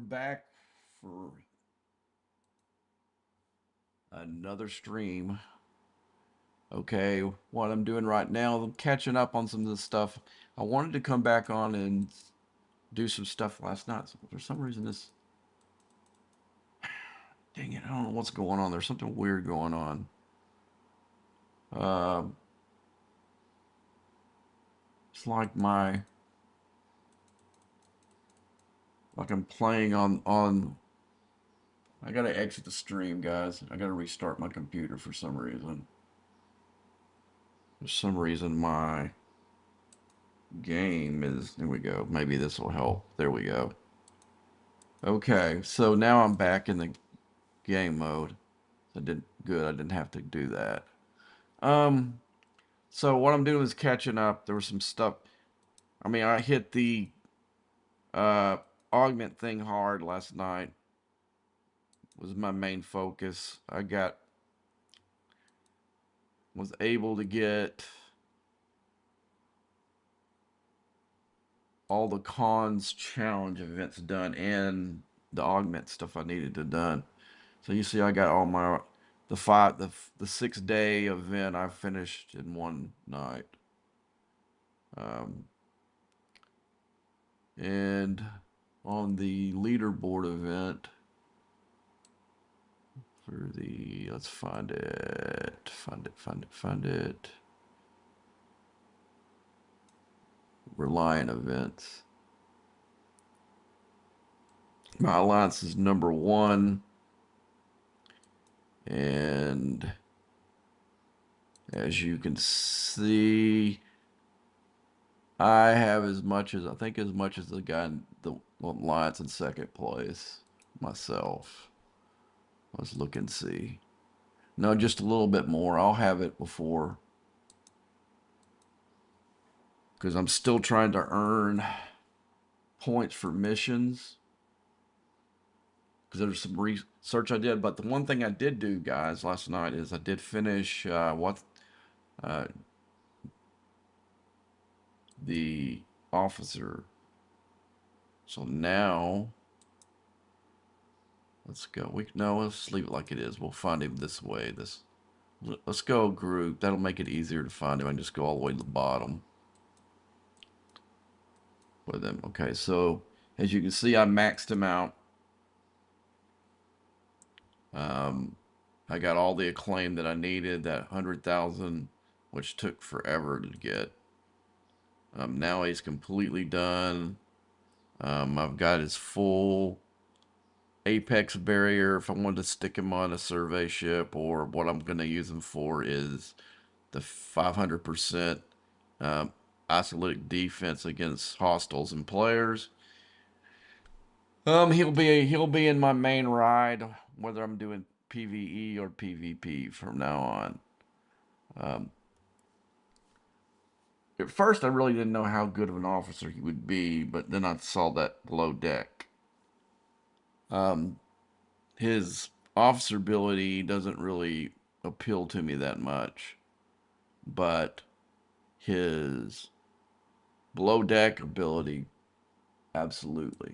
back for another stream. Okay, what I'm doing right now, I'm catching up on some of the stuff. I wanted to come back on and do some stuff last night. For some reason, dang it, I don't know what's going on. There's something weird going on. Um, it's like I'm playing on. I gotta exit the stream, guys. I gotta restart my computer for some reason. For some reason, my game is. There we go. Maybe this will help. There we go. Okay, so now I'm back in the game mode. I did good. I didn't have to do that. Um, so what I'm doing is catching up. There was some stuff. I mean, I hit the uh augment thing hard last night. Was my main focus. Was able to get all the cons challenge events done and the augment stuff I needed to done. So you see, I got all my the 6 day event I finished in one night. Um, and on the leaderboard event for the let's find it. Reliant events. My alliance is number one, and as you can see, I have as much as the guy in the alliance in second place myself. Let's look and see. No, just a little bit more. I'll have it before because I'm still trying to earn points for missions because there's some research I did. But the one thing I did do, guys, last night is I did finish uh, the officer. So now let's go. Let's leave it like it is. We'll find him this way. Let's go group. That'll make it easier to find him. I just go all the way to the bottom with him. Okay, so as you can see, I maxed him out. Um, I got all the acclaim that I needed, that 100,000, which took forever to get. Now he's completely done. I've got his full apex barrier. If I wanted to stick him on a survey ship, or what I'm going to use him for is the 500% um, isolated defense against hostiles and players. He'll be in my main ride, whether I'm doing PVE or PvP from now on. Um, at first, I really didn't know how good of an officer he would be, but then I saw that below deck. Um, his officer ability doesn't really appeal to me that much, but his below deck ability, absolutely.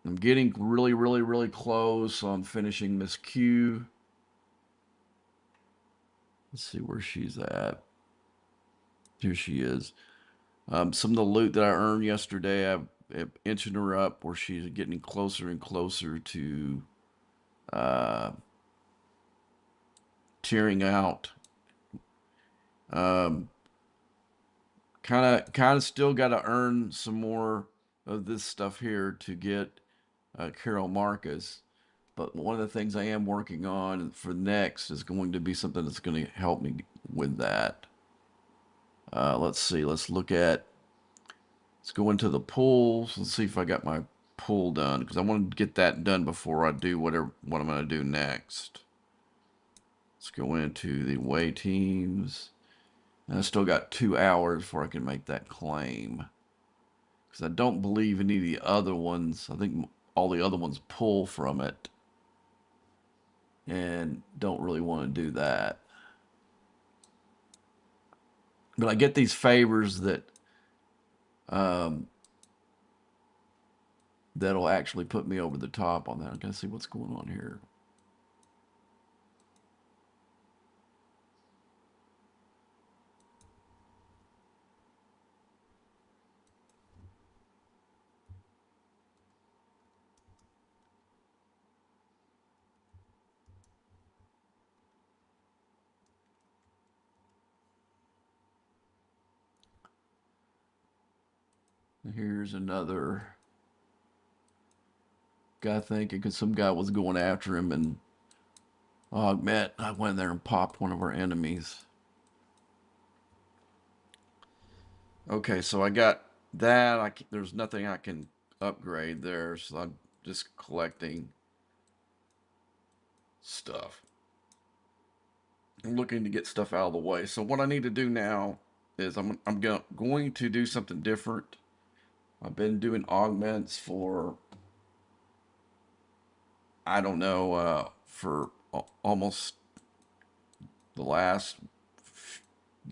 I'm getting really, really, really close on finishing Miss Q. Let's see where she's at. Here she is. Some of the loot that I earned yesterday, I'm inching her up where she's getting closer and closer to uh, tearing out. Um, kind of still got to earn some more of this stuff here to get Carol Marcus. But one of the things I am working on for next is going to be something that's going to help me with that. Let's see. Let's go into the pools. Let's see if I got my pool done because I want to get that done before I do what I'm going to do next. Let's go into the away teams. And I still got 2 hours before I can make that claim because I don't believe any of the other ones. I think all the other ones pull from it and don't really want to do that. But I get these favors that um, that'll actually put me over the top on that. I gotta see what's going on here. Here's another guy thinking because some guy was going after him and Augment. I went there and popped one of our enemies. Okay, so I got that. There's nothing I can upgrade there, so I'm just collecting stuff. I'm looking to get stuff out of the way. So what I need to do now is going to do something different. I've been doing augments for I don't know for almost the last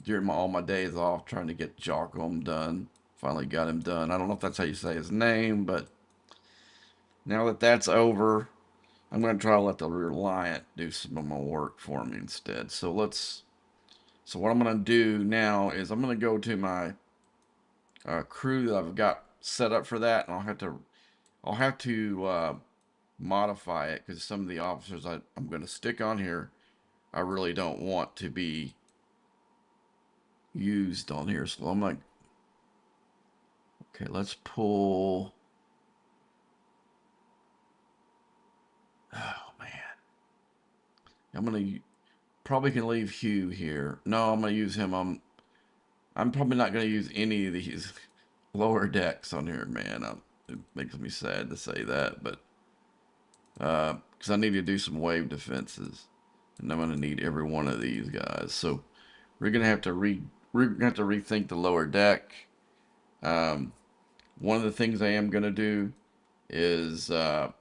during all my days off trying to get Jochum done. Finally got him done. I don't know if that's how you say his name, but now that that's over, I'm going to try to let the Reliant do some of my work for me instead. So what I'm going to do now is I'm going to go to my crew that I've got set up for that, and I'll have to modify it because some of the officers I'm going to stick on here, I really don't want to be used on here. So I'm like, okay, let's pull. Oh man, I'm gonna probably can leave Hugh here. No, I'm gonna use him. I'm probably not gonna use any of these lower decks on here, man. It makes me sad to say that, but because I need to do some wave defenses, and I'm gonna need every one of these guys. So we're gonna have to rethink the lower deck. Um, one of the things I am gonna do is I'm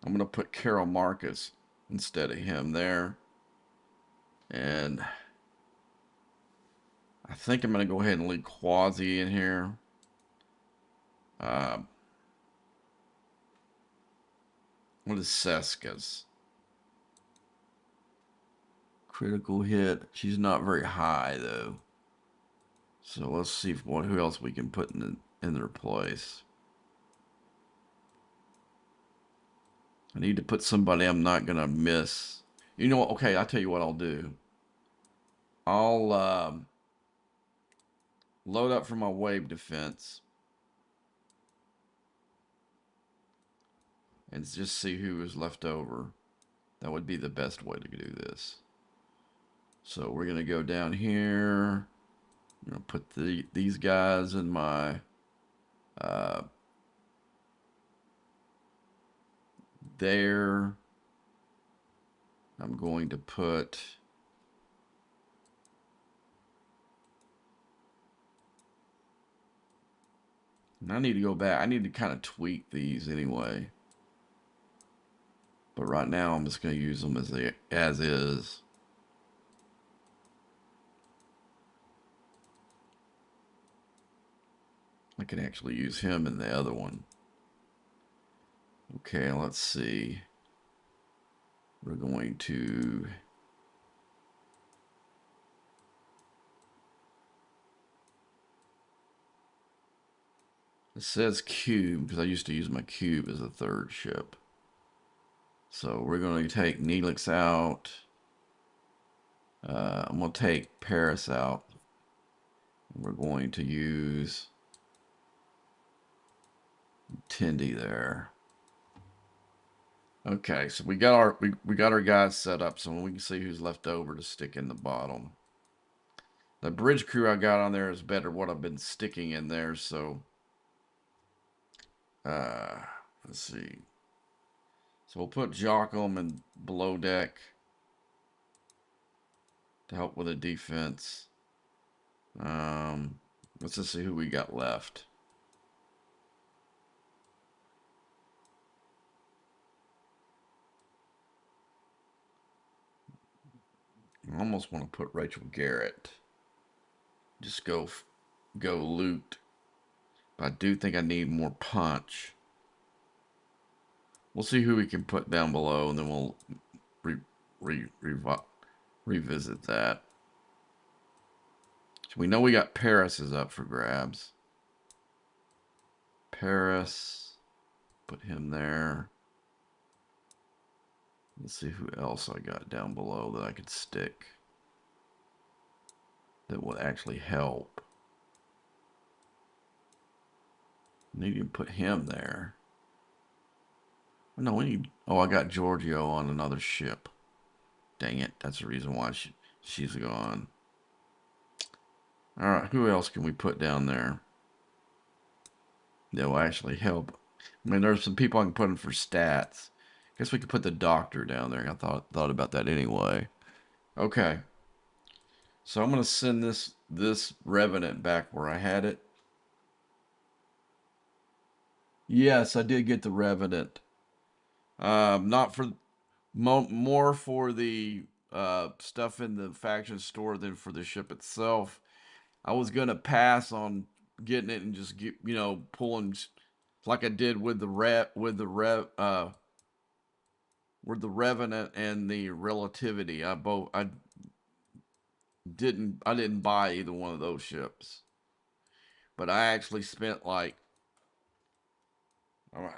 gonna put Carol Marcus instead of him there, and I think I'm gonna go ahead and leave Quasi in here. Uh, what is Seska's critical hit? She's not very high though. So let's see who else we can put in their place. I need to put somebody I'm not gonna miss. You know what? Okay, I'll tell you what I'll do. I'll load up for my wave defense and just see who is left over. That would be the best way to do this. So we're gonna go down here. I'm gonna put these guys in my uh, there. I'm going to put I need to go back. I need to kind of tweak these anyway. But right now I'm just going to use them as is. I can actually use him in the other one. Okay, let's see. We're going to it says cube because I used to use my cube as a third ship. So we're going to take Neelix out. I'm going to take Paris out. We're going to use Tendi there. Okay, so we got our guys set up, so we can see who's left over to stick in the bottom. The bridge crew I got on there is better what I've been sticking in there, so uh let's see. So we'll put Jochum and below deck to help with the defense. Let's just see who we got left. I almost want to put Rachel Garrett. Just go loot I do think I need more punch. We'll see who we can put down below, and then we'll re, re, revisit that. So we know we got Paris is up for grabs. Paris, put him there. Let's see who else I got down below that I could stick that would actually help. Need to put him there. No, we need. Oh, I got Giorgio on another ship. Dang it! That's the reason why she's gone. All right, who else can we put down there that will actually help? I mean, there's some people I can put in for stats. Guess we could put the doctor down there. I thought about that anyway. Okay, so I'm gonna send this Revenant back where I had it. Yes, I did get the Revenant. Not for more for the stuff in the faction store than for the ship itself. I was gonna pass on getting it and just get, pulling like I did with the with the Revenant and the Relativity. I didn't buy either one of those ships, but I actually spent like,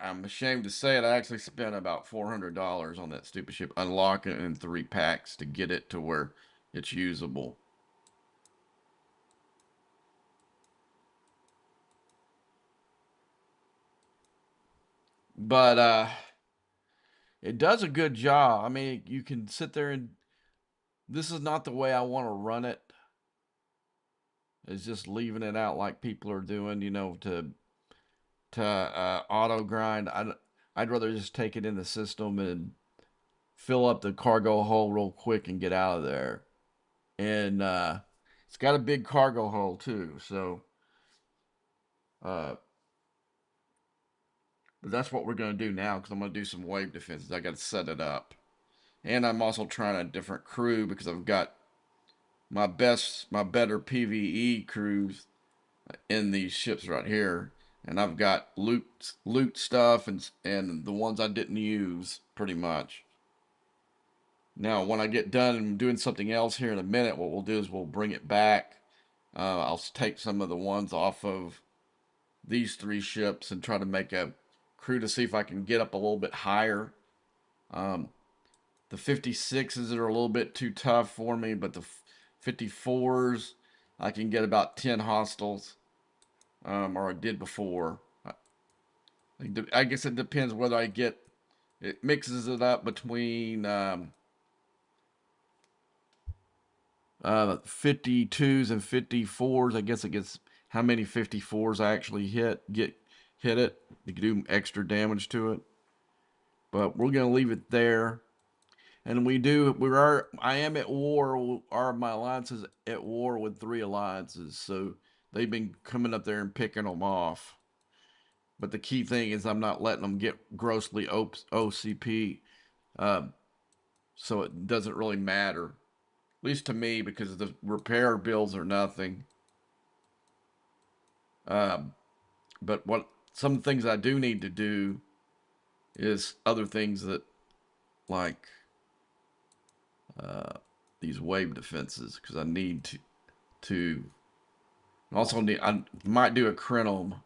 I'm ashamed to say it, I actually spent about $400 on that stupid ship, unlocking it in 3 packs to get it to where it's usable. But it does a good job. I mean, you can sit there and this is not the way I want to run it. It's just leaving it out like people are doing, to auto grind. I'd rather just take it in the system and fill up the cargo hold real quick and get out of there. And it's got a big cargo hold too, so uh, but that's what we're gonna do now because I'm gonna do some wave defenses. I got to set it up, and I'm also trying a different crew because I've got my better PVE crews in these ships right here, and I've got loot stuff and the ones I didn't use pretty much. Now, when I get done and doing something else here in a minute, what we'll do is we'll bring it back. I'll take some of the ones off of these 3 ships and try to make a crew to see if I can get up a little bit higher. Um, the 56s are a little bit too tough for me, but the 54s, I can get about 10 hostiles, or I did before. I guess it depends whether I get it mixes it up between 52s and 54s. I guess it gets how many 54s I actually hit it. You can do extra damage to it, but we're gonna leave it there. And I am at war. My alliance is at war with 3 alliances, so they've been coming up there and picking them off. But the key thing is I'm not letting them get grossly OCP, so it doesn't really matter, at least to me, because the repair bills are nothing. Um, but what some things I do need to do is other things that like uh, these wave defenses because I need to also need I might do a Crenum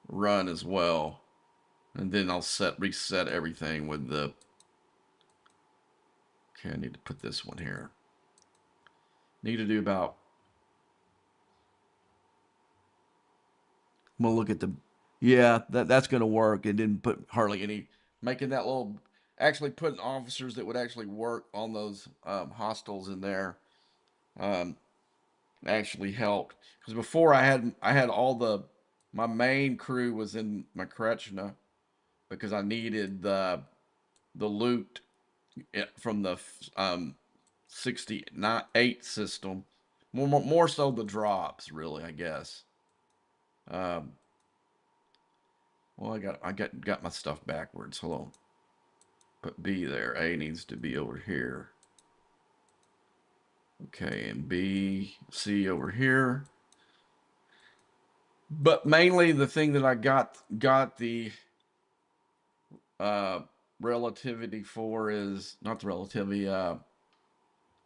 run as well, and then I'll reset everything with the. Okay, I need to put this one here. Need to do about. I'm gonna look at the. Yeah, that's gonna work. It didn't put hardly any. Making that little. Actually putting officers that would actually work on those hostiles in there. Um, actually helped because before I had all my main crew was in Makrechna because I needed the loot from the 68 system, more so the drops really, I guess. um, well, I got my stuff backwards. Hold on, put B there. A needs to be over here. Okay, and B, C over here. But mainly the thing that I got the uh, relativity for is not the relativity. Uh,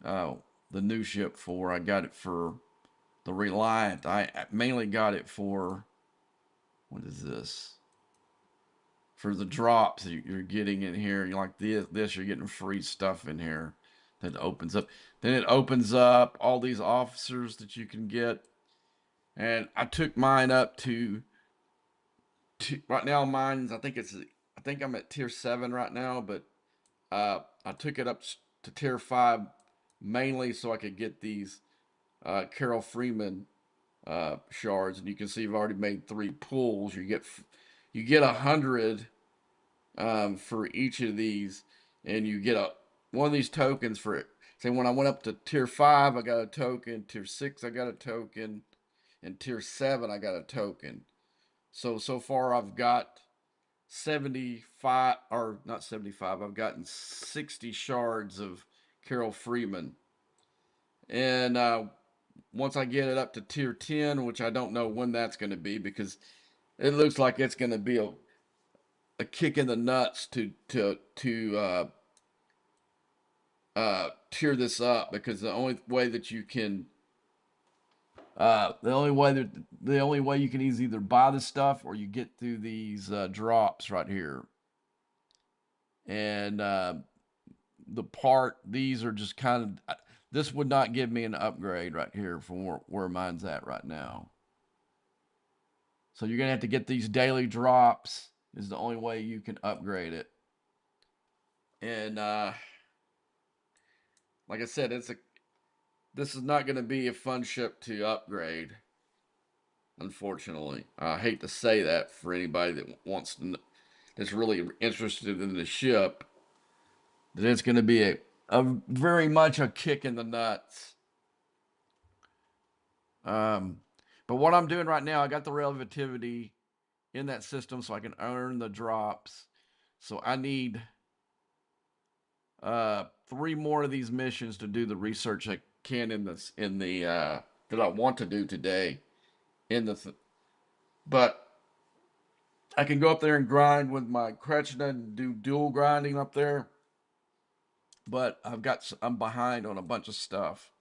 the new ship for. I got it for the Reliant. I mainly got it for what is this? For the drops you're getting in here. You like this, you're getting free stuff in here that opens up. Then it opens up all these officers that you can get. And I took mine up to right now. Mine's I think I'm at tier 7 right now, but I took it up to tier 5 mainly so I could get these Carol Freeman shards, and you can see I've already made 3 pulls. You get 100 for each of these, and you get a one of these tokens for it. Say when I went up to tier 5, I got a token. Tier 6, I got a token, and tier 7, I got a token. So far I've got 75, or not 75. I've gotten 60 shards of Carol Freeman, and once I get it up to tier 10, which I don't know when that's going to be because it looks like it's going to be a kick in the nuts to tear this up, because the only way that you can the only way you can either buy the stuff or you get through these drops right here. And the part these are just kind of, this would not give me an upgrade right here from where mine's at right now. So you're gonna have to get these daily drops is the only way you can upgrade it. And like I said, this is not gonna be a fun ship to upgrade. Unfortunately, I hate to say that for anybody that that's really interested in the ship, that it's gonna be a very much a kick in the nuts. Um, but what I'm doing right now, I got the relativity in that system so I can earn the drops. So I need 3 more of these missions to do the research I can in the that I want to do today in but I can go up there and grind with my Kretschner and do dual grinding up there. But I'm behind on a bunch of stuff,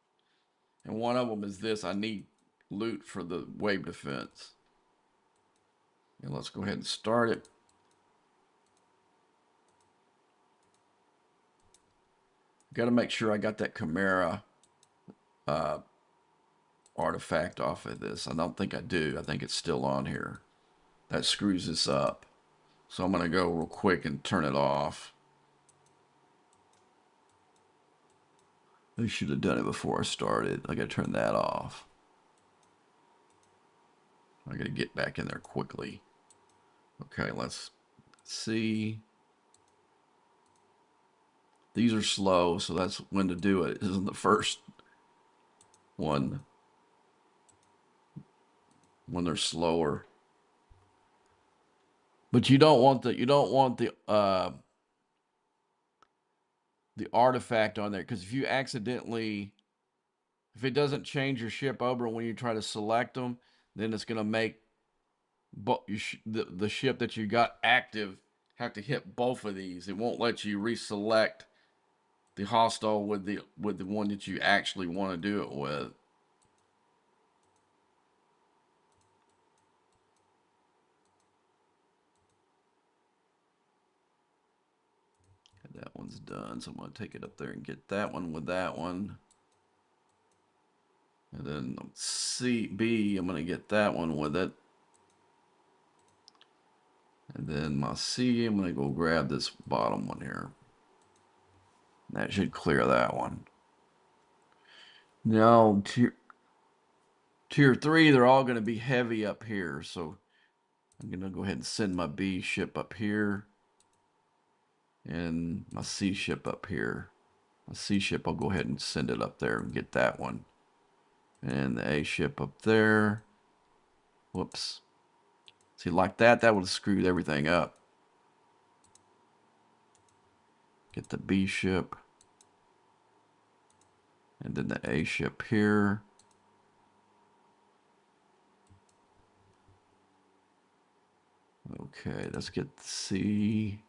and one of them is this: I need loot for the wave defense. And let's go ahead and start it. Got to make sure I got that Chimera uh, artifact off of this. I don't think I do. I think it's still on here. That screws this up. So I'm going to go real quick and turn it off. I should have done it before I started. I got to turn that off. I got to get back in there quickly. Okay, let's see. These are slow, so that's when to do it. This isn't the first one when they're slower. But you don't want the artifact on there, because if it doesn't change your ship over when you try to select them, then it's going to make the ship that you got active have to hit both of these. It won't let you reselect the hostile with the one that you actually want to do it with. That one's done, so I'm going to take it up there and get that one with that one. And then I'm going to get that one with it. And then my C, I'm going to go grab this bottom one here. That should clear that one. Now, tier 3, they're all going to be heavy up here. So I'm going to go ahead and send my B ship up here. And my C ship up here. My C ship, I'll go ahead and send it up there and get that one. And the A ship up there. Whoops. See, like that would have screwed everything up. Get the B ship. And then the A ship here. Okay, let's get C,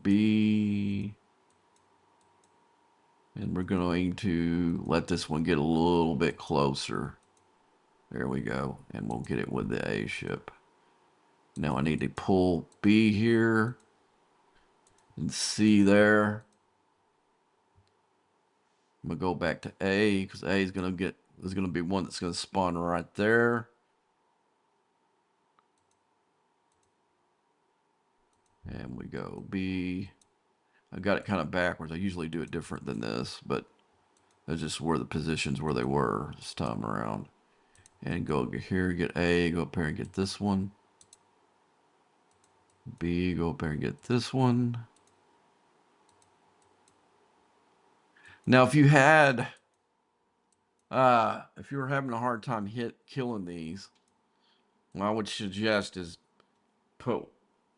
B, and we're going to let this one get a little bit closer. There we go, and we'll get it with the A ship. Now I need to pull B here and C there. I'm gonna go back to A because A is gonna get, there's gonna be one that's gonna spawn right there. And we go B. I got it kind of backwards. I usually do it different than this, but that's just where the positions where they were this time around. And go here, get A, go up here and get this one. B, go up here and get this one. Now, if you had, if you were having a hard time killing these, what I would suggest is put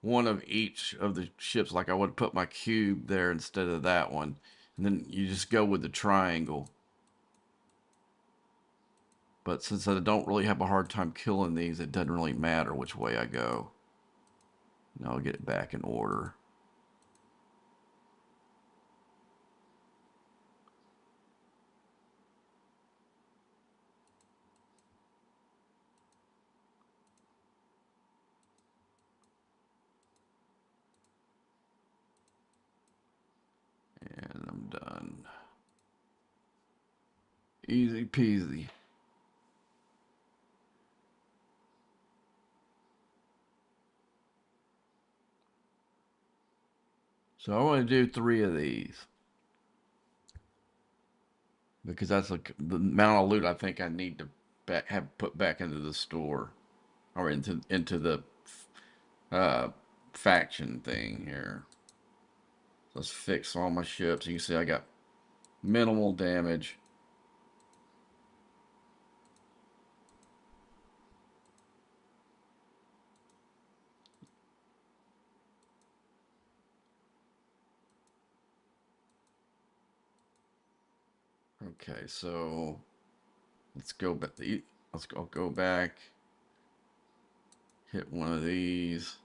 one of each of the ships, like I would put my cube there instead of that one. And then you just go with the triangle. But since I don't really have a hard time killing these, it doesn't really matter which way I go. Now I'll get it back in order. And I'm done. Easy peasy. So I want to do 3 of these. Because that's like the amount of loot I think I need to have put back into the store. Or into the uh, faction thing here. So let's fix all my ships. You can see I got minimal damage. Okay, so let's go back. I'll go back. Hit one of these.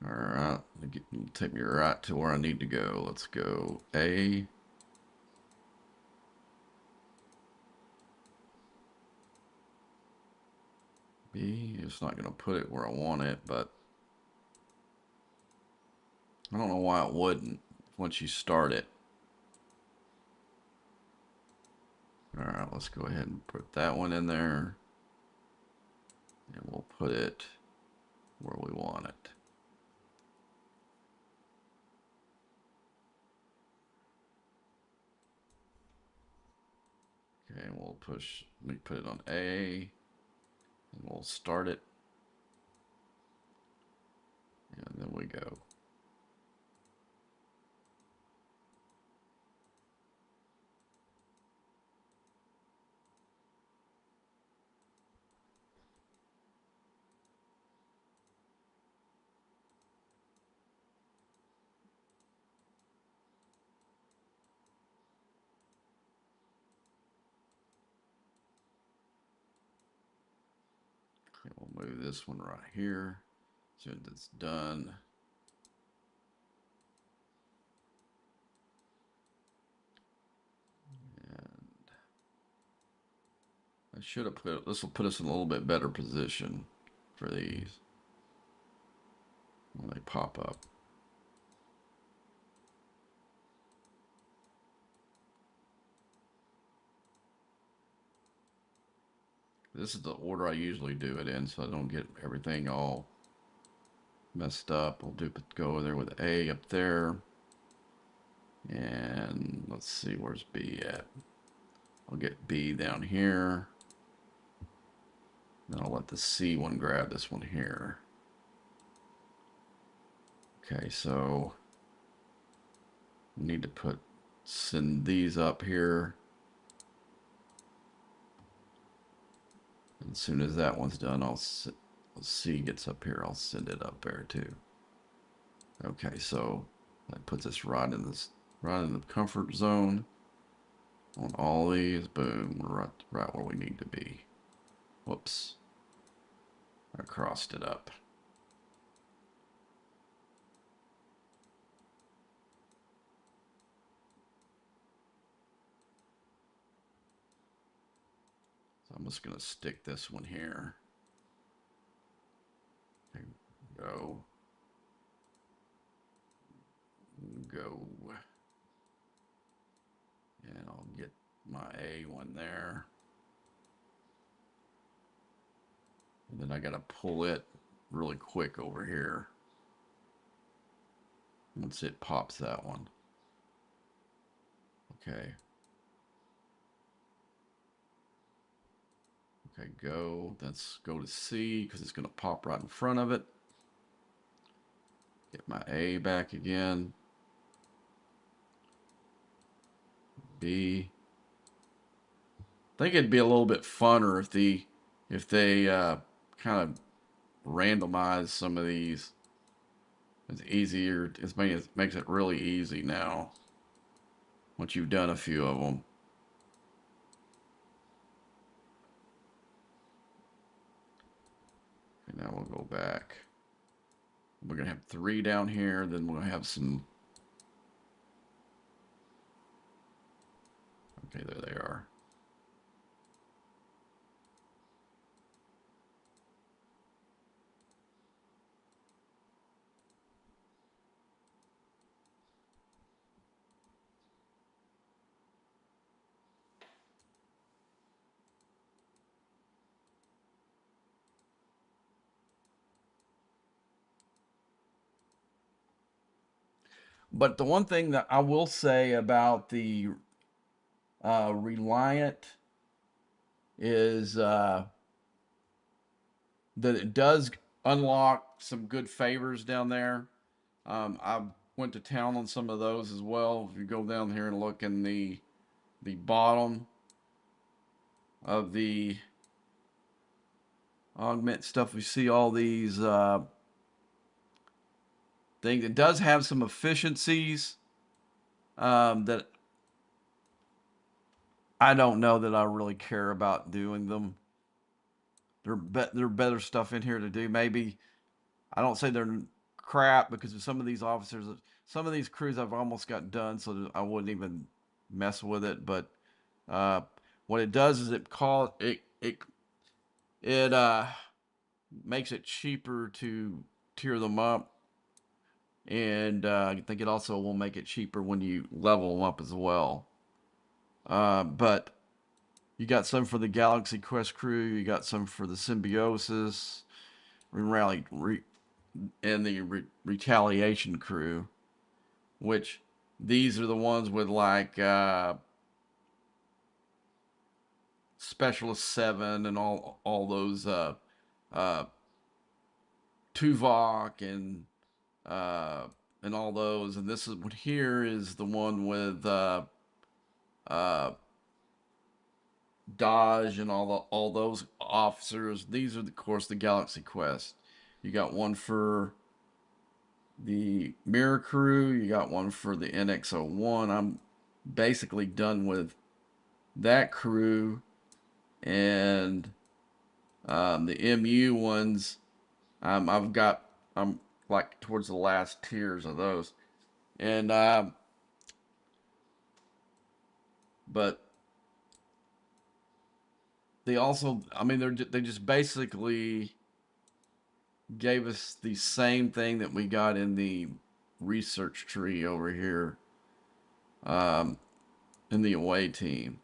All right, take me right to where I need to go. Let's go A. B. It's not going to put it where I want it, but I don't know why it wouldn't once you start it. All right, let's go ahead and put that one in there. And we'll put it where we want it. Okay, and we'll let me put it on A. And we'll start it. And then we go. Okay, we'll move this one right here. As soon as it's done. And I should have put, this will put us in a little bit better position for these when they pop up. This is the order I usually do it in, so I don't get everything all messed up. We'll go there with A up there. And let's see, where's B at? I'll get B down here. Then I'll let the C one grab this one here. Okay, so we need to send these up here. As soon as that one's done, C gets up here, I'll send it up there too. Okay, so that puts us right in the comfort zone on all these. Boom, we're right where we need to be. Whoops. Oops. I crossed it up. So I'm just going to stick this one here. Go. Go. And I'll get my A one there. And then I got to pull it really quick over here. Once it pops that one. Okay. Okay, go. Let's go to C because it's going to pop right in front of it. Get my A back again. B. I think it'd be a little bit funner if they kind of randomize some of these. It's easier. It makes it really easy now once you've done a few of them. Okay, now we'll go back. We're going to have 3 down here. Then we're going to have some. Okay, there they are. But the one thing that I will say about the Reliant is that it does unlock some good favors down there. I went to town on some of those as well. If you go down here and look in the bottom of the augment stuff, we see all these things. It does have some efficiencies that I don't know that I really care about doing them. There better stuff in here to do. Maybe I don't say they're crap because of some of these officers, some of these crews I've almost got done, so I wouldn't even mess with it. But uh, what it does is it makes it cheaper to tier them up, and I think it also will make it cheaper when you level them up as well. But you got some for the Galaxy Quest crew, you got some for the Symbiosis, Rally, and the Retaliation crew, which these are the ones with like Specialist 7 and all those uh, Tuvok uh, and all those. And this is what here is the one with uh, Dodge and all those officers. These are, of course, the Galaxy Quest. You got one for the Mirror Crew. You got one for the NX-01. I'm basically done with that crew, and the MU ones. I'm like towards the last tiers of those, and but they also, I mean, they just basically gave us the same thing that we got in the research tree over here um, in the away team.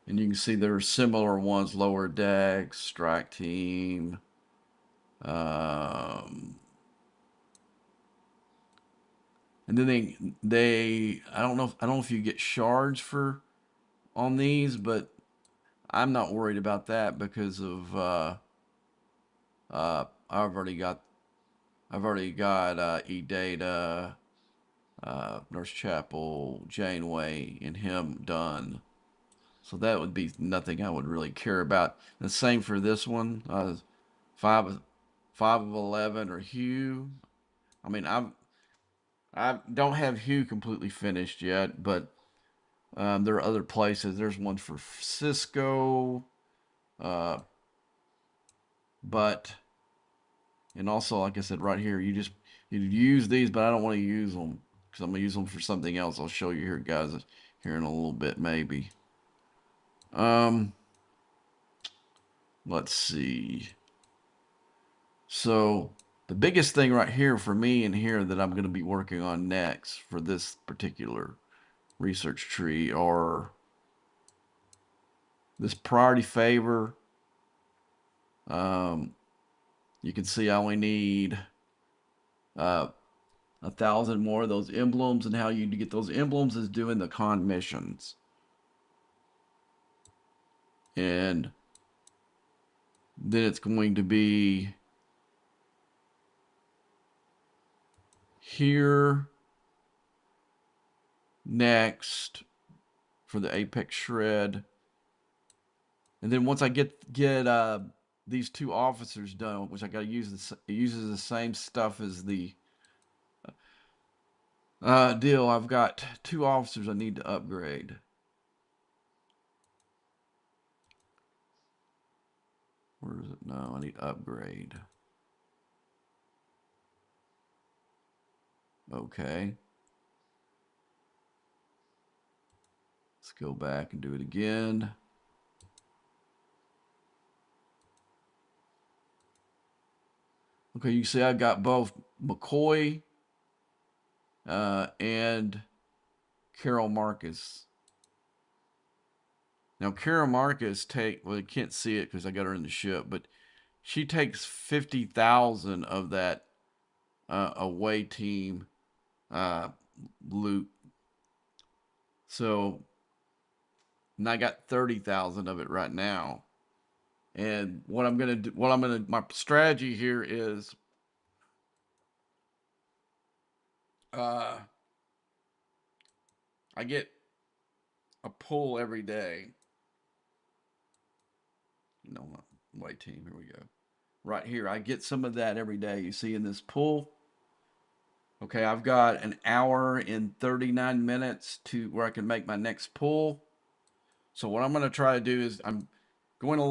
And you can see there are similar ones: lower decks, strike team. Um, and then I don't know if you get shards for on these, but I'm not worried about that because of uh, I've already got E Data, Nurse Chapel, Janeway, and him done. So that would be nothing I would really care about. The same for this one. Five, 5 of 11 or Hugh. I mean, I don't have Hugh completely finished yet, but there are other places. There's one for Cisco. Uh, but and also, like I said, right here, you use these, but I don't want to use them because I'm gonna use them for something else. I'll show you here, guys, here in a little bit, maybe. Um, let's see. So the biggest thing right here for me in here that I'm going to be working on next for this particular research tree are this priority favor. Um, you can see I only need uh, 1,000 more of those emblems, and how you get those emblems is doing the con missions. And then it's going to be here next for the Apex Shred. And then once I get these two officers done, which I got to use this, it uses the same stuff as the deal. I've got two officers I need to upgrade. Where is it? No, I need to upgrade. Okay. Let's go back and do it again. Okay, you see I got both McCoy and Carol Marcus. Now, Carol Marcus well, you can't see it because I got her in the ship, but she takes 50,000 of that away team uh, loot. So, and I got 30,000 of it right now. And what I'm gonna do, my strategy here is, uh, I get a pull every day. No, white team. Here we go. Right here, I get some of that every day. You see in this pull. Okay, I've got an hour and 39 minutes to where I can make my next pull. So what I'm going to try to do is I'm going to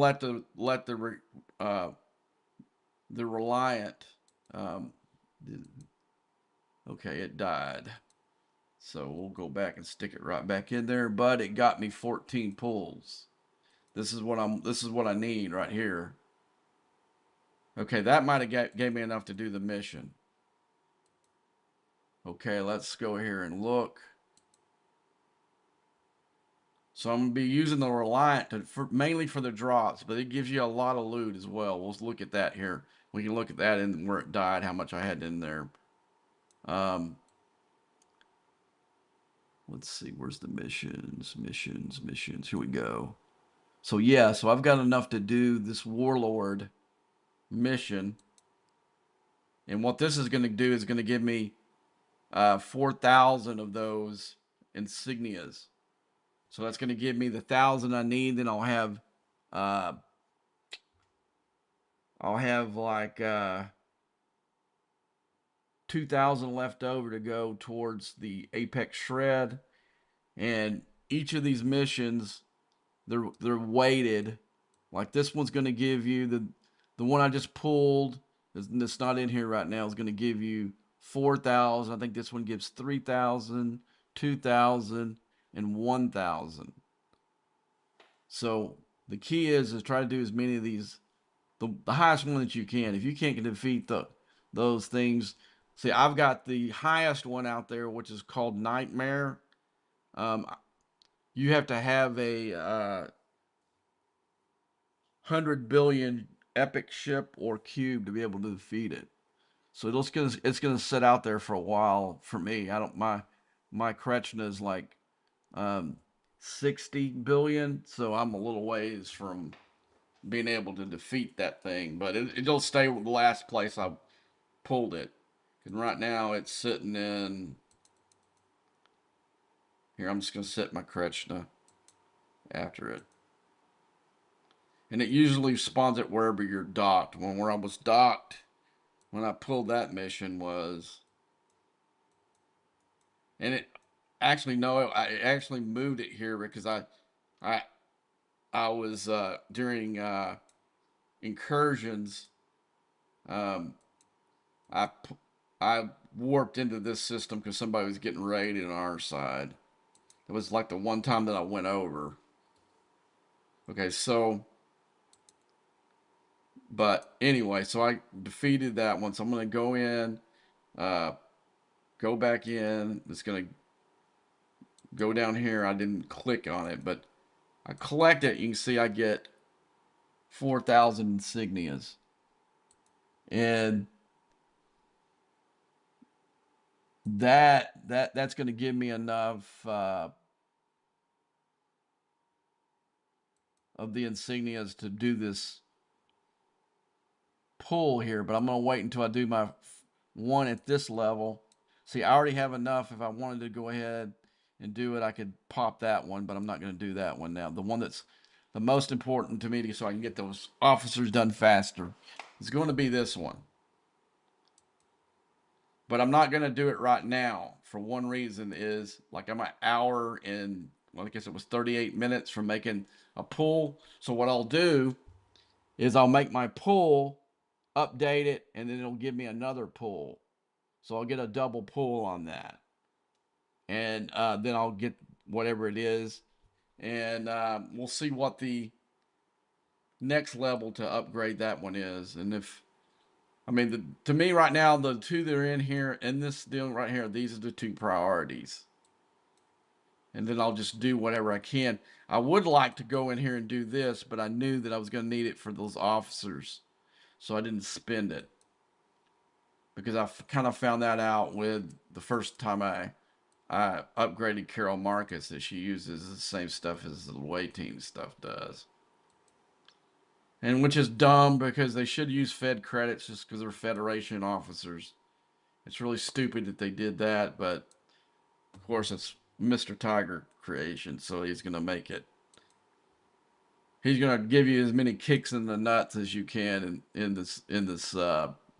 the Reliant. Um, okay, it died. So we'll go back and stick it right back in there. But it got me 14 pulls. This is what I need right here. Okay, that might have gave me enough to do the mission. Okay, let's go here and look. So I'm gonna be using the Reliant mainly for the drops, but it gives you a lot of loot as well. We'll look at that here. We can look at that and where it died, how much I had in there. Um, let's see, where's the missions? Missions. Here we go. So yeah, so I've got enough to do this Warlord mission. And what this is going to do is going to give me 4,000 of those insignias. So that's going to give me the 1,000 I need. Then uh, I'll have like 2,000 left over to go towards the Apex Shred. And each of these missions, they're weighted. Like this one's going to give you the one I just pulled. That's not in here right now. Is going to give you 4,000. I think this one gives 3,000, 2,000, and 1,000. So the key is try to do as many of these, the highest one that you can. If you can't defeat those things, see, I've got the highest one out there, which is called Nightmare. Um, you have to have a 100 billion epic ship or cube to be able to defeat it. So it's gonna sit out there for a while for me. I don't my Krechna is like 60 billion, so I'm a little ways from being able to defeat that thing. But it'll stay with the last place I pulled it. And right now it's sitting in here. I'm just gonna set my Krechna after it. And it usually spawns it wherever you're docked. Where I was docked when I pulled that mission was, and it actually no, I actually moved it here because I I was during incursions. Um, I I warped into this system because somebody was getting raided on our side. It was like the one time that I went over. Okay, so but anyway, so I defeated that one. So I'm gonna go in, uh, go back in. It's gonna go down here. I didn't click on it, but I collect it. You can see I get 4,000 insignias, and that's gonna give me enough of the insignias to do this pull here. But I'm gonna wait until I do my one at this level. See, I already have enough. If I wanted to go ahead and do it, I could pop that one, but I'm not going to do that one now. The one that's the most important to me so I can get those officers done faster is going to be this one. But I'm not going to do it right now for one reason is like I'm an hour and well, I guess it was 38 minutes from making a pull. So what I'll do is I'll make my pull, update it, and then it'll give me another pull. So I'll get a double pull on that. And then I'll get whatever it is. And we'll see what the next level to upgrade that one is. And if, I mean, to me right now, the two that are in here, in this deal right here, these are the two priorities. And then I'll just do whatever I can. I would like to go in here and do this, but I knew that I was going to need it for those officers. So I didn't spend it. Because I kind of found that out with the first time I upgraded Carol Marcus that she uses the same stuff as the away team stuff does. And which is dumb because they should use Fed credits just because they're Federation officers. It's really stupid that they did that, but of course it's Mr. Tiger creation, so he's going to make it. He's going to give you as many kicks in the nuts as you can in this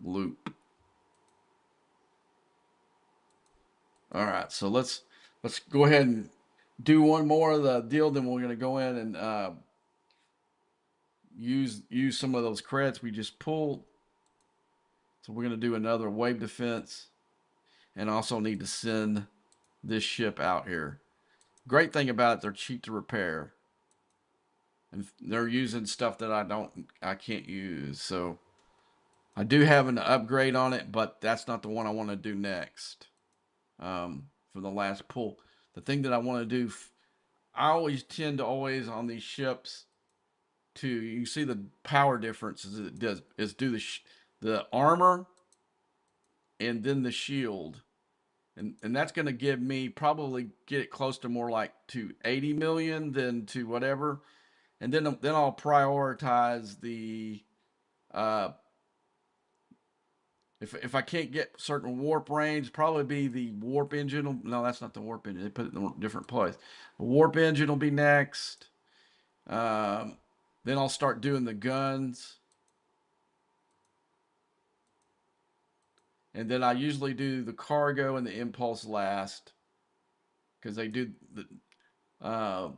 loop. All right, so let's go ahead and do one more of the deal. Then we're going to go in and use some of those credits we just pulled. So we're going to do another wave defense, and also need to send this ship out here. Great thing about it, they're cheap to repair, and they're using stuff that I can't use. So I do have an upgrade on it, but that's not the one I want to do next. For the last pull, the thing that I want to do, I always tend to always on these ships to you see the power difference is do the armor and then the shield, and that's going to give me probably get it close to more like to 80 million than to whatever, and then I'll prioritize the uh if I can't get certain warp range, probably be the warp engine. No, that's not the warp engine. They put it in a different place. The warp engine will be next. Um, then I'll start doing the guns. And then I usually do the cargo and the impulse last because they do the. Uh,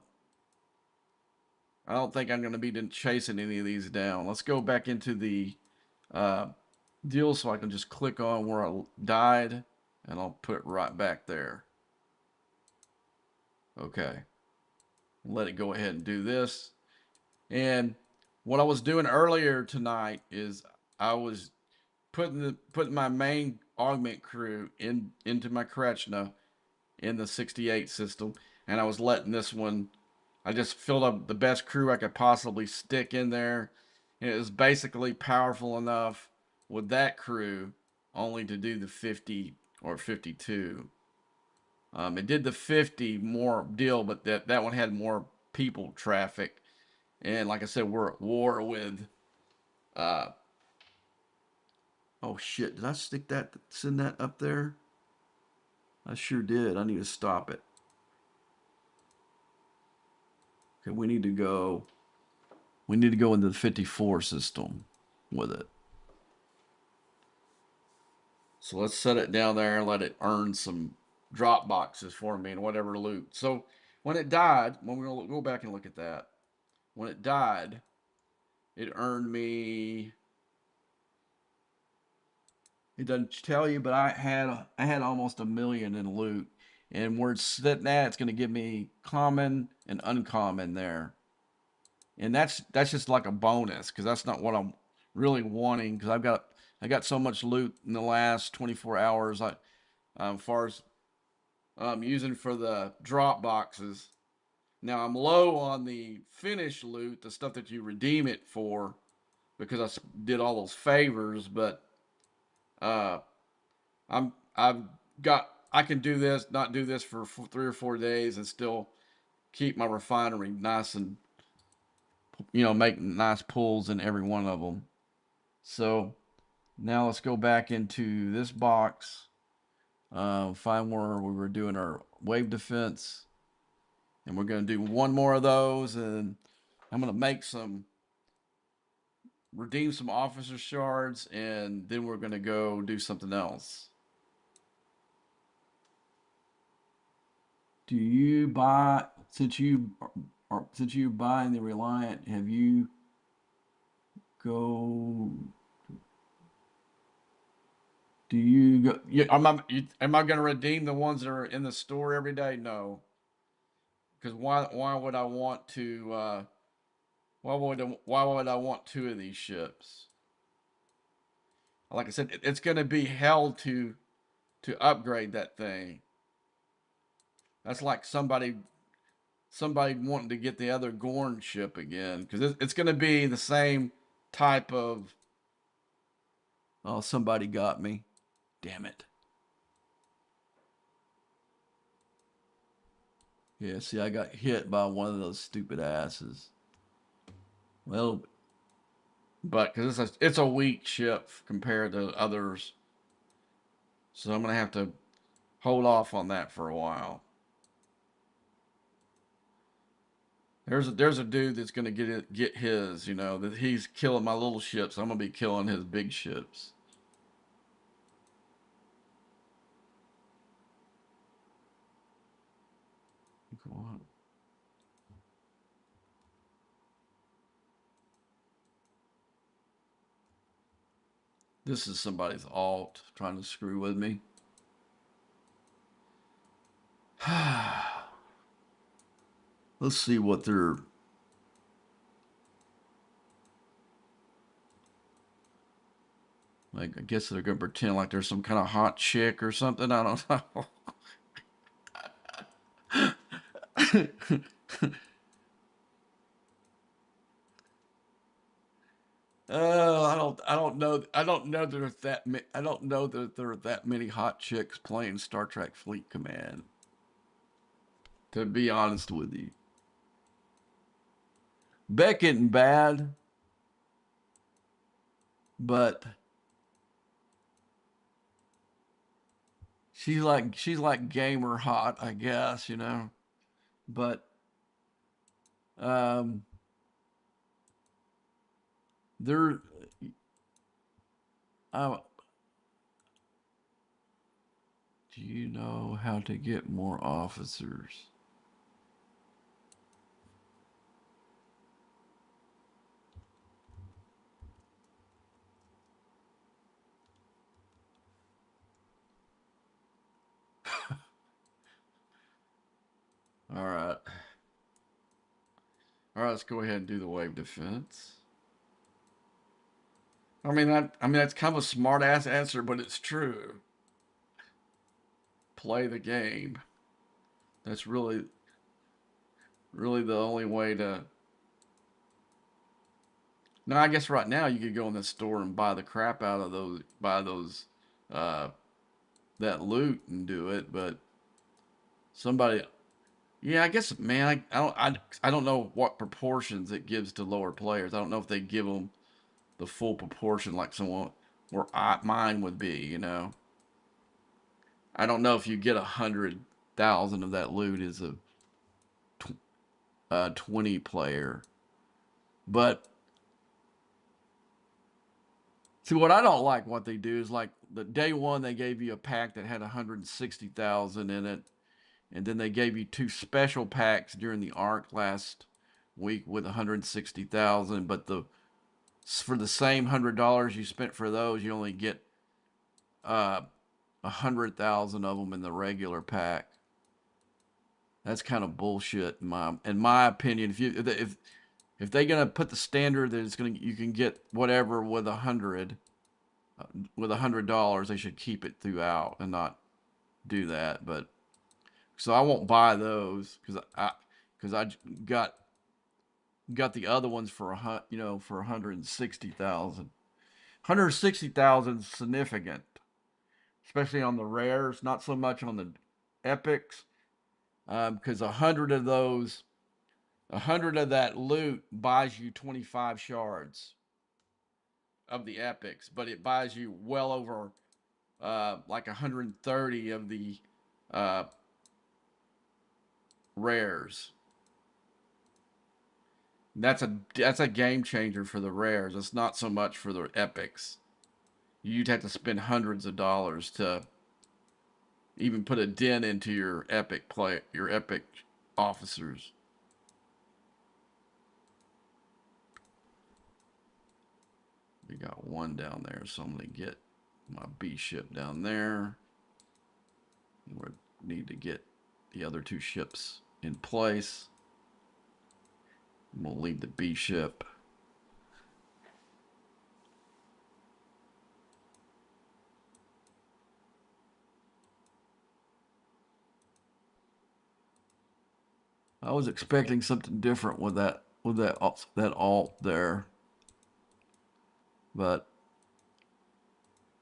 I don't think I'm going to be chasing any of these down. Let's go back into the uh, deal so I can just click on where I died and I'll put it right back there. Okay. Let it go ahead and do this. And what I was doing earlier tonight is I was putting my main augment crew into my Krechna in the 68 system, and I was letting this one. I just filled up the best crew I could possibly stick in there, and it was basically powerful enough with that crew only to do the 50 or 52. It did the 50 more deal, but that one had more people traffic, and like I said, we're at war with. Uh, oh shit! Did I send that up there? I sure did. I need to stop it. Okay, we need to go. We need to go into the 54 system with it. So let's set it down there and let it earn some drop boxes for me and whatever loot. So when it died, when we're gonna go back and look at that. when it died, it earned me. It doesn't tell you, but I had almost 1 million in loot, and where it's sitting at, it's going to give me common and uncommon there, and that's just like a bonus because that's not what I'm really wanting because I got so much loot in the last 24 hours. As far as I'm using for the drop boxes. Now I'm low on the finished loot, the stuff that you redeem it for, because I did all those favors. But uh, I've got I can do this, not do this for 3 or 4 days, and still keep my refinery nice and make nice pulls in every one of them. So now let's go back into this box, find where we were doing our wave defense, and we're going to do one more of those, and I'm going to redeem some officer shards, and then we're going to go do something else. Do you buy, since you buying the Reliant, have you go do you go am I going to redeem the ones that are in the store every day? No, because why would I want to why would I want two of these ships? Like I said, it's going to be hell to upgrade that thing. That's like somebody wanting to get the other Gorn ship again, because it's going to be the same type of. Oh, somebody got me. Damn it. Yeah, see, I got hit by one of those stupid asses. Well, but because it's a weak ship compared to others, so I'm gonna have to hold off on that for a while. There's a dude that's gonna get his, that he's killing my little ships. I'm gonna be killing his big ships. Come on. This is somebody's alt trying to screw with me. Let's see what they're. Like, I guess they're gonna pretend like there's some kind of hot chick or something. I don't know. Oh, I don't know I don't know that there are that many hot chicks playing Star Trek Fleet Command. To be honest with you, Beck isn't bad, but she's like gamer hot, I guess. But um, there, uh, do you know how to get more officers? All right. All right, let's go ahead and do the wave defense. I mean that's kind of a smart ass answer, but it's true. Play the game. That's really the only way to. Now, I guess right now you could go in the store and buy the crap out of buy those, uh, that loot and do it. But somebody, yeah, I guess, man, I don't know what proportions it gives to lower players. I don't know if they give them the full proportion like someone where mine would be. I don't know if you get 100,000 of that loot as a 20 player, but see, what I don't like what they do is like the day one they gave you a pack that had 160,000 in it, and then they gave you two special packs during the arc last week with 160,000, but for the same $100 you spent for those, you only get 100,000 of them in the regular pack. That's kind of bullshit in my opinion. If they're gonna put the standard that you can get whatever with $100, they should keep it throughout and not do that. But so I won't buy those because I got the other ones for for 160,000. 160,000 is significant, especially on the rares. Not so much on the epics, because 100 of that loot buys you 25 shards of the epics, but it buys you well over like 130 of the uh, rares. That's a game changer for the rares. It's not so much for the epics. You'd have to spend hundreds of dollars to even put a dent into your epic officers. We got one down there, so I'm gonna get my B ship down there. We need to get the other two ships in place. We'll leave the B ship. I was expecting something different with that alt there, but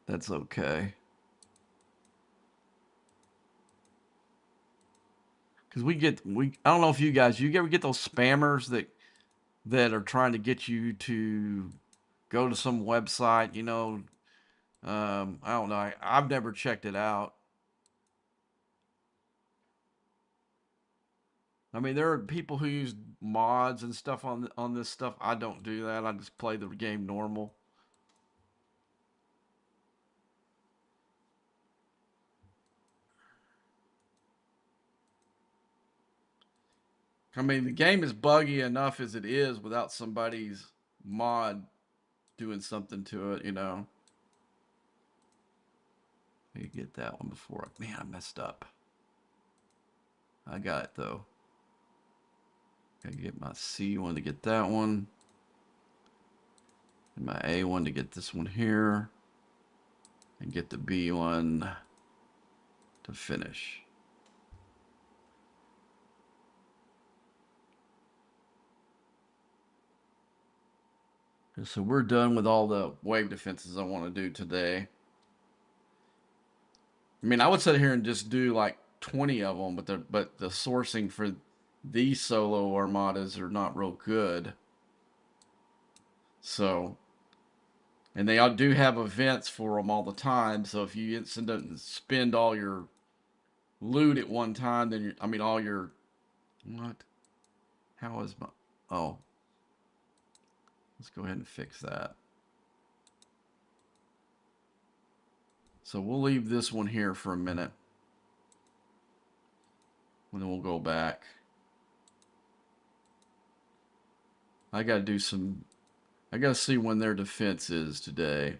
that's okay. Because I don't know if you ever get those spammers that are trying to get you to go to some website, I don't know. I've never checked it out. I mean, there are people who use mods and stuff on this stuff. I don't do that. I just play the game normal. I mean, the game is buggy enough as it is without somebody's mod doing something to it. You get that one before. Man, I messed up. I got it though. Gotta get my C one to get that one. And my A one to get this one here. And get the B one to finish. So we're done with all the wave defenses I want to do today. I mean, I would sit here and just do like 20 of them, but the sourcing for these solo armadas are not real good. So, and they all do have events for them all the time. So if you incident spend all your loot at one time, then I mean all your what? How is my? Oh, let's go ahead and fix that. So we'll leave this one here for a minute. And then we'll go back. I gotta see when their defense is today.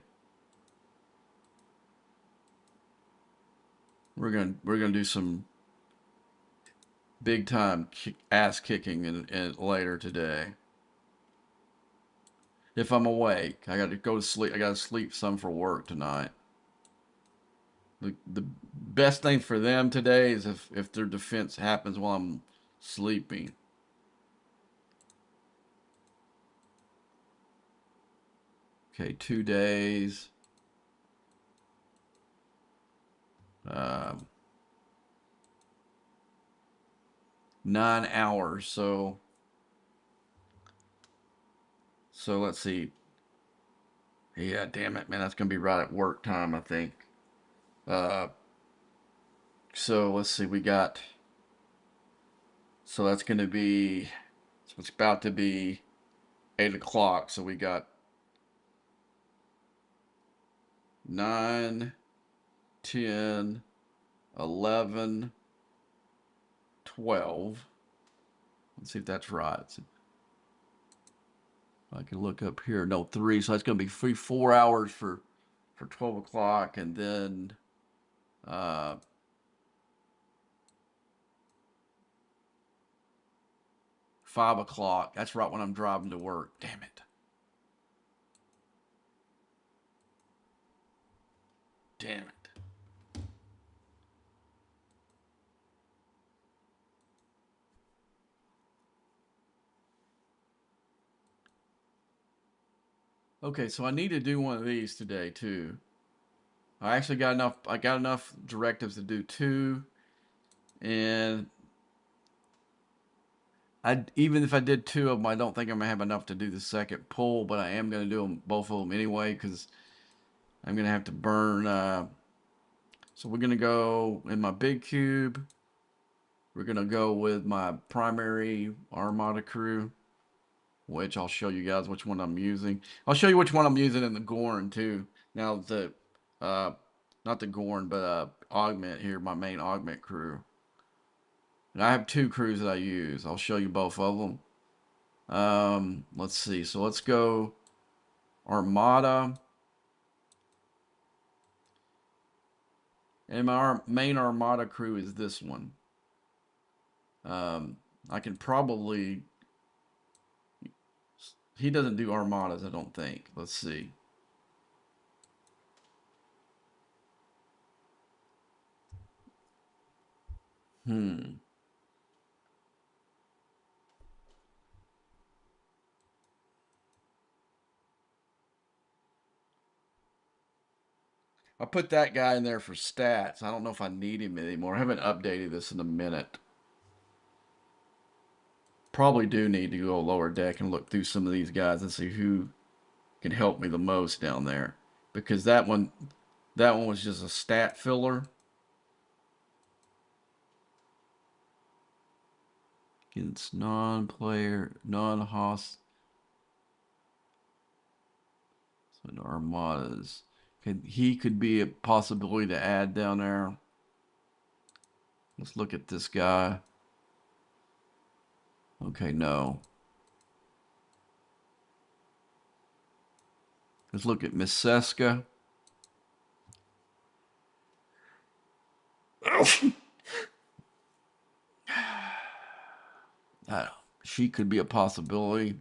We're gonna do some big time ass kicking and later today. If I'm awake, I got to go to sleep. I got to sleep some for work tonight. The best thing for them today is if their defense happens while I'm sleeping. Okay, 2 days. 9 hours. So let's see. Yeah, damn it, man. That's gonna be right at work time, I think. Uh, so let's see. So that's gonna be. So it's about to be 8 o'clock. So we got 9, 10, 11, 12. Let's see if that's right. I can look up here. No, 3. So that's going to be 4 hours for 12 o'clock, and then uh, 5 o'clock. That's right when I'm driving to work. Damn it. Damn it. Okay, so I need to do one of these today too. I actually got enough. I got enough directives to do 2, and I even if I did 2 of them, I don't think I'm gonna have enough to do the second pull. But I am gonna do them both of them anyway because I'm gonna have to burn. So we're gonna go in my big cube. We're gonna go with my primary Armada crew, which I'll show you guys which one I'm using. I'll show you which one I'm using in the Gorn too. Now the uh, not the Gorn, but Augment here, my main Augment crew. And I have 2 crews that I use. I'll show you both of them. Let's see. So let's go Armada. And my main Armada crew is this one. I can probably. He doesn't do Armadas, I don't think. Let's see. Hmm. I put that guy in there for stats. I don't know if I need him anymore. I haven't updated this in a minute. Probably do need to go lower deck and look through some of these guys and see who can help me the most down there. Because that one was just a stat filler. Against non-player, non-host and Armadas. He could be a possibility to add down there. Let's look at this guy. Okay, no. Let's look at Miss Seska. She could be a possibility.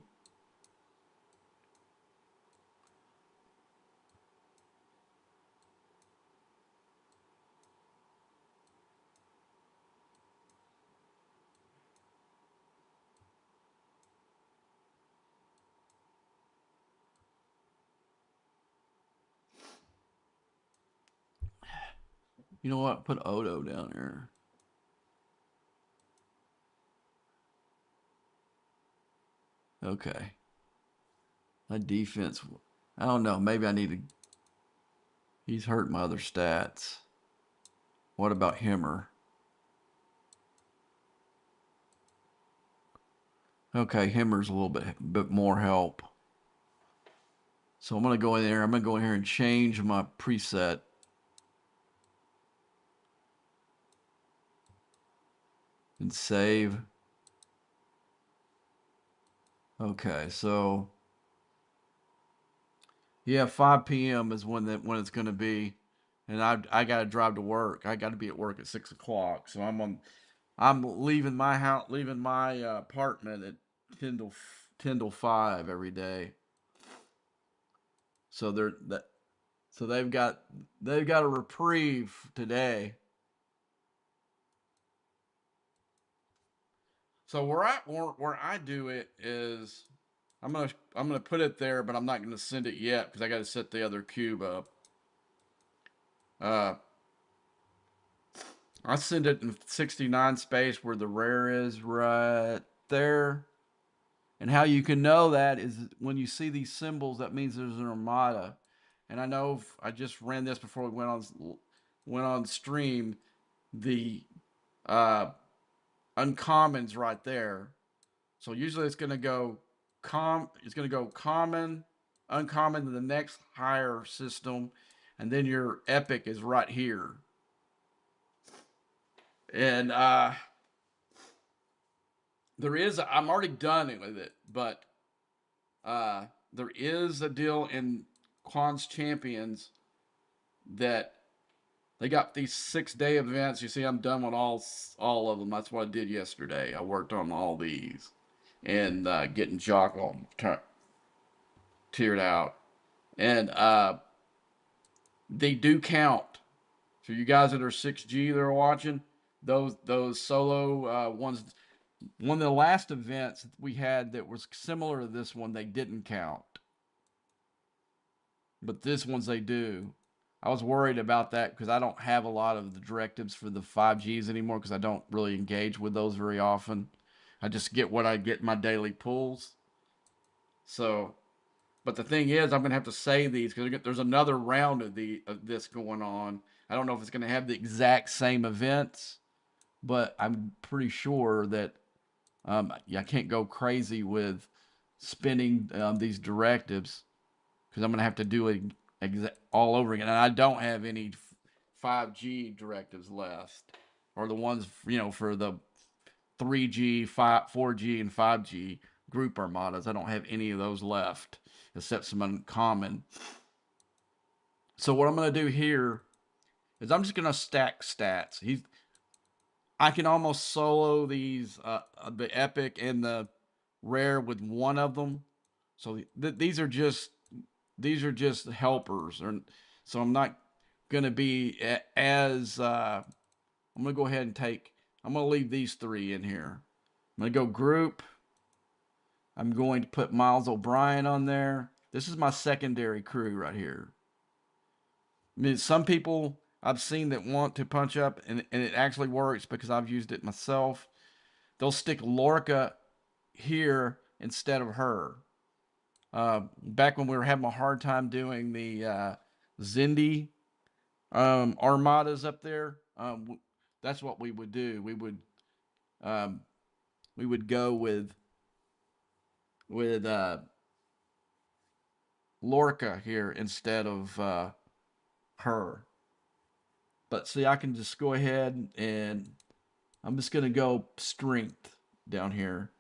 You know what? Put Odo down there. Okay. That defense. I don't know. Maybe I need to. He's hurt my other stats. What about Himmer? Okay, Himmer's a little bit more help. So I'm gonna go in there. I'm gonna go in here and change my preset. And save. Okay, so yeah, 5 p.m. is when it's gonna be, and I gotta drive to work. I gotta be at work at 6 o'clock. So I'm leaving my house, leaving my apartment at 10 till 5 every day. So they've got a reprieve today. So where I do it is I'm gonna put it there, but I'm not gonna send it yet because I got to set the other cube up. Uh, I send it in 69 space where the rare is right there. And how you can know that is when you see these symbols, that means there's an armada. And I know I just ran this before we went on stream. The uh, uncommons right there. So usually it's gonna go common, uncommon to the next higher system, and then your epic is right here. And I'm already done with it, but There is a deal in Quan's Champions that they got these 6-day events. You see, I'm done with all of them. That's what I did yesterday. I worked on all these and getting Jock all tiered out. And they do count. So you guys that are 6G that are watching, those solo ones, one of the last events we had that was similar to this one, they didn't count. But this ones they do. I was worried about that because I don't have a lot of the directives for the 5Gs anymore because I don't really engage with those very often. I just get what I get in my daily pulls. So, but the thing is, I'm gonna have to say these because there's another round of this going on. I don't know if it's gonna have the exact same events, but I'm pretty sure that I can't go crazy with spinning these directives because I'm gonna have to do it all over again. And I don't have any 5G directives left, or the ones for the 3G, 4G, and 5G group armadas. I don't have any of those left except some uncommon. So what I'm gonna do here is I'm just gonna stack stats. I can almost solo these the epic and the rare with one of them. So these are just helpers, so I'm not gonna be as I'm gonna go ahead and I'm gonna leave these three in here. I'm gonna go group. I'm going to put Miles O'Brien on there. This is my secondary crew right here. I mean, some people I've seen that want to punch up, and it actually works because I've used it myself. They'll stick Lorca here instead of her. Back when we were having a hard time doing the Zindi armadas up there, that's what we would do. Um, we would go with Lorca here instead of her. But see, I can just go ahead and I'm just gonna go strength down here.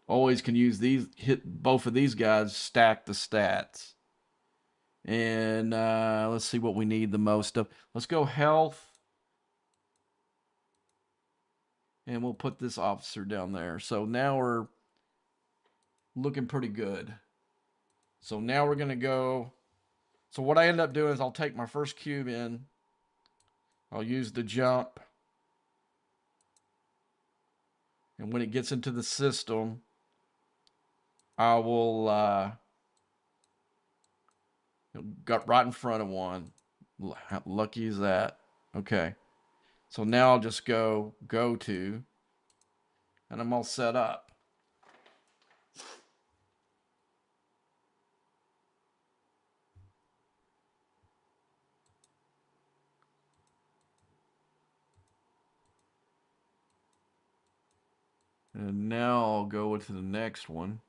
Always can use these, hit both of these guys, stack the stats. And let's see what we need the most of. Let's go health. And we'll put this officer down there. So now we're looking pretty good. So now we're going to go. So what I end up doing is I'll take my first cube in. I'll use the jump. And when it gets into the system, I will got right in front of one. How lucky is that? Okay. So now I'll just go to, and I'm all set up. And now I'll go into the next one.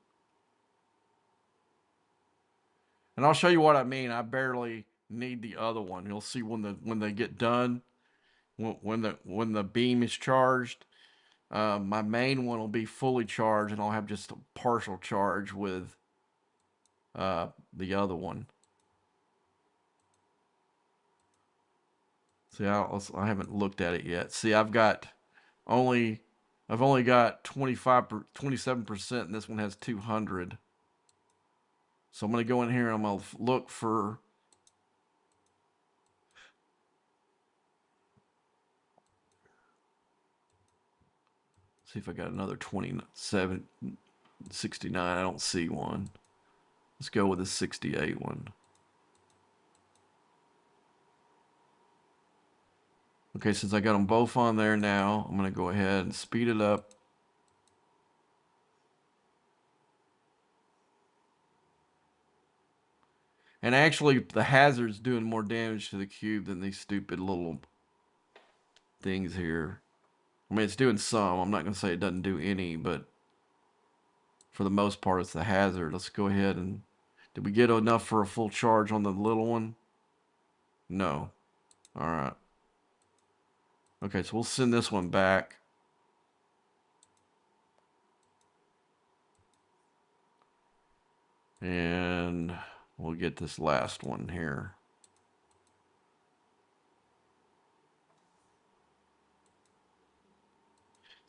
And I'll show you what I mean. I barely need the other one. You'll see when they get done, when the beam is charged. My main one will be fully charged, and I'll have just a partial charge with the other one. See, I haven't looked at it yet. See, I've only got 27%, and this one has 200. So I'm gonna go in here and I'm gonna look for. See if I got another 27, 69. I don't see one. Let's go with the 68 one. Okay, since I got them both on there now, I'm going to go ahead and speed it up. And actually, the hazard's doing more damage to the cube than these stupid little things here. I mean, it's doing some. I'm not going to say it doesn't do any, but for the most part, it's the hazard. Let's go ahead and... Did we get enough for a full charge on the little one? No. Alright. Okay, so we'll send this one back. And we'll get this last one here.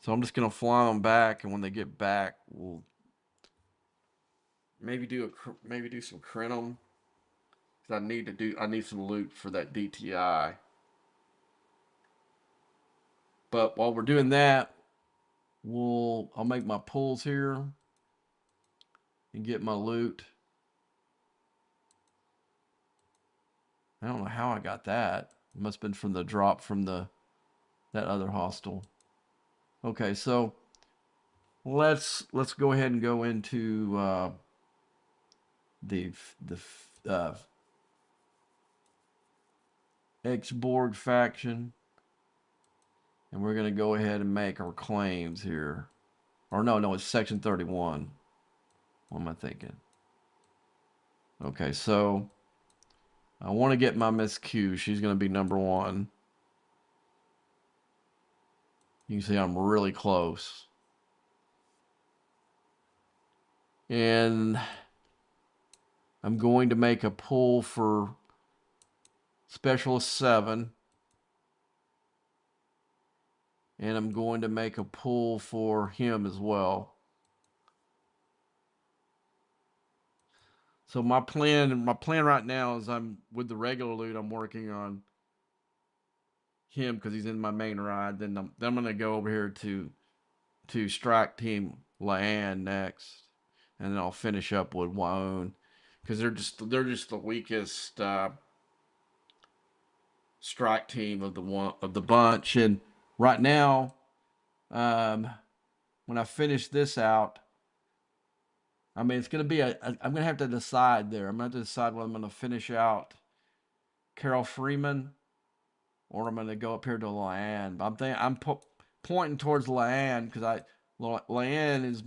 So I'm just going to fly them back, and when they get back, we'll maybe do some Crenum, because I need some loot for that DTI. But while we're doing that, I'll make my pulls here and get my loot. I don't know how I got that. It must have been from the drop from that other hostel. Okay, so let's go ahead and go into the X-Borg faction, and we're gonna go ahead and make our claims here. Or no, it's section 31. What am I thinking? Okay, so I want to get my Miss Q. She's gonna be number 1. You can see I'm really close. And I'm going to make a pull for Specialist 7. And I'm going to make a pull for him as well. So my plan right now is I'm with the regular loot, I'm working on him because he's in my main ride. Then I'm gonna go over here to strike team Laan next, and then I'll finish up with Waun because they're just the weakest strike team of the bunch. And right now, when I finish this out, I mean it's gonna be I'm gonna have to decide there. I'm gonna have to decide whether I'm gonna finish out Carol Freeman or I'm gonna go up here to Laan. But I'm pointing towards Laan because Laan is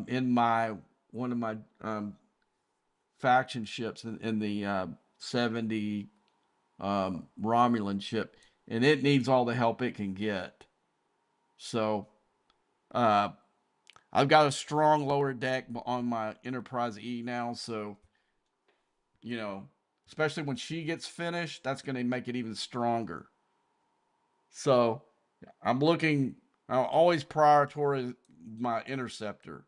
in my one of my faction ships in the 70 Romulan ship, and it needs all the help it can get. So uh, I've got a strong lower deck on my Enterprise E now, so you know, especially when she gets finished, that's going to make it even stronger. So I'm looking. I'll always prioritize my interceptor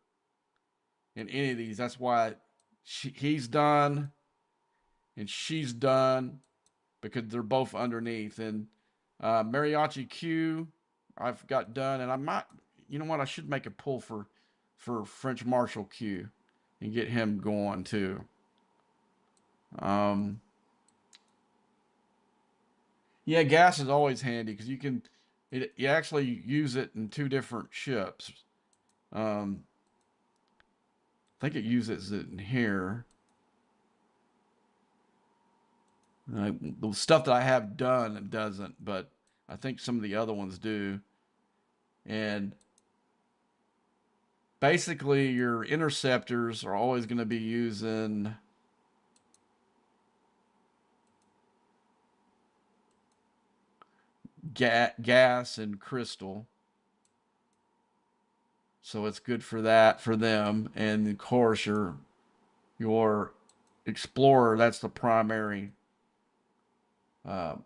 in any of these. That's why he's done and she's done because they're both underneath. And Mariachi Q, I've got done, and I might. You know what? I should make a pull for French Marshal Q and get him going too. Um, yeah, gas is always handy because you actually use it in 2 different ships. Um, I think it uses it in here. The stuff that I have done, it doesn't, but I think some of the other ones do. And basically, your interceptors are always going to be using gas and crystal. So it's good for that for them. And of course, your explorer, that's uh,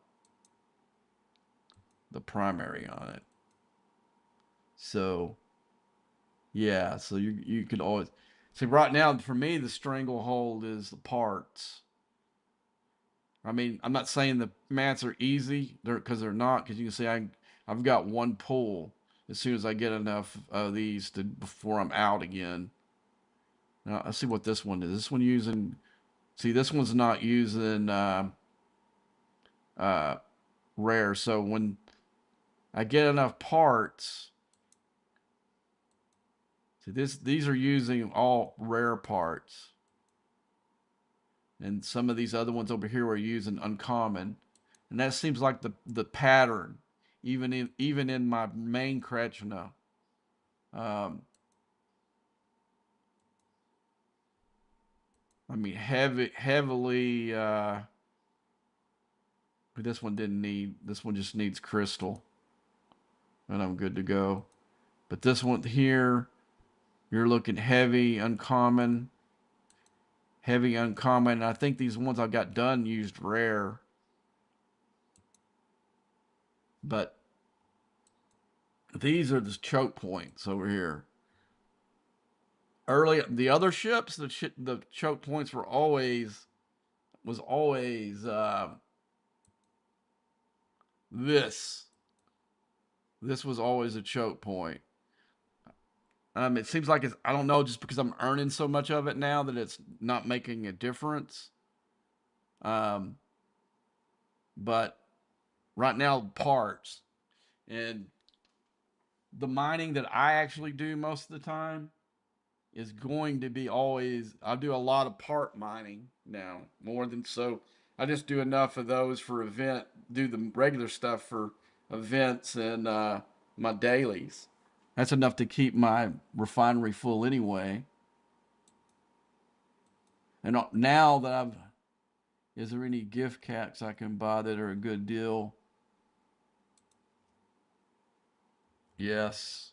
the primary on it. So yeah, so you could always see right now for me the stranglehold is the parts. I mean, I'm not saying the mats are easy, because they're not. Because you can see I've got one pull as soon as I get enough of these to before I'm out again. Now let's see what this one is. This one using. See, this one's not using uh, rare. So when I get enough parts, see these are using all rare parts, and some of these other ones over here are using uncommon, and that seems like the pattern, even in my main Krechna. Um, I mean, heavily. This one didn't need. This one just needs crystal, and I'm good to go. But this one here, you're looking heavy, uncommon, heavy uncommon. And I think these ones I got done used rare. But these are the choke points over here. Early, the other ships, the choke points were always this. This was always a choke point. It seems like it's, I don't know, just because I'm earning so much of it now that it's not making a difference. Um, but right now, parts and the mining that I actually do most of the time is going to be always, I do a lot of part mining now, more than so. I just do enough of those for do the regular stuff for events and my dailies. That's enough to keep my refinery full anyway. And now that is there any gift caps I can buy that are a good deal? Yes.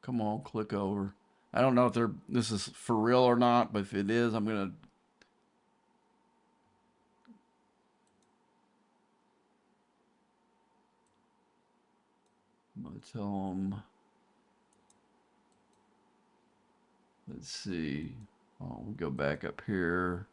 Come on, click over. I don't know if this is for real or not, but if it is, I'm gonna tell them. Let's see. Oh, we'll go back up here.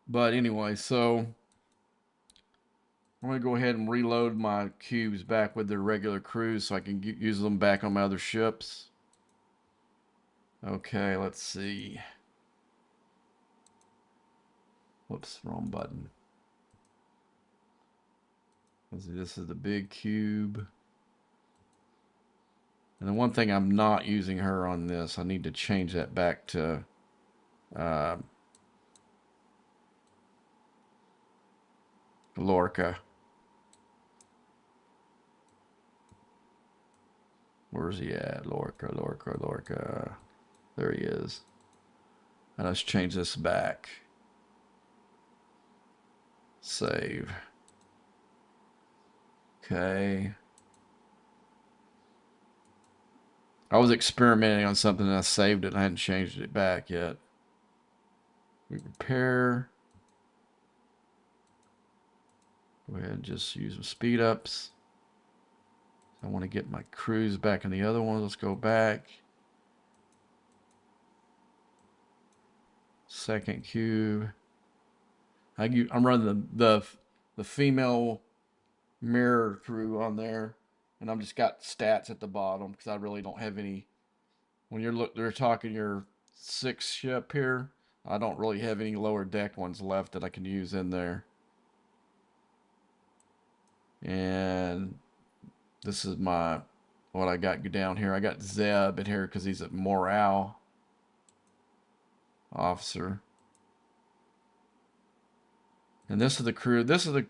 But anyway, so I'm gonna go ahead and reload my cubes back with their regular crews so I can use them back on my other ships. Okay, let's see. Whoops, wrong button. Let's see, this is the big cube. And the one thing I'm not using her on this, I need to change that back to uh, Lorca. Where's he at? Lorca, Lorca, Lorca. There he is. And let's change this back. Save. Okay. I was experimenting on something and I saved it and I hadn't changed it back yet. We repair. Go ahead and just use some speed ups. I want to get my crews back in the other one. Let's go back. Second cube. I'm running the female mirror crew on there, and I've just got stats at the bottom because I really don't have any. When they're talking your 6th ship here, I don't really have any lower deck ones left that I can use in there. And this is what I got down here. I got Zeb in here because he's a morale officer. And this is the crew. This is the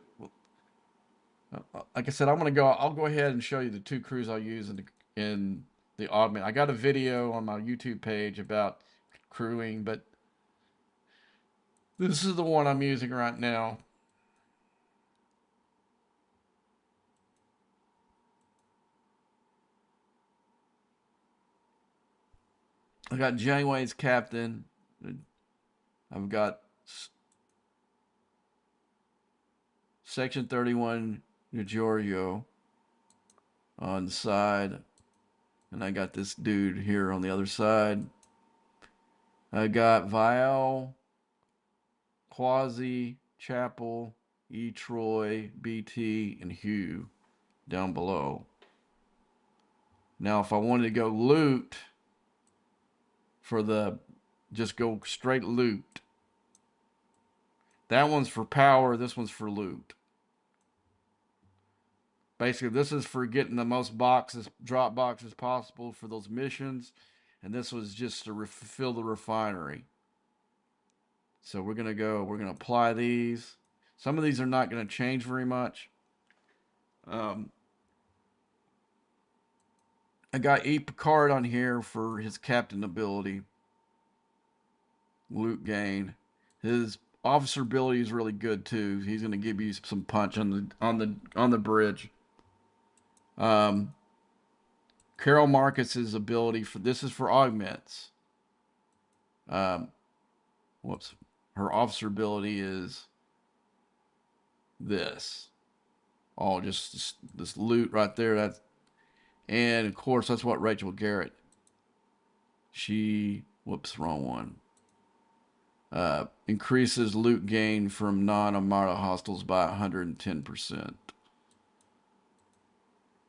like I said, I'll go ahead and show you the 2 crews I'll use in the augment. I got a video on my YouTube page about crewing, but this is the one I'm using right now. I got Janeway's captain. I've got Section 31 Giorgio on the side. And I got this dude here on the other side. I got Vial, Quasi, Chapel, E. Troy, BT, and Hugh down below. Now, if I wanted to go loot just go straight loot, That one's for power. This one's for loot. Basically, this is for getting the most boxes, drop boxes possible for those missions. And this was just to fill the refinery. So we're going to apply these. Some of these are not going to change very much. I got E. Picard on here for his captain ability. Loot gain. His officer ability is really good too. He's going to give you some punch on the bridge. Carol Marcus's ability for this is for augments. Whoops. Her officer ability is this. Oh, just this loot right there. And of course that's what Rachel Garrett. Whoops, wrong one. Increases loot gain from non-Armada hostiles by 110%.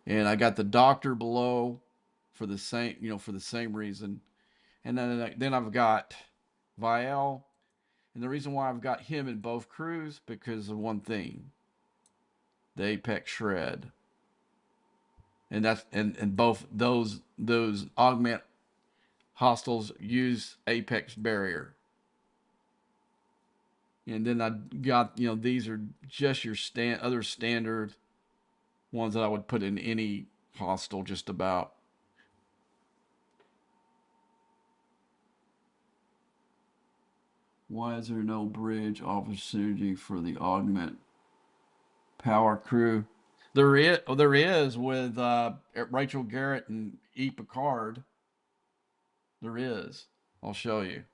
And I got the doctor below for the same reason. And then I've got Vial. And the reason why I've got him in both crews because of one thing. The Apex Shred. And that's and both those augment hostiles use Apex Barrier. And then I got, these are just your other standard ones that I would put in any hostile just about. Why is there no bridge officer synergy for the augment power crew? There is with Rachel Garrett and E. Picard. There is. I'll show you.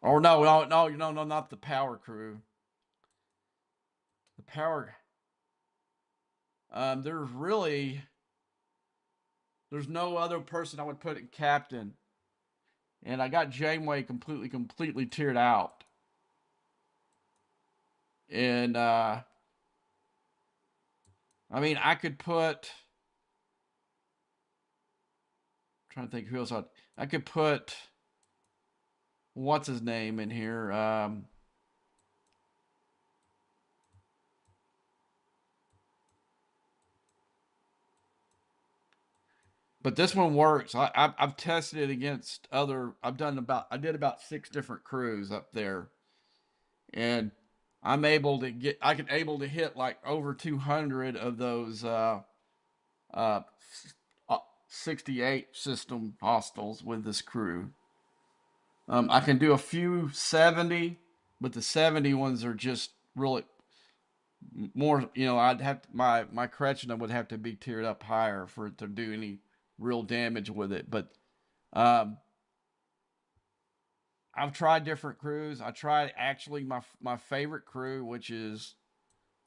Or no, not the power crew. The power. There's no other person I would put in captain. And I got Janeway completely tiered out. And I mean, I could put. I'm trying to think who else I could put. What's his name in here? But this one works. I've tested it against other. I did about 6 different crews up there, and I can able to hit like over 200 of those 68 system hostiles with this crew. I can do a few 70, but the 70 ones are just really more. I'd have to, my Kretschner would have to be tiered up higher for it to do any real damage with it. But I've tried different crews. I tried actually my favorite crew, which is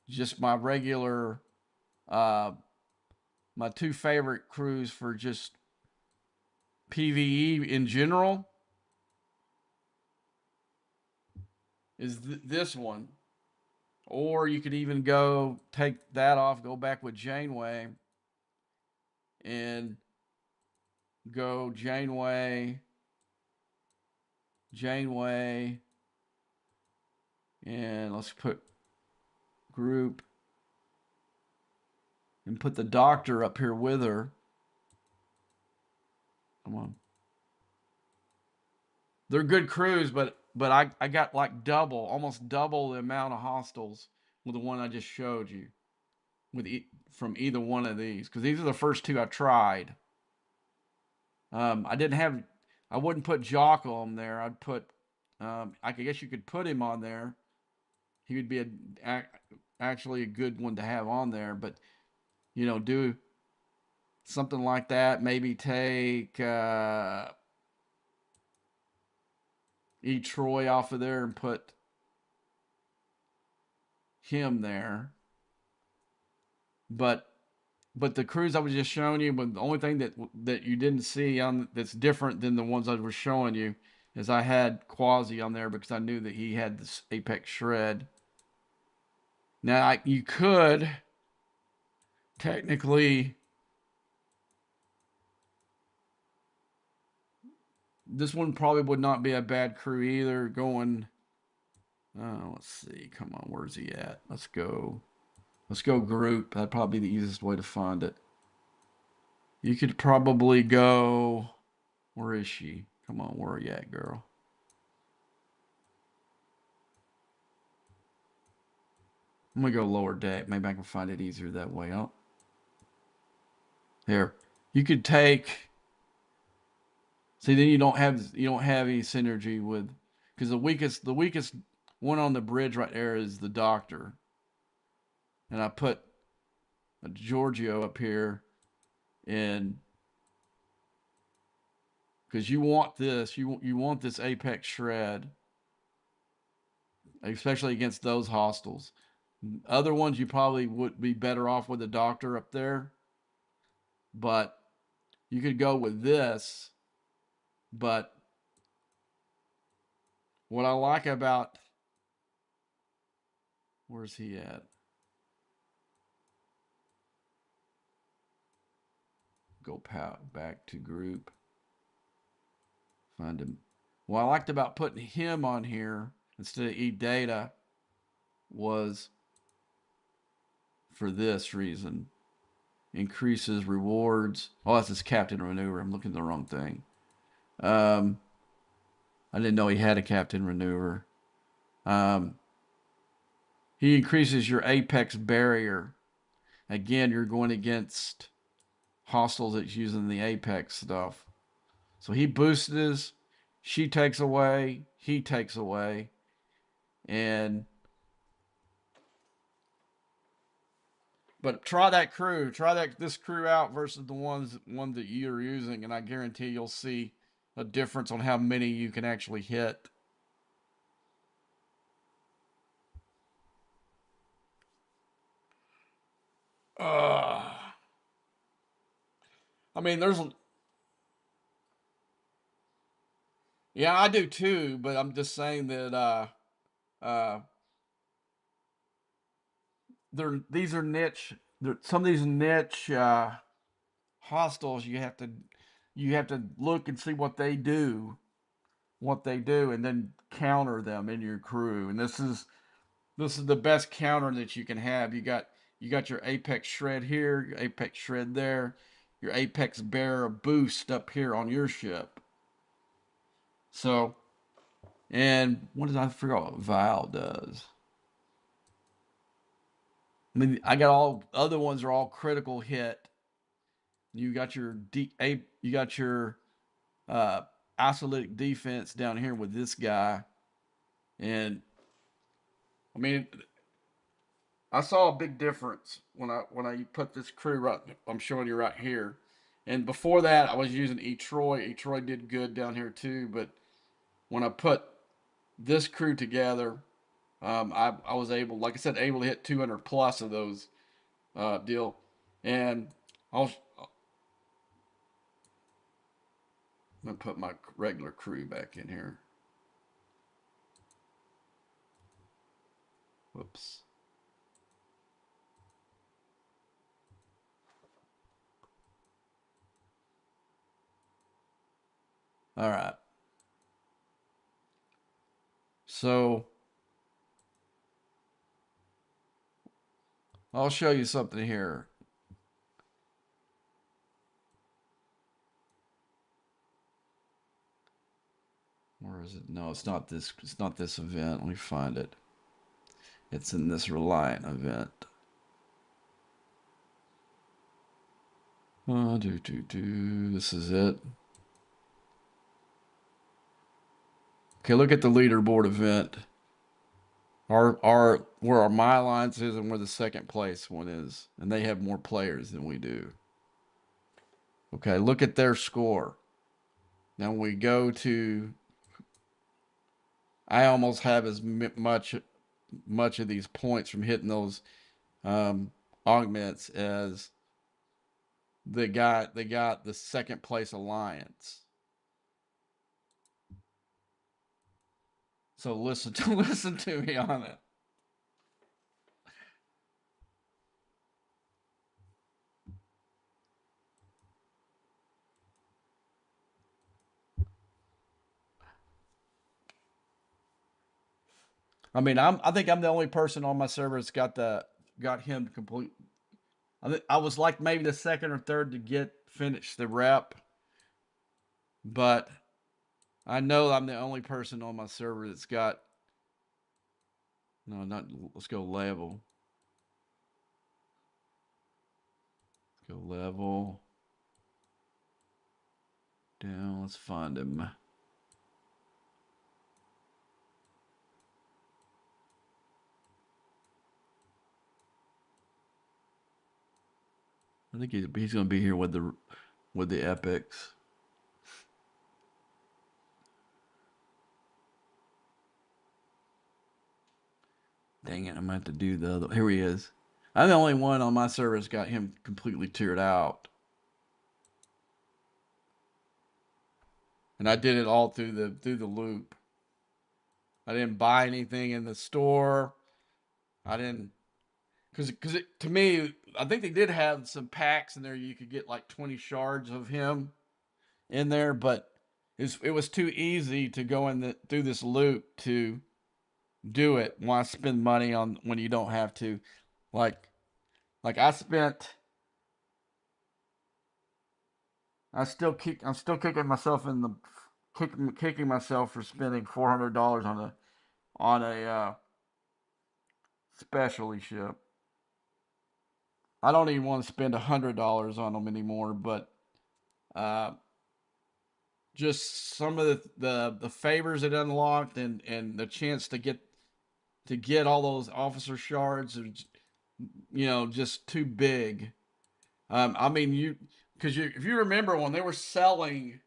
just my regular, my 2 favorite crews for just PVE in general is this one. Or you could even take that off, go back with Janeway, and go Janeway, and let's put group, and put the doctor up here with her. Come on. They're good crews, but I got like almost double the amount of hostiles with the one I just showed you, from either one of these, because these are the first 2 I tried. I wouldn't put Jocko on there. I'd put, I guess you could put him on there. He would be actually a good one to have on there, but do something like that. Maybe take E. Troy off of there and put him there. But the crews I was just showing you, but the only thing that you didn't see that's different than the ones I was showing you is I had Quasi on there because I knew that he had this Apex Shred. Now you could technically This one probably would not be a bad crew either. Going, let's see. Come on, where's he at? Let's go. Let's go group. That'd probably be the easiest way to find it. You could probably go. Where is she? Come on, where are you at, girl? I'm gonna go lower deck. Maybe I can find it easier that way. Oh, here. You could take. See, then you don't have any synergy with, because the weakest one on the bridge right there is the doctor, and I put a Giorgio up here, and because you want this apex shred, especially against those hostiles. Other ones you probably would be better off with the doctor up there, but you could go with this. But what I like about, where's he at? Go back to group. Find him. What I liked about putting him on here instead of E-Data was for this reason. Increases rewards. Oh, that's his captain maneuver. I'm looking at the wrong thing. Um, I didn't know he had a captain maneuver. Um, he increases your apex barrier. Again, you're going against hostiles that's using the apex stuff. So he boosts his, she takes away, he takes away, and but try this crew out versus the one that you're using, and I guarantee you'll see a difference on how many you can actually hit. Uh, I mean, yeah, I do too, but I'm just saying that uh, these are niche. Some of these niche hostiles you have to look and see what they do, and then counter them in your crew. And this is the best counter that you can have. You got your apex shred here, your apex shred there, your apex bearer boost up here on your ship. So, and what does I forget what Val does? I mean, I got all other ones are all critical hit. You got your uh, isolated defense down here with this guy, and I mean, I saw a big difference when I put this crew right. I'm showing you right here, and before that, I was using E-Troy. E-Troy did good down here too, but when I put this crew together, I was able, like I said, able to hit 200 plus of those deal, and I'm gonna put my regular crew back in here. Whoops. All right. So I'll show you something here. Where is it? No, it's not this. It's not this event. Let me find it. It's in this Reliant event. This is it. Okay, look at the leaderboard event. Our where our My Alliance is and where the second place one is, and they have more players than we do. Okay, look at their score. Now we go to. I almost have as much of these points from hitting those um, augments as they got the second place alliance. So listen to listen to me on it. I mean, I think I'm the only person on my server that's got him complete. I was like maybe the second or third to get finish the rep, but I know I'm the only person on my server that's got no, not let's go level. Let's go level down. Let's find him. I think he's going to be here with the epics. Dang it! I'm gonna have to do the other. Here he is. I'm the only one on my server that's got him completely tiered out, and I did it all through the loop. I didn't buy anything in the store. I didn't because to me, I think they did have some packs in there. You could get like 20 shards of him in there, but it was too easy to go through this loop to do it. Why spend money on when you don't have to? Like like I'm still kicking myself in the kicking myself for spending $400 on a specialty ship. I don't even want to spend $100 on them anymore, but uh, just some of the favors it unlocked and the chance to get all those officer shards are, just too big. I mean, if you remember when they were selling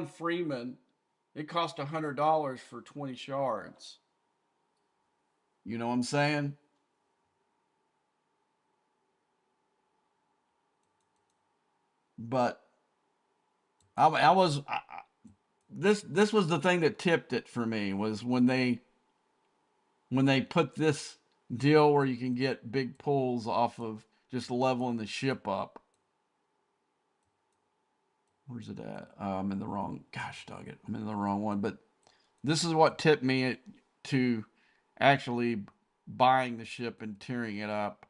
Freeman, it cost $100 for 20 shards. You know what I'm saying? But I was this was the thing that tipped it for me was when they put this deal where you can get big pulls off of just leveling the ship up. Where's it at? I'm in the wrong. Gosh, dog it. I'm in the wrong one. But this is what tipped me to actually buying the ship and tearing it up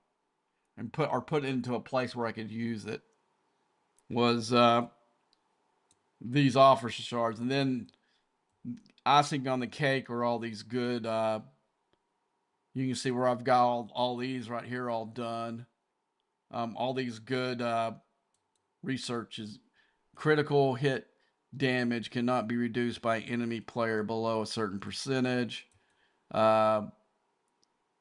and put it into a place where I could use it was these officer shards, and then icing on the cake are all these good. You can see where I've got all these right here all done. All these good researches. Critical hit damage cannot be reduced by enemy player below a certain percentage. Uh,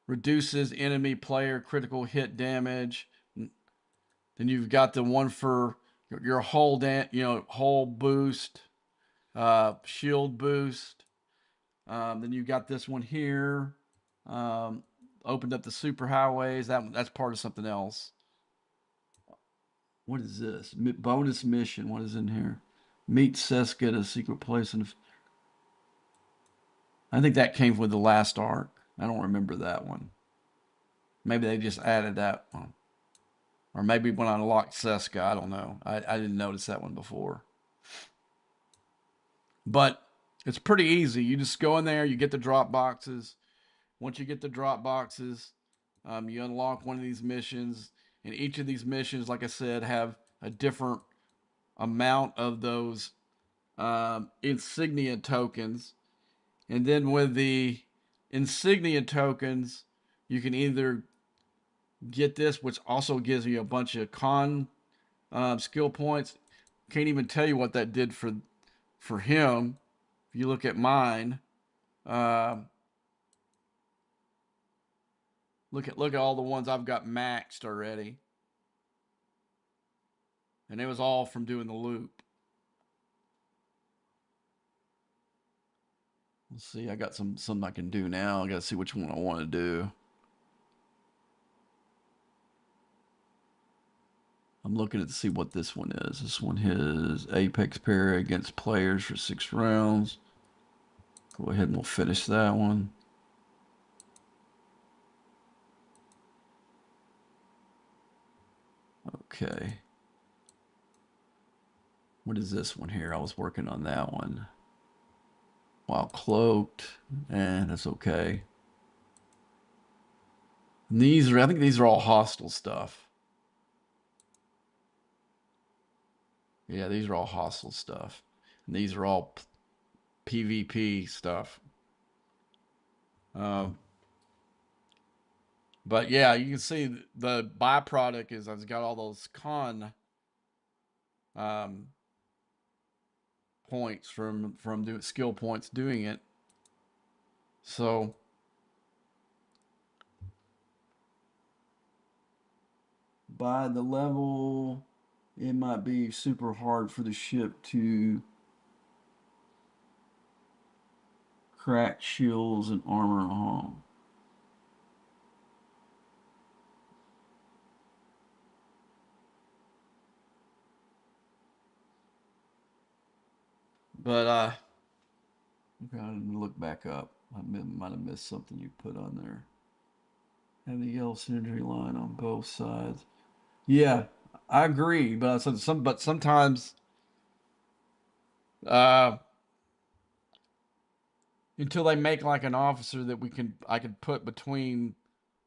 Reduces enemy player critical hit damage. Then you've got the one for your whole boost, shield boost. Then you got this one here. Um, Opened up the superhighways. That's part of something else. What is this? Bonus mission. What is in here? Meet Seska at a secret place. And I think that came with the last arc. I don't remember that one. Maybe they just added that one. Or maybe when I unlocked Seska, I don't know. I didn't notice that one before. But it's pretty easy. You just go in there, you get the drop boxes. Once you get the drop boxes, you unlock one of these missions. And each of these missions, like I said, have a different amount of those insignia tokens. And then with the insignia tokens, you can either get this, which also gives you a bunch of skill points. Can't even tell you what that did for him. If you look at mine, uh, look at all the ones I've got maxed already, and it was all from doing the loop. Let's see. I got some I can do now. I got to see which one I want to do. I'm looking to see what this one is. This one is Apex Parry against players for 6 rounds. Go ahead and we'll finish that one. Okay. What is this one here? I was working on that one. while cloaked, and that's okay. And these are, I think these are all hostile stuff. Yeah, these are all hostile stuff. And these are all PvP stuff. Um, but yeah, you can see the byproduct is I've got all those con um, points from doing skill points doing it. So by the level, it might be super hard for the ship to crack shields and armor home. But okay, I didn't look back up. I might have missed something you put on there. Have the yellow synergy line on both sides. Yeah, I agree. But sometimes uh, until they make like an officer that I could put between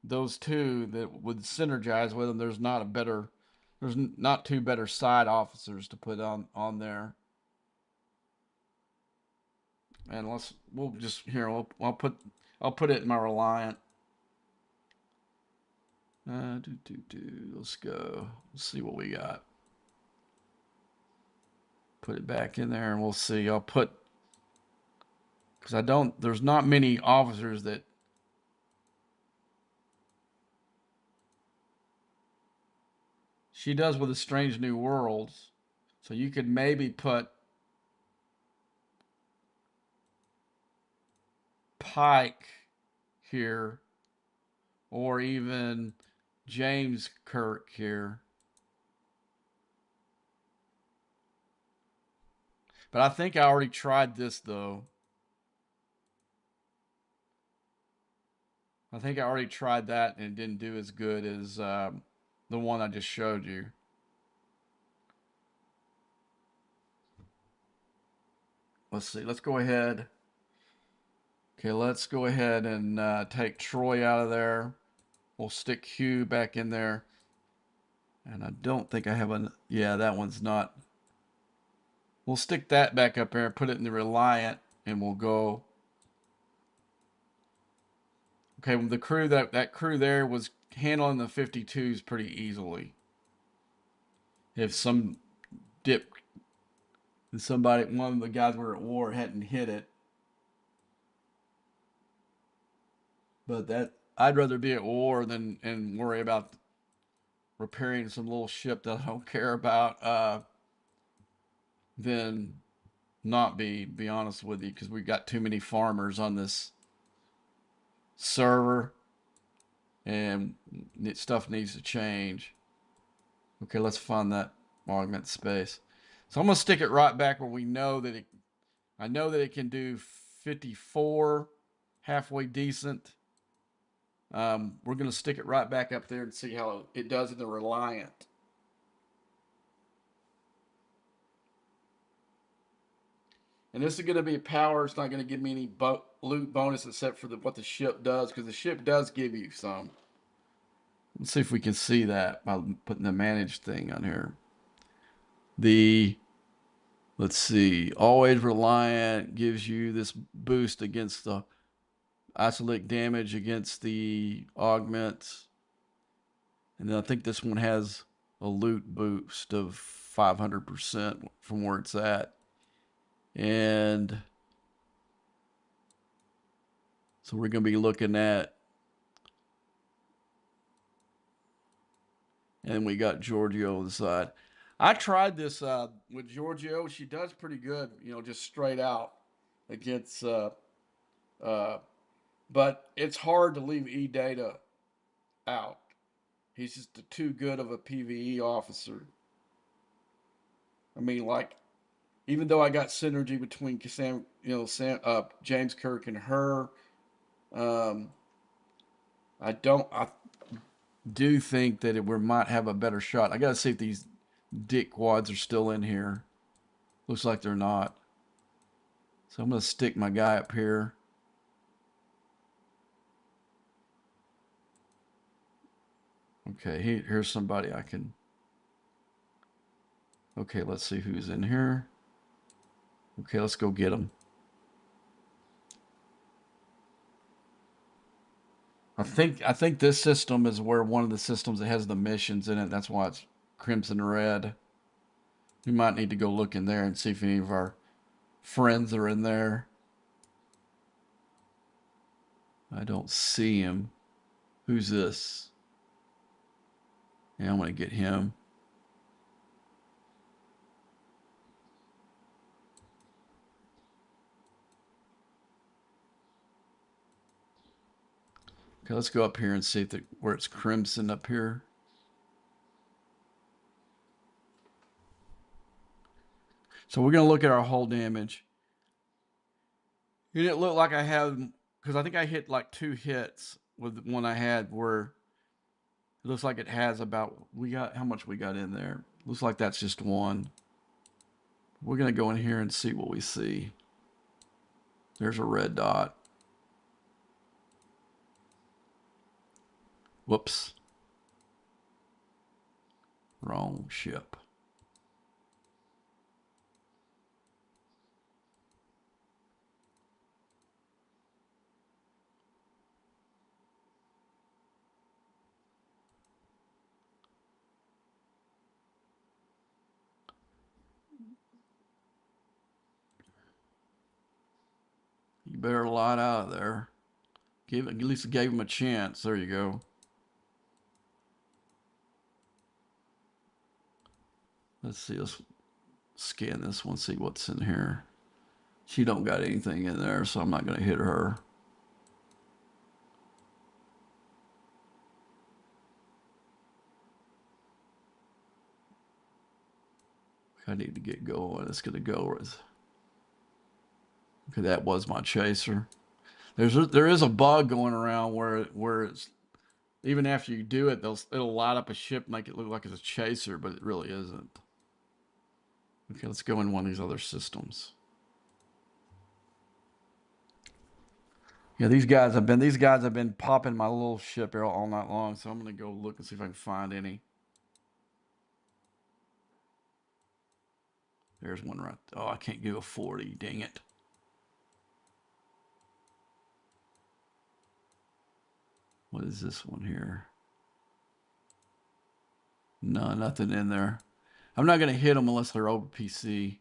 those two that would synergize with them. There's not two better side officers to put on there. And we'll just here I'll put it in my Reliant. Let's go. Let's see what we got. Put it back in there and we'll see. I'll put because there's not many officers that she does with the Strange New Worlds. So you could maybe put Pike here or even James Kirk here. But I think I already tried this though. I think I already tried that and it didn't do as good as the one I just showed you. Let's see. Let's go ahead. Okay, let's go ahead and take Troy out of there. We'll stick Hugh back in there. And I don't think I have a... Yeah, that one's not... We'll stick that back up there, put it in the Reliant, and we'll go... Okay, well, the crew, that crew there was handling the 52s pretty easily. If some dip... one of the guys were at war hadn't hit it. But that... I'd rather be at war than and worry about repairing some little ship that I don't care about than not be honest with you, because we got too many farmers on this server and stuff needs to change. Okay, let's find that augment space. So I'm gonna stick it right back where we know that I know that it can do 54 halfway decent. We're gonna stick it right back up there and see how it does in the Reliant. And this is going to be power. It's not going to give me any loot bonus except for what the ship does, because the ship does give you some. Let's see if we can see that by putting the managed thing on here. Let's see, always Reliant gives you this boost against the isolic damage against the augments. And then I think this one has a loot boost of 500% from where it's at. And so we're going to be looking at, and we got Giorgio on the side. I tried this with Giorgio. She does pretty good, just straight out against, but it's hard to leave E Data out. He's just too good of a PVE officer. I mean, like, even though I got synergy between James Kirk and her, um, I do think that we might have a better shot. I got to see if these dick quads are still in here. Looks like they're not. So I'm going to stick my guy up here. Okay, here's somebody I can... Okay, let's see who's in here. Okay, let's go get them. I think this system is where one of the systems that has the missions in it. That's why it's crimson red. We might need to go look in there and see if any of our friends are in there. I don't see him. Who's this? Yeah, I'm going to get him. Okay, let's go up here and see if where it's crimson up here. So we're going to look at our hull damage. It didn't look like I had, because I think I hit like 2 hits with the one I had, where it looks like it has about, how much we got in there. Looks like that's just one. We're going to go in here and see what we see. There's a red dot. Whoops. Wrong ship. You better light out of there. At least gave him a chance. There you go. Let's see. Let's scan this one, see what's in here. She don't got anything in there, so I'm not going to hit her. I need to get going. It's going to go with... Okay, that was my chaser. There is a bug going around where it's, even after you do it, it'll light up a ship, make it look like it's a chaser, but it really isn't. Okay, let's go in one of these other systems. Yeah, these guys have been popping my little ship here all night long, so I'm gonna go look and see if I can find any. There's one right. Oh, I can't do a 40. Dang it. What is this one here? No, nothing in there. I'm not gonna hit them unless they're OPC.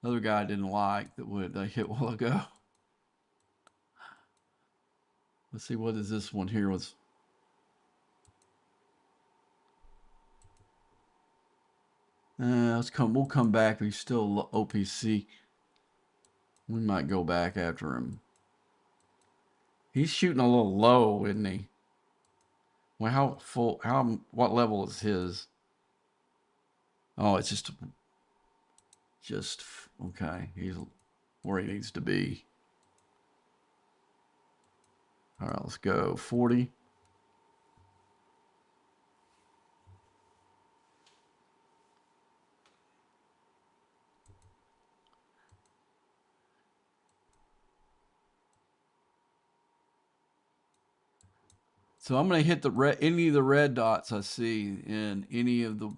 Another guy I didn't like that I hit a while ago. Let's see, what is this one here? We'll come back. He's still OPC. We might go back after him. He's shooting a little low, isn't he? Well, what level is his? Oh, it's just, okay. He's where he needs to be. All right, let's go. 40. So I'm going to hit any of the red dots I see, and any of the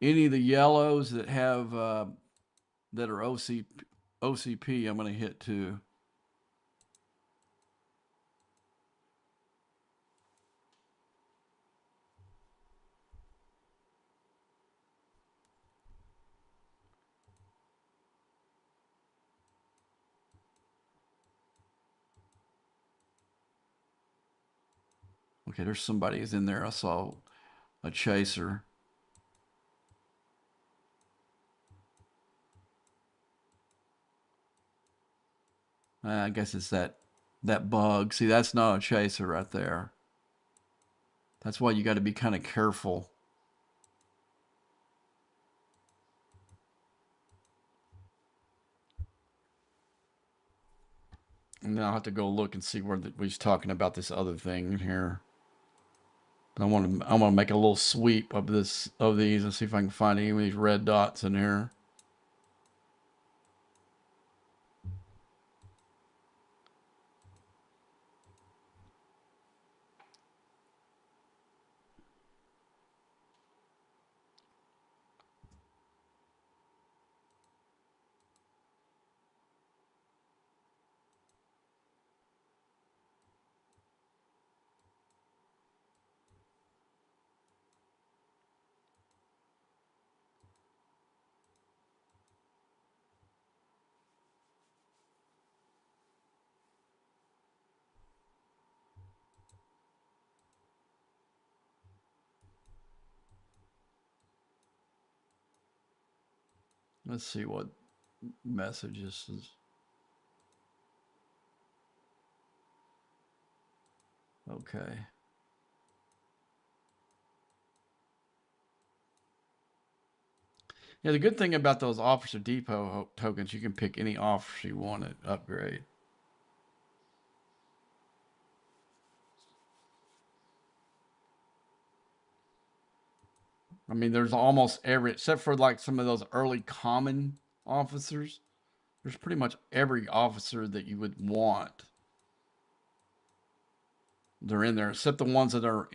yellows that have that are OCP. I'm going to hit too. Okay, there's somebody's in there. I saw a chaser. I guess it's that bug. See, that's not a chaser right there. That's why you got to be kind of careful. And then I'll have to go look and see where he's talking about this other thing here. I want to make a little sweep of these and see if I can find any of these red dots in here. Let's see what message this is. Okay. Yeah, the good thing about those Officer Depot tokens, you can pick any officer you want to upgrade. I mean, there's almost every, except for like some of those early common officers, there's pretty much every officer that you would want. They're in there, except the ones that are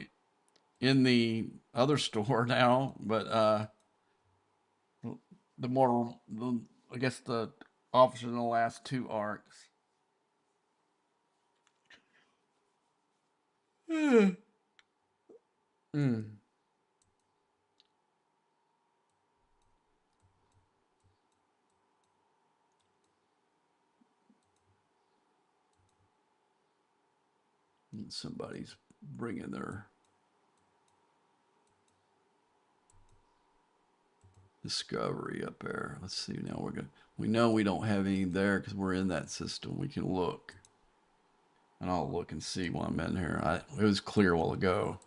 in the other store now. But the more, I guess, the officers in the last two arcs. Mm. Somebody's bringing their discovery up there. Let's see. Now we're going to, we know we don't have any there because we're in that system. We can look. And I'll look and see while I'm in here. It was clear a while ago.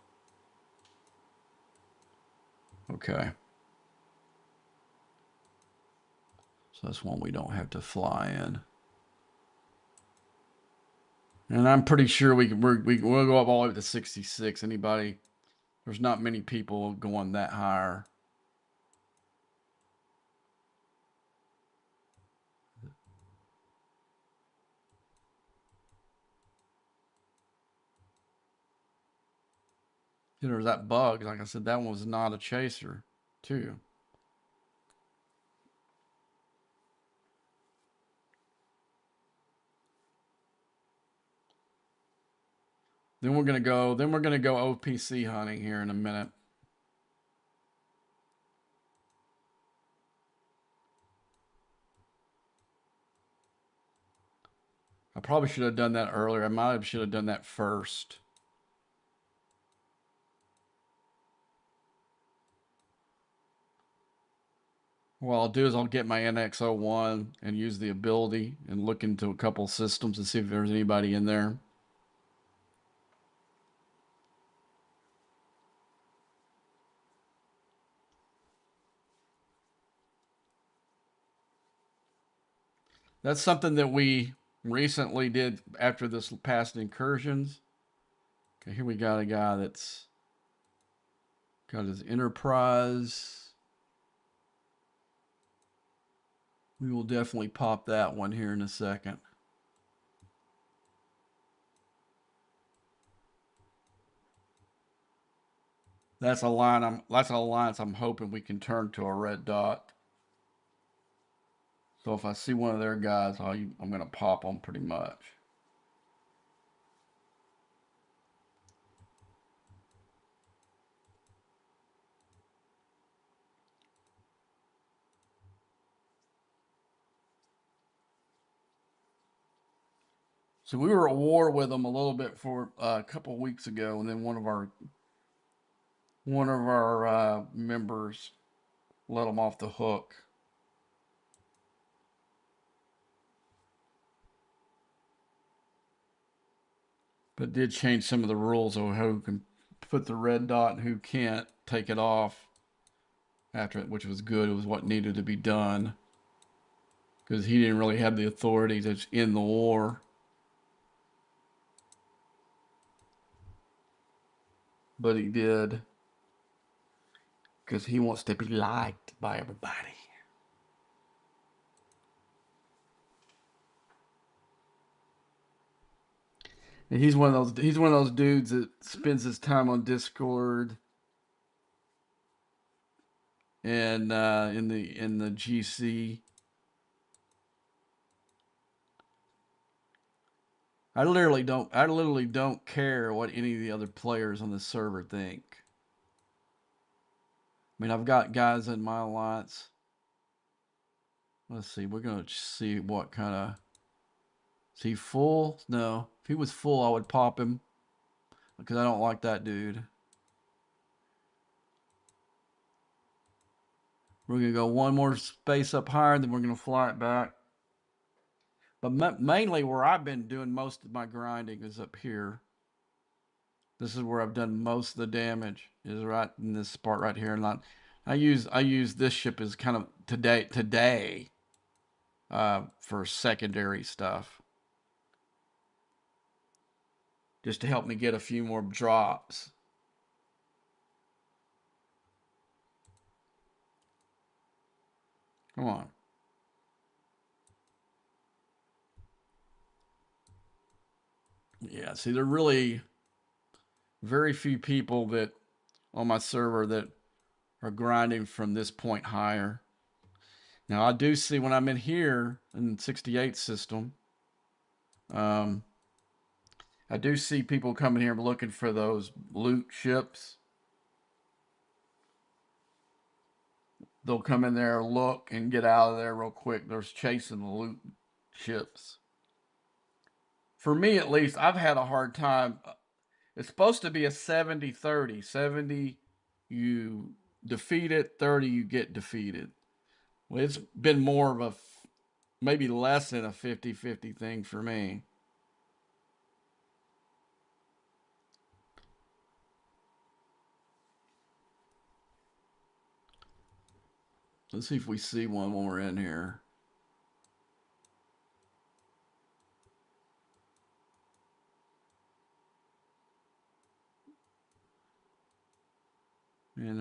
Okay. So that's one we don't have to fly in. And I'm pretty sure we'll go up all the way to 66. Anybody? There's not many people going that higher. There's that bug. Like I said, that one was not a chaser, too. Then we're gonna go. Then we're gonna go OPC hunting here in a minute. I probably should have done that earlier. I might have should have done that first. What I'll do is I'll get my NX-01 and use the ability and look into a couple systems to see if there's anybody in there. That's something that we recently did after this past incursions. Okay, here we got a guy that's got his Enterprise. We will definitely pop that one here in a second. That's an alliance I'm hoping we can turn to a red dot. So if I see one of their guys, I'm going to pop them pretty much. So we were at war with them a little bit for a couple weeks ago, and then one of our members let them off the hook. But did change some of the rules of who can put the red dot and who can't take it off after it, which was good. It was what needed to be done because he didn't really have the authority to end the war. But he did because he wants to be liked by everybody. And he's one of those dudes that spends his time on Discord and in the GC. I literally don't care what any of the other players on the server think. I mean, I've got guys in my alliance. Let's see. We're gonna see what kind of. Is he full? No. If he was full, I would pop him because I don't like that dude. We're going to go one more space up higher, then we're going to fly it back. But mainly where I've been doing most of my grinding is up here. This is where I've done most of the damage, is right in this part right here. And I use this ship as kind of today for secondary stuff, just to help me get a few more drops. Come on. Yeah, see, there are really very few people that on my server that are grinding from this point higher. Now I do see when I'm in here in 68 system, um, I do see people coming here looking for those loot ships. They'll come in there, look, and get out of there real quick. They're chasing the loot ships. For me, at least, I've had a hard time. It's supposed to be a 70-30. 70, you defeat it, 30, you get defeated. Well, it's been more of a, maybe less than a 50-50 thing for me. Let's see if we see one when we're in here. And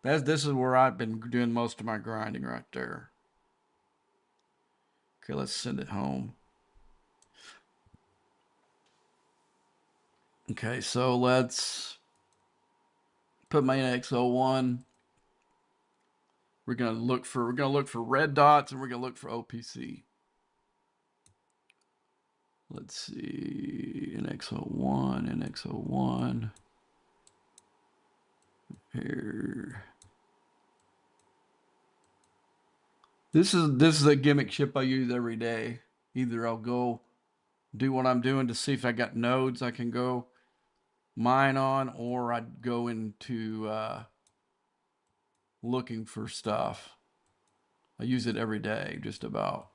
this is where I've been doing most of my grinding right there. Okay, let's send it home. Okay, so let's put my NX01. We're gonna look for red dots and we're gonna look for OPC. Let's see, NX01, NX01. Here. This is a gimmick ship I use every day. Either I'll go do what I'm doing to see if I got nodes I can go mine on, or I'd go into looking for stuff. I use it every day, just about.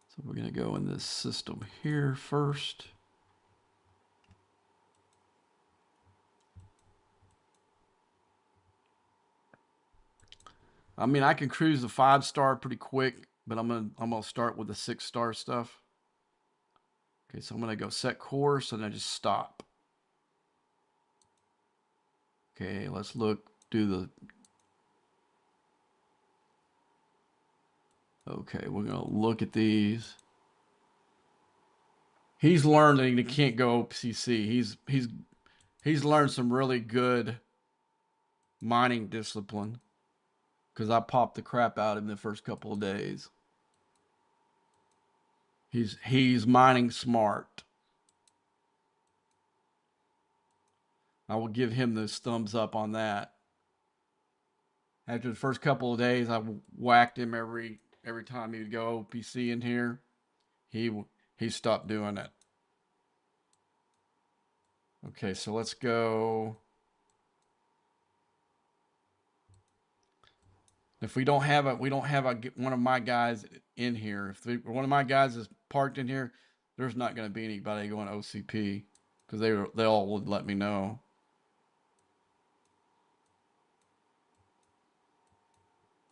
So we're gonna go in this system here first. I mean, I can cruise the 5-star pretty quick, but I'm gonna start with the 6-star stuff. Okay, so I'm gonna go set course and I just stop. Okay, let's look. Okay, we're gonna look at these. He's learned that he can't go OPC. He's learned some really good mining discipline because I popped the crap out of him the first couple of days. He's mining smart. I will give him this thumbs up on that. After the first couple of days, I whacked him every time he would go OPC in here. He stopped doing it. Okay, so let's go. If we don't have one of my guys in here. If one of my guys is parked in here, there's not going to be anybody going OCP because they all would let me know.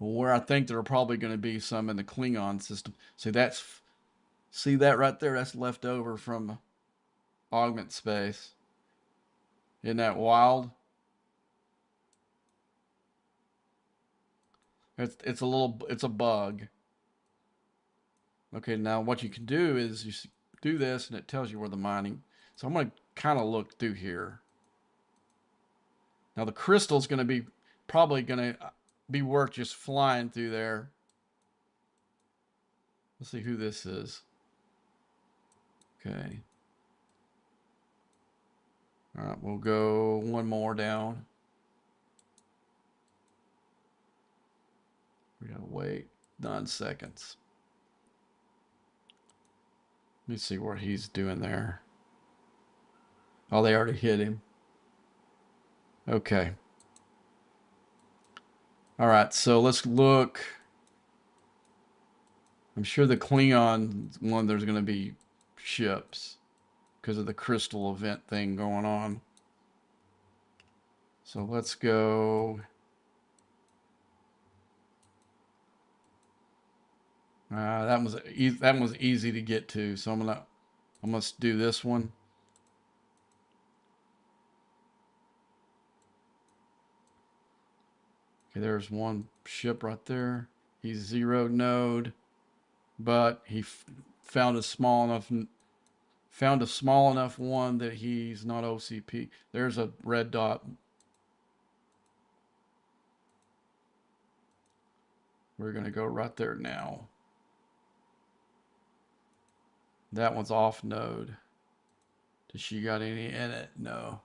Well, where I think there are probably going to be some in the Klingon system. See that right there? That's left over from Augment Space. Isn't that wild? It's a bug. Okay, now what you can do is you do this and it tells you where the mining. So I'm going to kind of look through here. Now the crystal's going to be probably going to be worth just flying through there. Let's see who this is. Okay. All right, we'll go one more down. We gotta wait 9 seconds. Let me see what he's doing there. Oh, they already hit him. Okay. All right, so let's look. I'm sure the Klingon one, there's going to be ships because of the crystal event thing going on. So let's go. That was easy to get to. So I'm gonna do this one. Okay, there's one ship right there. He's zero node, but found a small enough one that he's not OCP. There's a red dot. We're gonna go right there now. That one's off node. Does she got any in it? No.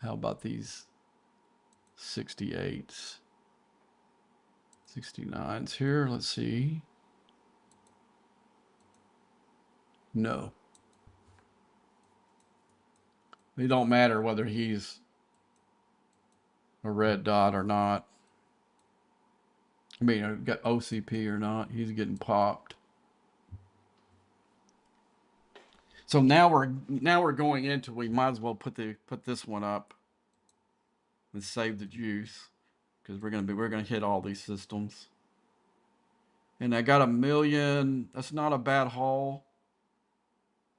How about these 68s? 69s here. Let's see. No. It don't matter whether he's a red dot or not. I mean, got OCP or not. He's getting popped. So now we're going into. We might as well put this one up and save the juice because we're gonna hit all these systems. And I got 1 million. That's not a bad haul.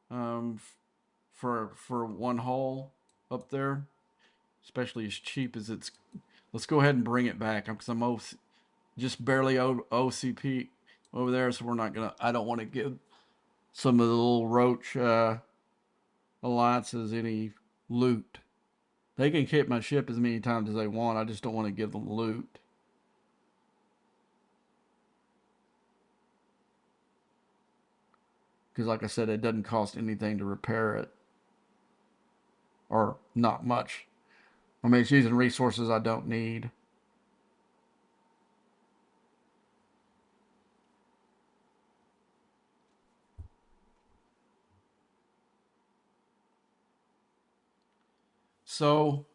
Um, for one haul up there, especially as cheap as it's. Let's go ahead and bring it back because I'm just barely OCP over there, so we're not gonna. I don't want to give some of the little roach alliances any loot. They can hit my ship as many times as they want. I just don't want to give them loot. Because, like I said, it doesn't cost anything to repair it. Or not much. I mean, it's using resources I don't need. So,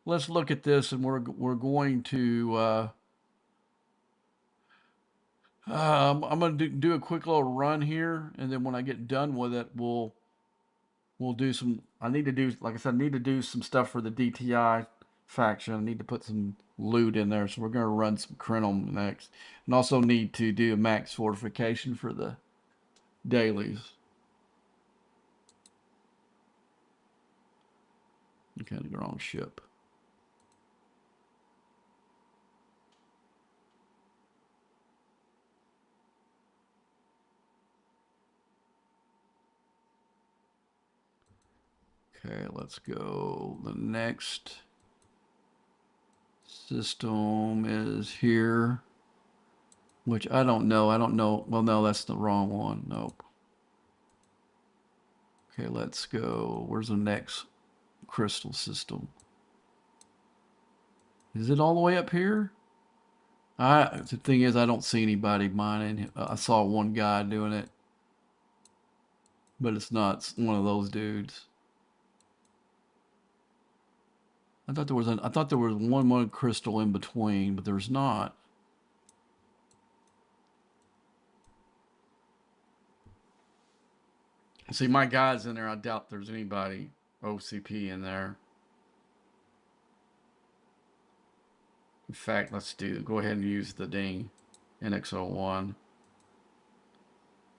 let's look at this and we're going to. I'm going to do a quick little run here. And then when I get done with it, we'll do some. I need to do, like I said, I need to do some stuff for the DTI faction. I need to put some loot in there, so we're gonna run some Krenom next, and also need to do a max fortification for the dailies. Okay, the wrong ship. Okay, let's go. The next system is here, which I don't know. I don't know. Well, no, that's the wrong one. Nope. Okay, let's go. Where's the next crystal system? Is it all the way up here? The thing is, I don't see anybody mining. I saw one guy doing it, but it's not one of those dudes. I thought there was one crystal in between, but there's not. See, my guy's in there. I doubt there's anybody OCP in there. In fact, go ahead and use the ding NX-01.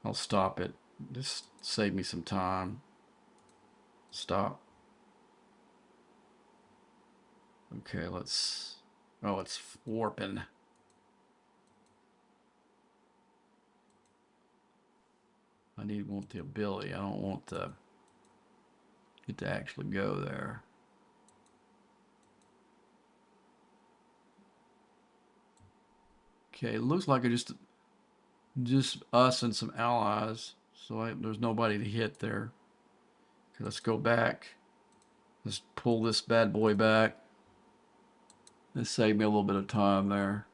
I'll stop it. Just save me some time. Stop. Okay, oh, it's warping. Want the ability. I don't want it to actually go there. Okay, it looks like it just us and some allies. So there's nobody to hit there. Okay, let's go back. Let's pull this bad boy back. This saved me a little bit of time there.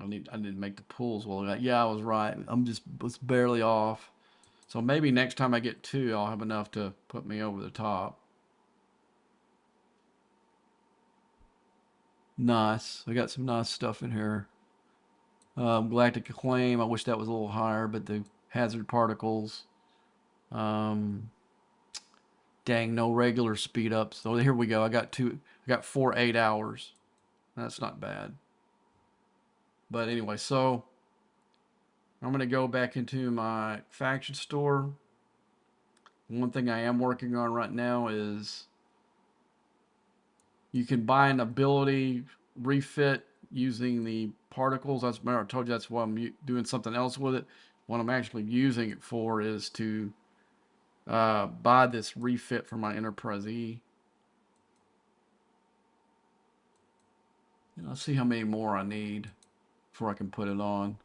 I need to make the pools well. Yeah, I was right. Was barely off. So maybe next time I get 2, I'll have enough to put me over the top. Nice. I got some nice stuff in here. Galactic Acclaim. I wish that was a little higher, but the hazard particles. Um, dang, no regular speed ups. So here we go. I got 4 8 hours. That's not bad. But anyway, so I'm going to go back into my faction store. One thing I am working on right now is you can buy an ability refit using the particles. That's, remember I told you that's why I'm doing something else with it. What I'm actually using it for is to buy this refit for my Enterprise E. And I'll see how many more I need before I can put it on.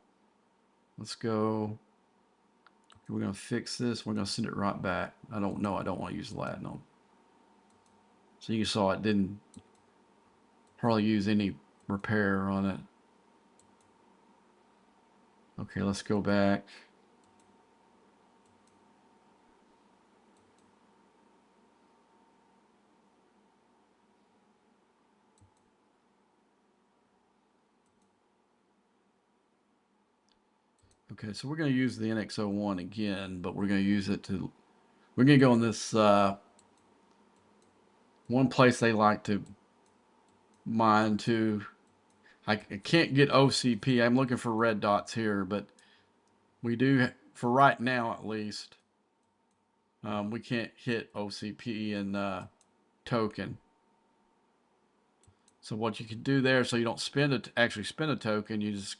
Let's go. We're going to fix this. We're going to send it right back. I don't know. I don't want to use Latinum. So you saw it didn't hardly use any repair on it. Okay, let's go back. Okay, so we're going to use the NX-01 again, but we're going to use it to, we're going to go in this one place they like to mine to. I can't get OCP. I'm looking for red dots here, but we do, for right now at least, we can't hit OCP and token. So what you can do there, so you don't actually spend a token, you just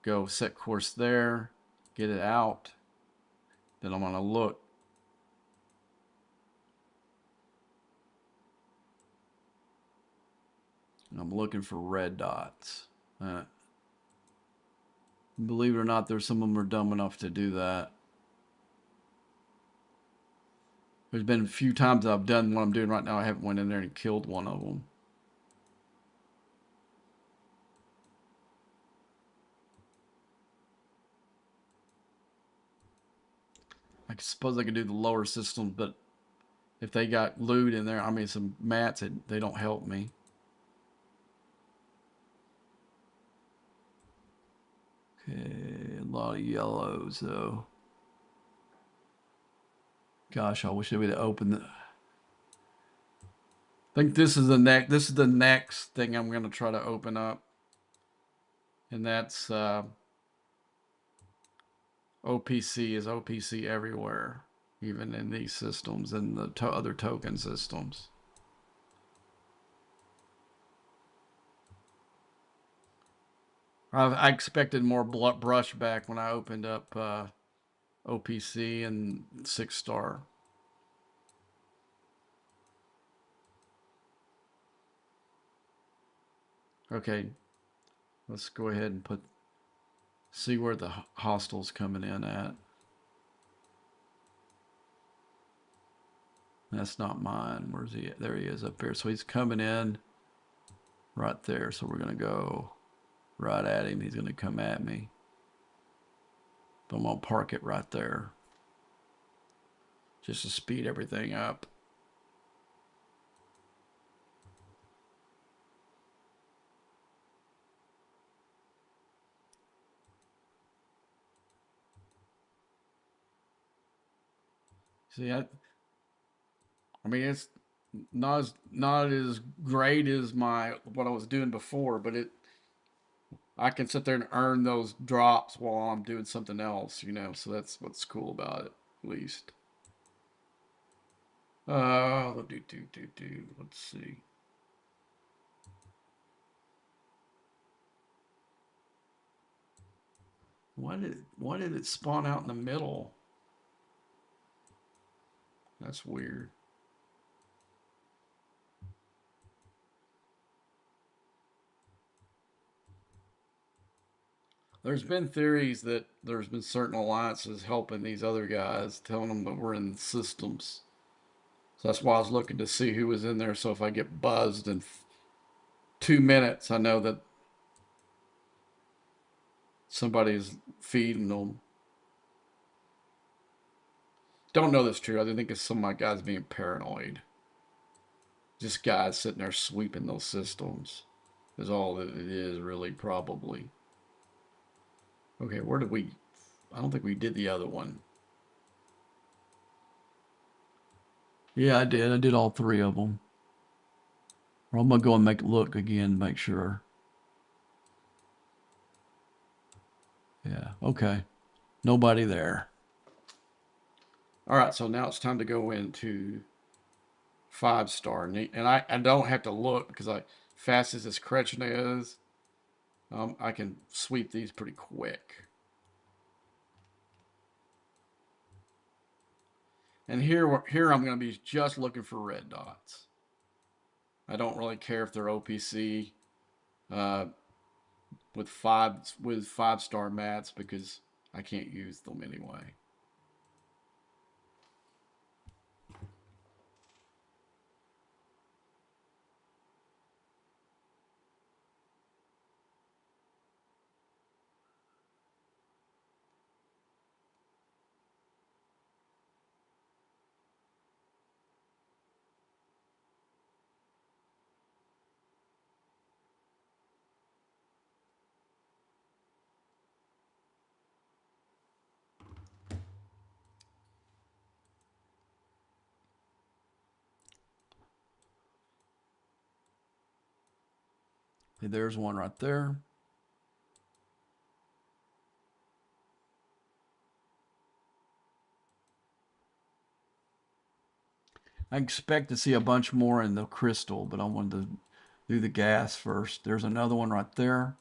go set course there, get it out. Then I'm going to look. I'm looking for red dots. Believe it or not, there's some of them are dumb enough to do that. There's been a few times I've done what I'm doing right now. I haven't went in there and killed one of them. I suppose I could do the lower systems, but if they got loot in there, I mean some mats, they don't help me. Okay, a lot of yellows though. Gosh, I wish they would open the. I think this is the next thing I'm going to try to open up, and that's OPC is OPC everywhere, even in these systems and the other token systems. I expected more brush back when I opened up OPC and 6-star. Okay, let's go ahead and see where the hostels coming in at. That's not mine. Where's he at? There he is up there. So he's coming in right there. So we're going to go right at him. He's going to come at me. But I'm going to park it right there just to speed everything up. See, I mean, it's not as great as what I was doing before, but I can sit there and earn those drops while I'm doing something else, So that's what's cool about it, at least. Let's see. Why did it spawn out in the middle? That's weird. There's been theories that there's been certain alliances helping these other guys, telling them that we're in systems. So that's why I was looking to see who was in there. So if I get buzzed in 2 minutes, I know that somebody's feeding them. Don't know that's true. I think it's some of my guys being paranoid. Just guys sitting there sweeping those systems is all that it is, really, probably. Okay, where did we? I don't think we did the other one. Yeah, I did. I did all three of them. Or I'm gonna go and look again, make sure. Yeah. Okay. Nobody there. All right, so now it's time to go into 5-star, and I don't have to look because fast as this Krechna is, I can sweep these pretty quick. And here I'm going to be just looking for red dots. I don't really care if they're OPC uh, with 5-star mats because I can't use them anyway. Okay, there's one right there. I expect to see a bunch more in the crystal, but I wanted to do the gas first. There's another one right there.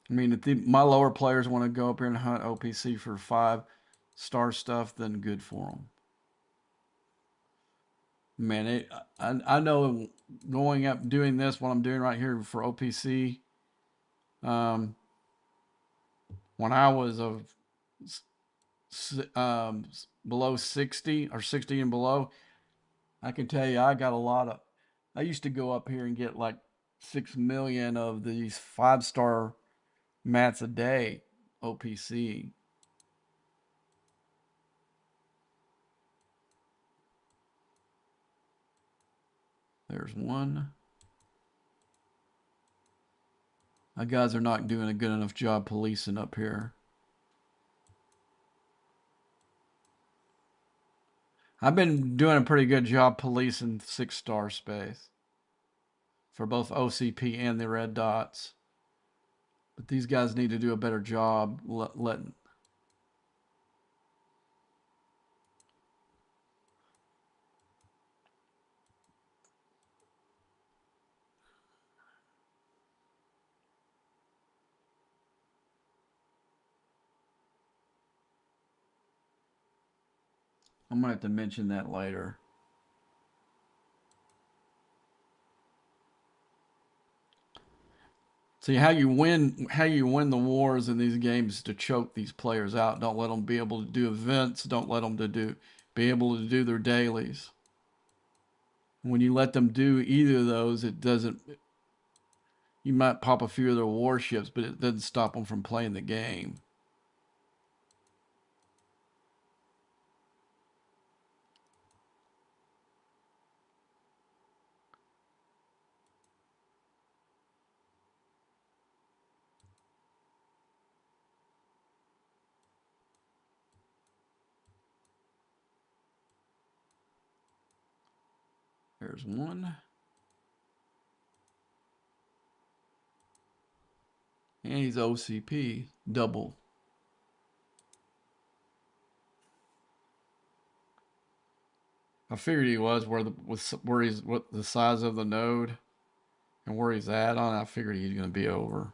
I mean, if my lower players want to go up here and hunt OPC for 5-star stuff, then good for them. Man, I know going up doing this, what I'm doing right here for OPC, um, when I was below 60 or 60 and below, I can tell you I got a lot of. I used to go up here and get like 6 million of these 5-star mats a day, OPC. There's one. My guys are not doing a good enough job policing up here. I've been doing a pretty good job policing 6-star space for both OCP and the red dots. But these guys need to do a better job letting. I'm gonna have to mention that later. See how you win the wars in these games to choke these players out. Don't let them be able to do events. Don't let them be able to do their dailies. When you let them do either of those, it doesn't. You might pop a few of their warships, but it doesn't stop them from playing the game. There's one. And he's OCP double. I figured he was where he's what the size of the node and where he's at on. I figured he's going to be over.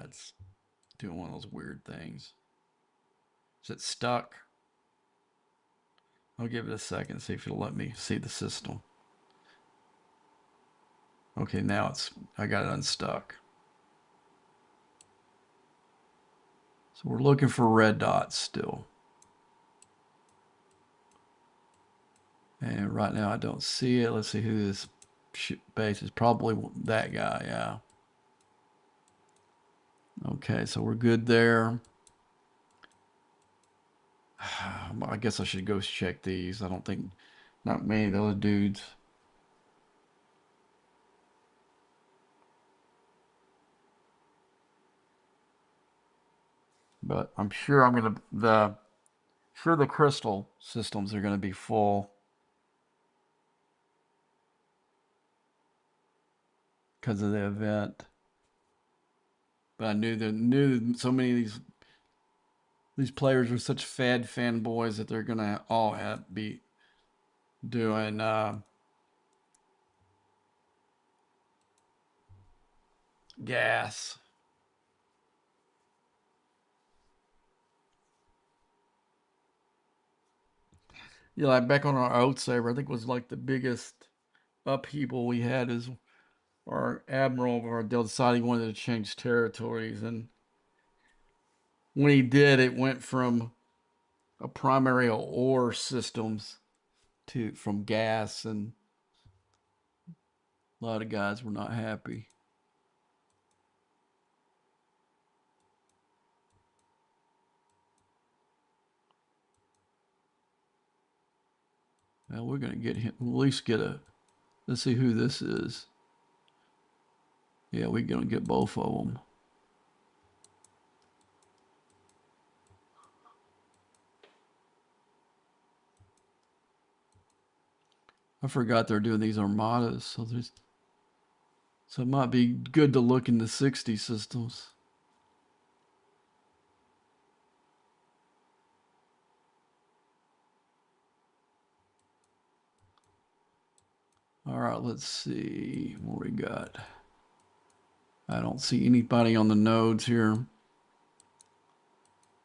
It's Doing one of those weird things. Is it stuck? I'll give it a second, see if it'll let me see the system. Okay, now I got it unstuck. So we're looking for red dots still. And right now I don't see it. Let's see who this base is. Probably that guy, yeah. Okay, so we're good there. I guess I should go check these. I don't think, not many of those dudes. But I'm sure the crystal systems are gonna be full because of the event. But I knew so many of these players are such fanboys that they're gonna all be doing gas. Yeah, like back on our Oat Saber, I think was like the biggest upheaval we had is our admiral of our decided he wanted to change territories, and when he did, it went from a primary ore systems to from gas, and a lot of guys were not happy. Now we're gonna get him, at least get a. Let's see who this is. Yeah, we're gonna get both of them. I forgot they're doing these armadas, so it might be good to look in the 60 systems. All right, let's see what we got. I don't see anybody on the nodes here.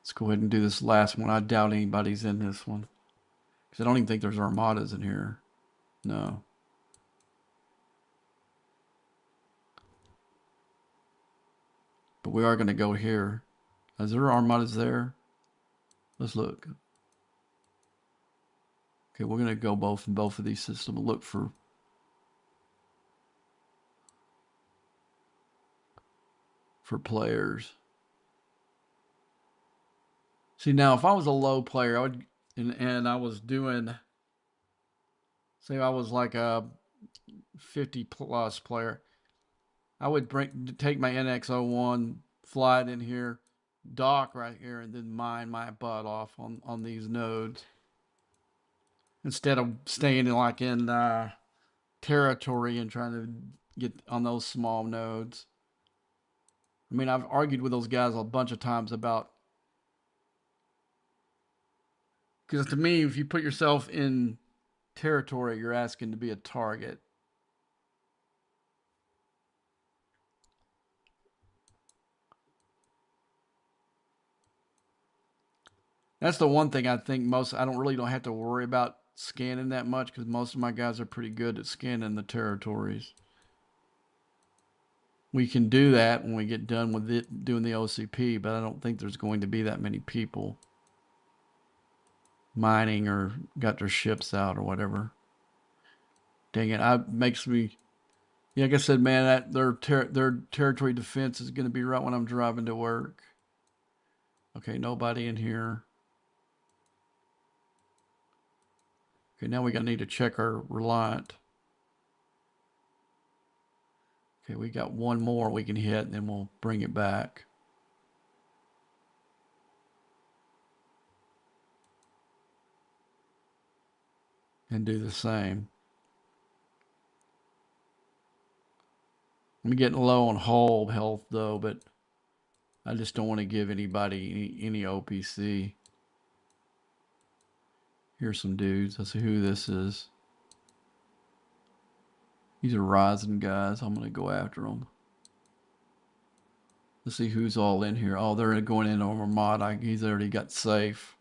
Let's go ahead and do this last one. I doubt anybody's in this one because I don't even think there's armadas in here. No. But we are going to go here. Is there armadas there? Let's look. Okay, we're going to go both in both of these systems and look for players. See, now if I was a low player, I would and I was doing, say I was like a 50 plus player, I would take my NX-01, fly it in here, dock right here, and then mine my butt off on these nodes instead of staying in territory and trying to get on those small nodes. I mean, I've argued with those guys a bunch of times about, because to me, if you put yourself in territory, you're asking to be a target. That's the one thing I think I don't have to worry about scanning that much because most of my guys are pretty good at scanning the territories. We can do that when we get done with it doing the OCP, but I don't think there's going to be that many people mining or got their ships out or whatever. Dang it! Makes me. Yeah, like I said, man, that their territory defense is going to be right when I'm driving to work. Okay, nobody in here. Okay, now we're gonna need to check our Reliant. Okay, we got one more we can hit, and then we'll bring it back. And do the same. I'm getting low on hull health though, but I just don't want to give anybody any OPC. Here's some dudes. Let's see who this is. These are rising guys. I'm gonna go after them. Let's see who's all in here. Oh, they're going in on Armada. He's already got safe.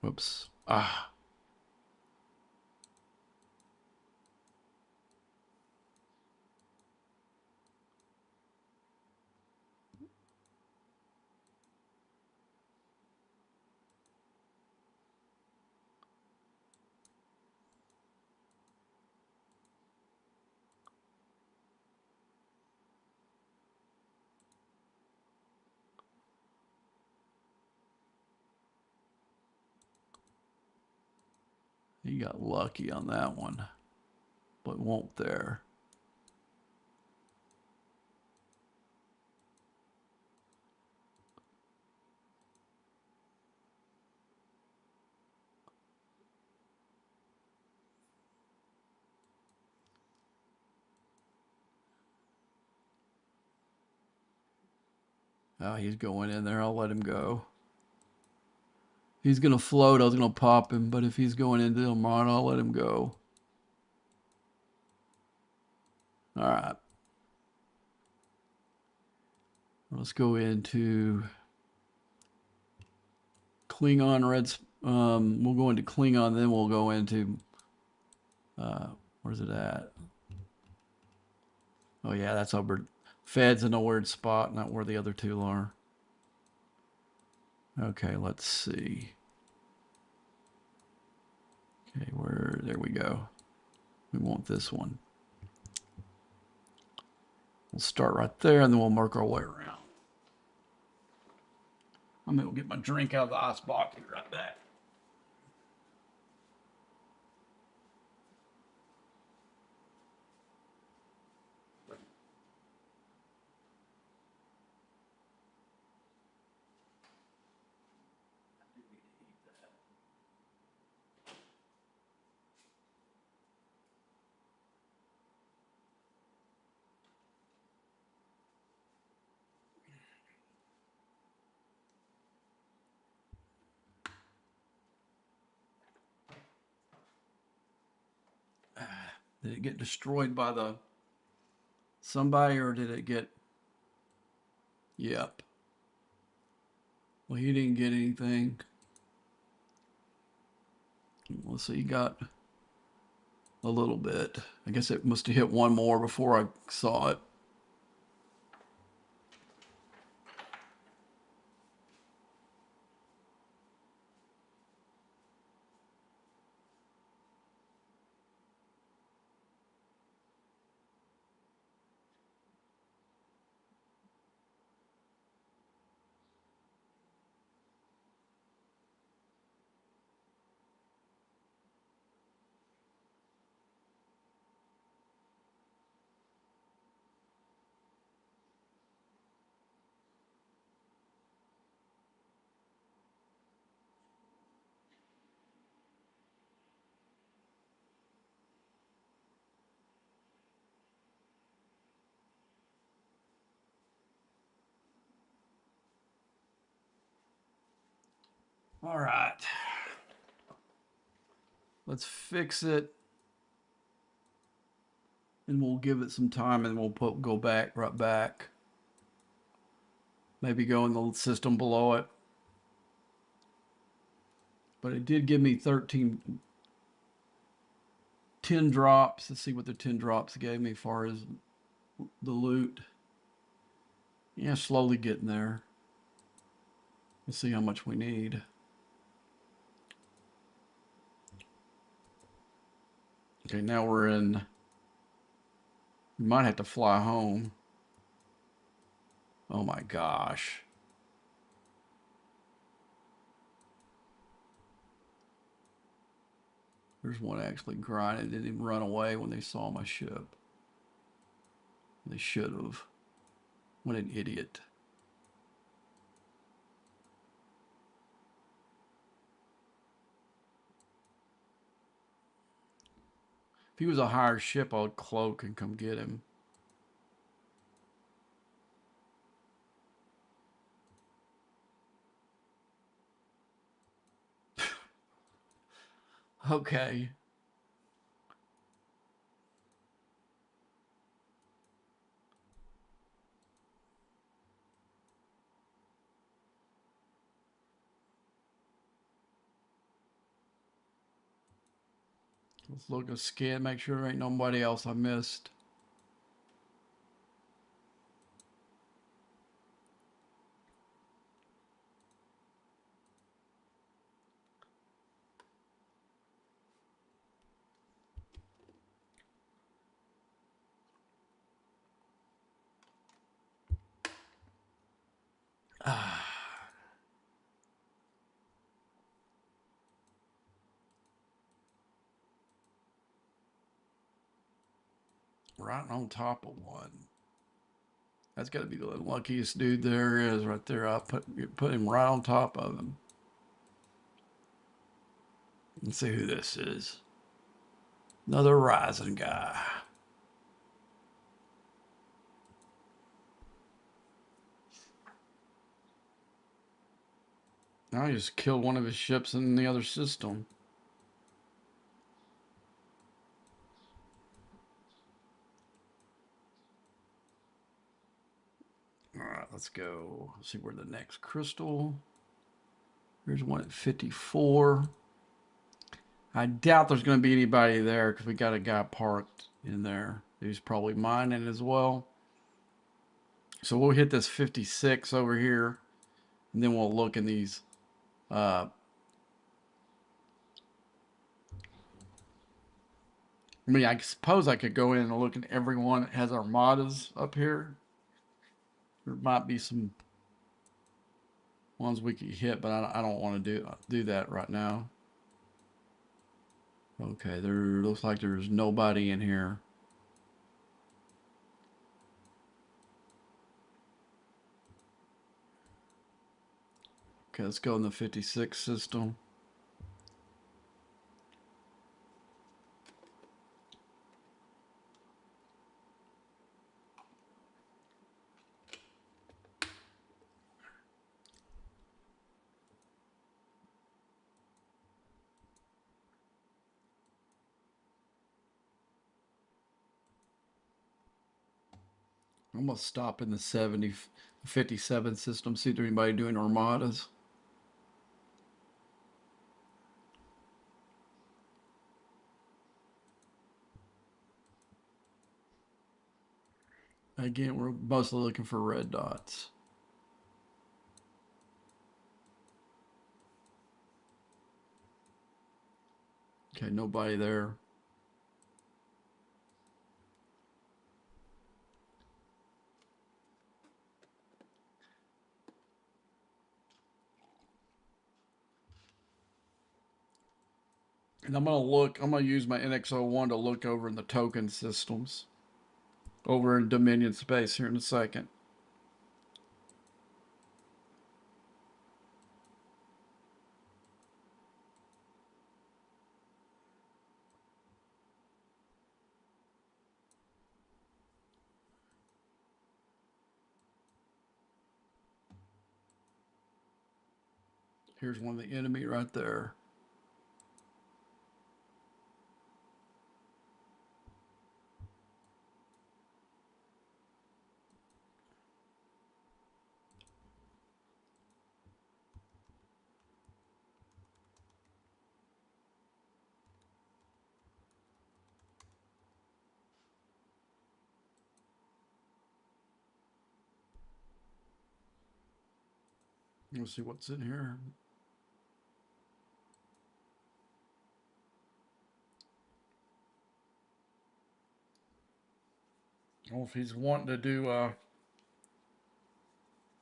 Whoops. Ah. He got lucky on that one, but won't there. Oh, he's going in there. I'll let him go. He's going to float. I was going to pop him, but if he's going into Armada, I'll let him go. All right. Let's go into Klingon Reds. We'll go into Klingon, then we'll go into where's it at? Oh yeah, that's over. Fed's in a weird spot, not where the other two are. Okay, let's see. Okay, there we go. We want this one. We'll start right there, and then we'll work our way around. I'm gonna go get my drink out of the ice box. Be right back. Did it get destroyed by the somebody, or did it get? Yep. Well, he didn't get anything. Let's see. He got a little bit. I guess it must have hit one more before I saw it. All right. Let's fix it. And we'll give it some time and we'll go back right back. Maybe go in the system below it. But it did give me 10 drops. Let's see what the 10 drops gave me as far as the loot. Yeah, slowly getting there. Let's see how much we need. Okay, now we're in. We might have to fly home. Oh my gosh. There's one actually grinding. Didn't even run away when they saw my ship. They should have. What an idiot. If he was a higher ship, I would cloak and come get him. Okay. Let's look at scan, make sure there ain't nobody else I missed. Right on top of one. That's got to be the luckiest dude there is right there. I put him right on top of him. Let's see who this is. Another rising guy. Now he just killed one of his ships in the other system. All right, let's go. Let's see where the next crystal. Here's one at 54. I doubt there's going to be anybody there because we got a guy parked in there. He's probably mining as well. So we'll hit this 56 over here, and then we'll look in these. I mean, I suppose I could go in and look at everyone that has armadas up here. There might be some ones we could hit, but I don't want to do that right now. Okay, there looks like there's nobody in here. Okay, let's go in the 56 system. I'm gonna stop in the 57 system, see if there's anybody doing armadas. Again, we're mostly looking for red dots. Okay, nobody there. And I'm gonna use my NX01 to look over in the token systems. Over in Dominion space here in a second. Here's one of the enemy right there. Let's see what's in here. Oh, if he's wanting to do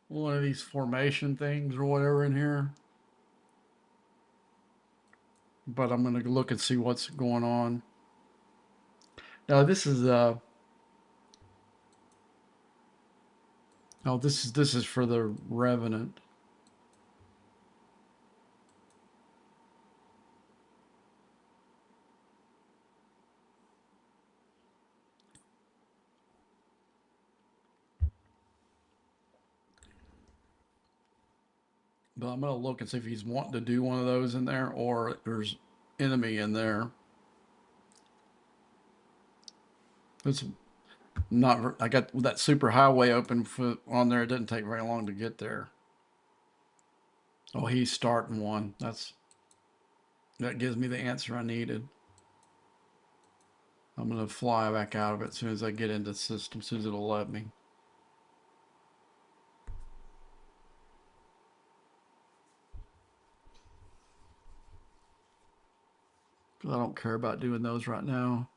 one of these formation things or whatever in here. But I'm gonna look and see what's going on. Now this is oh, this is for the Revenant. But I'm gonna look and see if he's wanting to do one of those in there or if there's enemy in there. It's not. I got that super highway open on there. It didn't take very long to get there. Oh, he's starting one. That gives me the answer I needed. I'm gonna fly back out of it as soon as I get into the system, as soon as it'll let me. Because I don't care about doing those right now.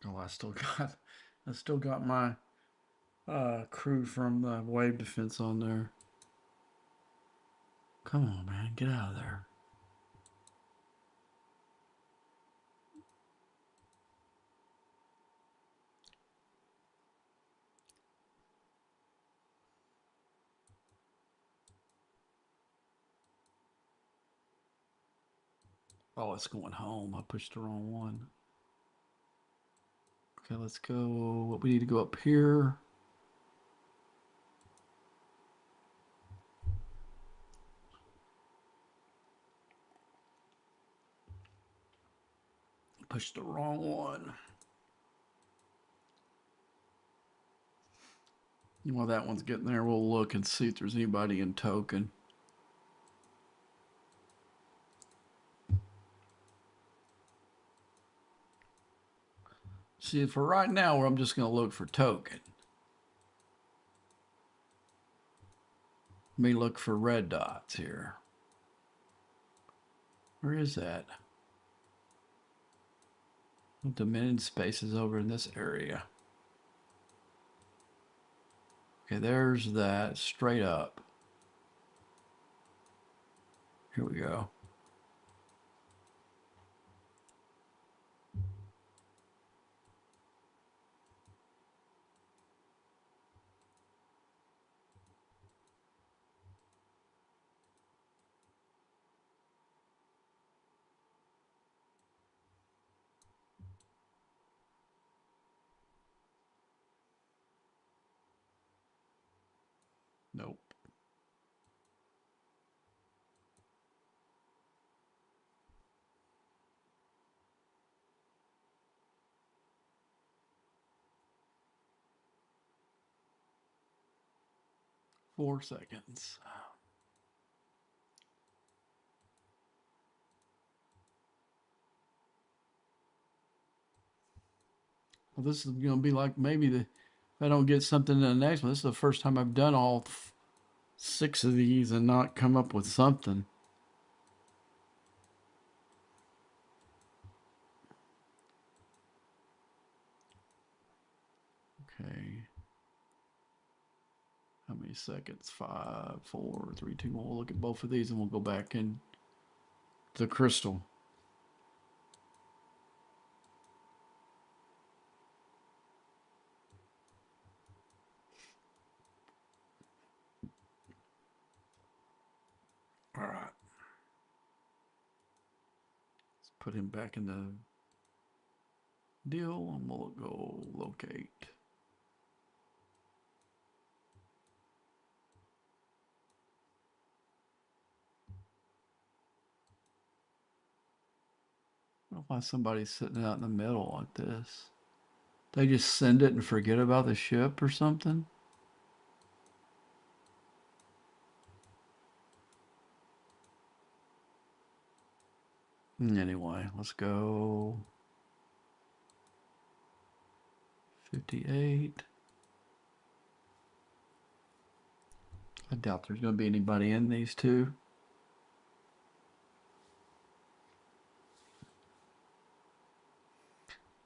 Oh, I still got my crew from the wave defense on there. Come on, man, get out of there. Oh, it's going home. I pushed the wrong one. Okay, let's go. We need to go up here. Push the wrong one. While that one's getting there, we'll look and see if there's anybody in token. See, for right now, I'm just going to look for token. Let me look for red dots here. Where is that? Dominion space is over in this area. Okay, there's that straight up. Here we go. Nope. Four seconds. Well, this is going to be like maybe if I don't get something in the next one. This is the first time I've done all 6 of these and not come up with something. Okay. How many seconds? 5, 4, 3, 2, 1. We'll look at both of these and we'll go back in the crystal. All right. Let's put him back in the deal and we'll go locate. I don't know why somebody's sitting out in the middle like this. They just send it and forget about the ship or something? Anyway, let's go 58. I doubt there's going to be anybody in these two.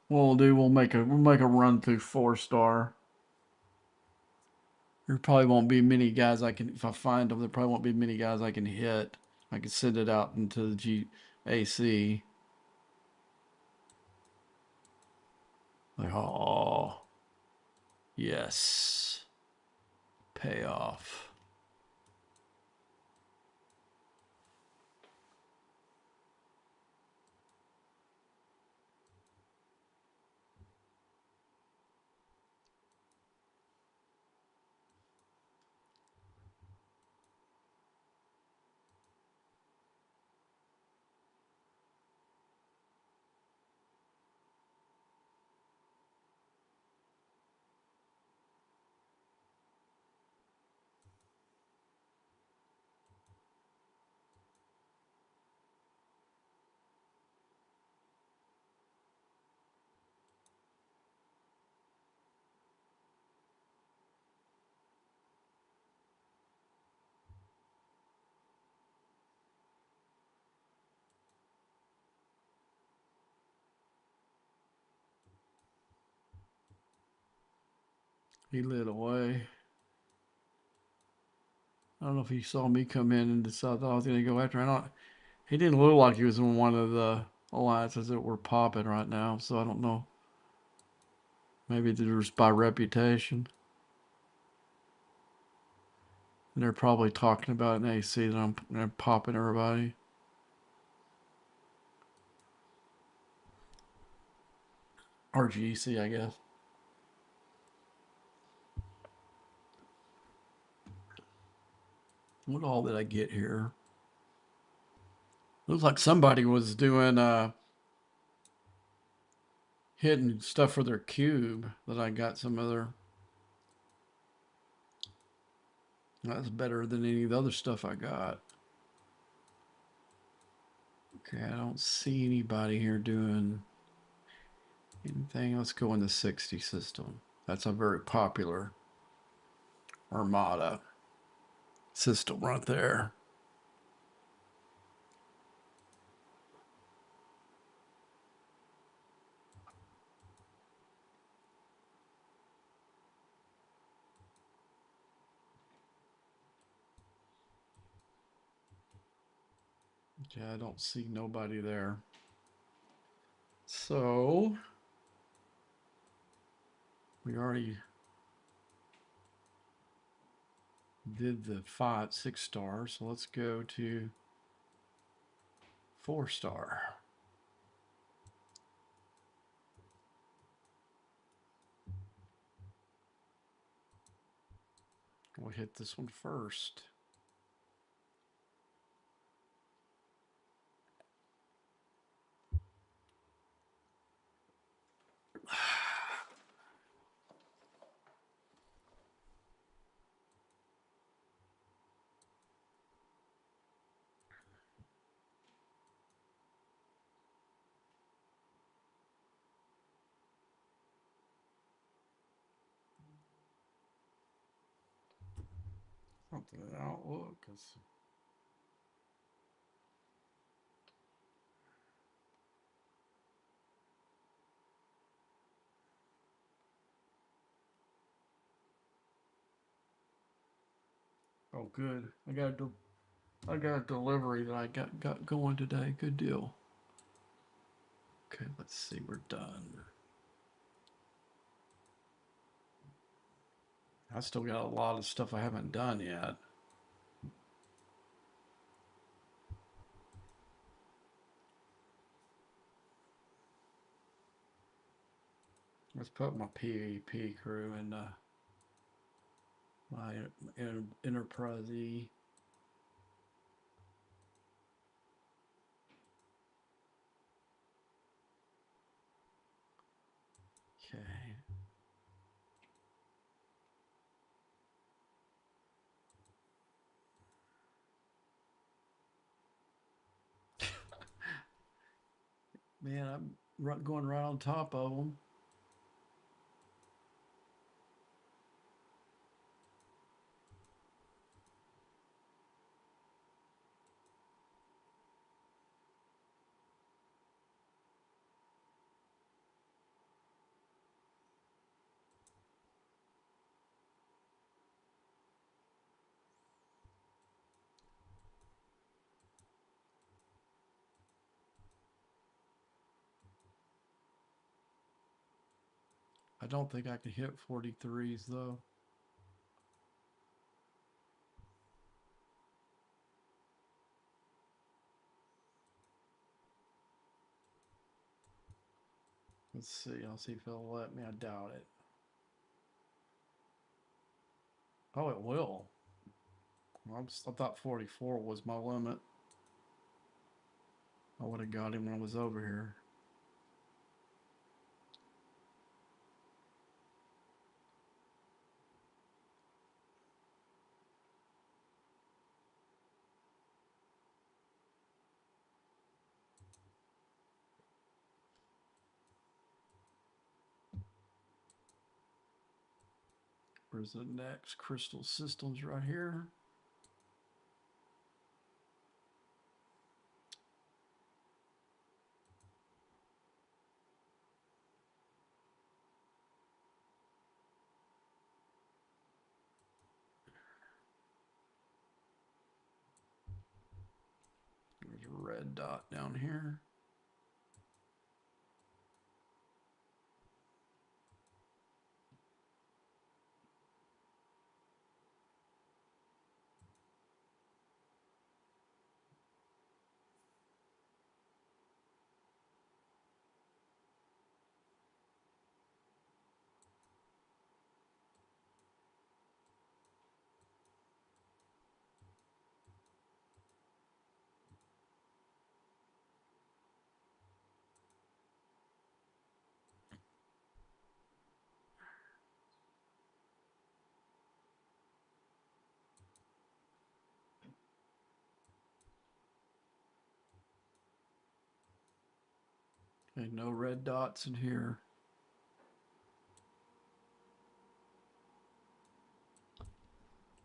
What we'll do, we'll make a run through 4-star. There probably won't be many guys I can, if I find them, there probably won't be many guys I can hit. I can send it out into the GAC. Like, oh, yes. Payoff. He lit away. I don't know if he saw me come in and decided I was going to go after him. He didn't look like he was in one of the alliances that were popping right now, so I don't know. Maybe they're just by reputation. And they're probably talking about an AC that I'm popping everybody. Or GC, I guess. What all did I get here? Looks like somebody was doing hidden stuff for their cube that I got some other. That's better than any of the other stuff I got. Okay, I don't see anybody here doing anything. Let's go in the 60 system. That's a very popular Armada system right there. Okay, I don't see nobody there. So we already did the 6 star. So let's go to 4-star. We'll hit this one first. Something in Outlook. Oh, good. I got a delivery that I got going today. Good deal. Okay, let's see. We're done. I still got a lot of stuff I haven't done yet. Let's put my PvP crew in my Enterprise E. Okay. Man, I'm going right on top of them. I don't think I can hit 43s though. Let's see. I'll see if it'll let me. I doubt it. Oh, it will. I thought 44 was my limit. I would have got him when I was over here. Where's the next crystal systems right here? dot down here. Okay, no red dots in here.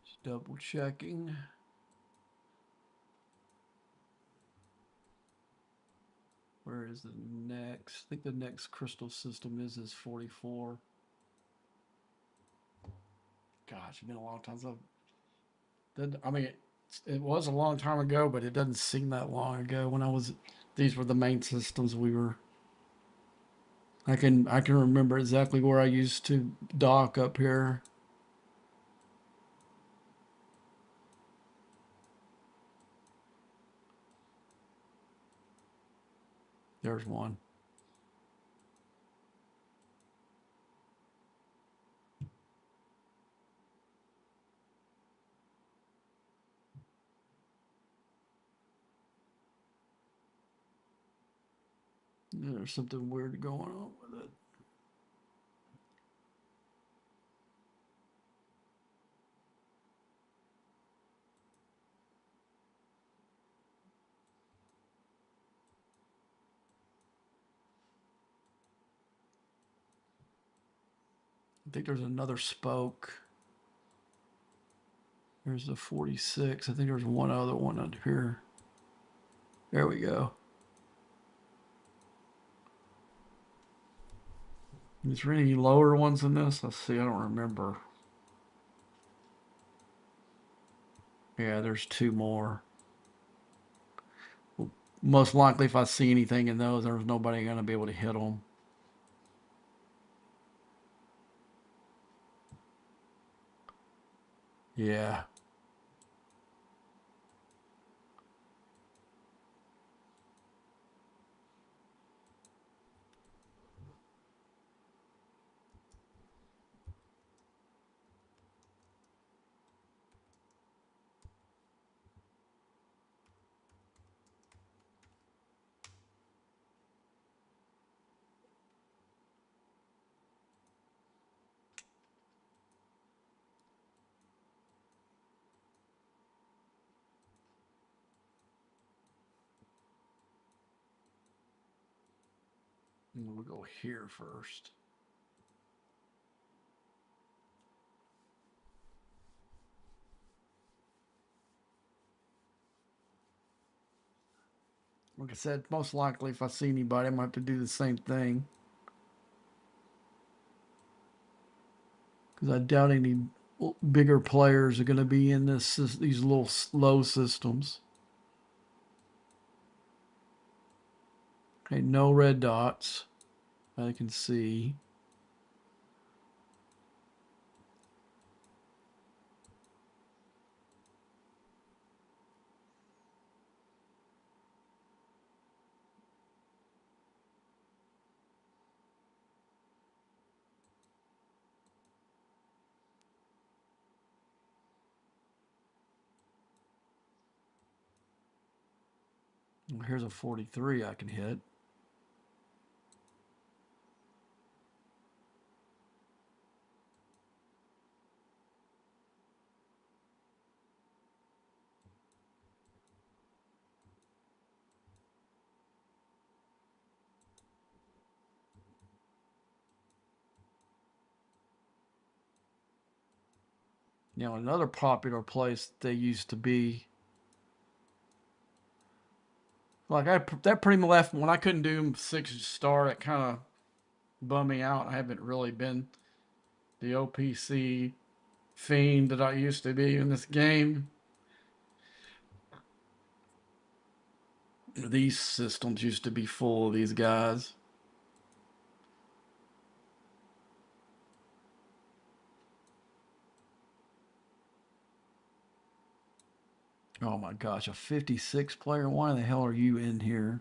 Just double checking. Where is the next? I think the next crystal system is 44. Gosh, it's been a long time since I mean, it was a long time ago, but it doesn't seem that long ago when I was. These were the main systems we were. I can remember exactly where I used to dock up here. There's one. There's something weird going on with it. I think there's another spoke. There's the 46. I think there's one other one under here. There we go. Is there any lower ones in this? Let's see. I don't remember. Yeah, there's two more. Most likely, if I see anything in those, there's nobody going to be able to hit them. Yeah. We'll go here first. Like I said, most likely if I see anybody, I might have to do the same thing. Because I doubt any bigger players are going to be in these little low systems. Okay, no red dots. I can see. Well, here's a 43 I can hit. Now, another popular place they used to be, like that pretty much left when I couldn't do 6-star. It kind of bummed me out. I haven't really been the OPC fiend that I used to be in this game. These systems used to be full of these guys. Oh my gosh, a 56 player. Why the hell are you in here?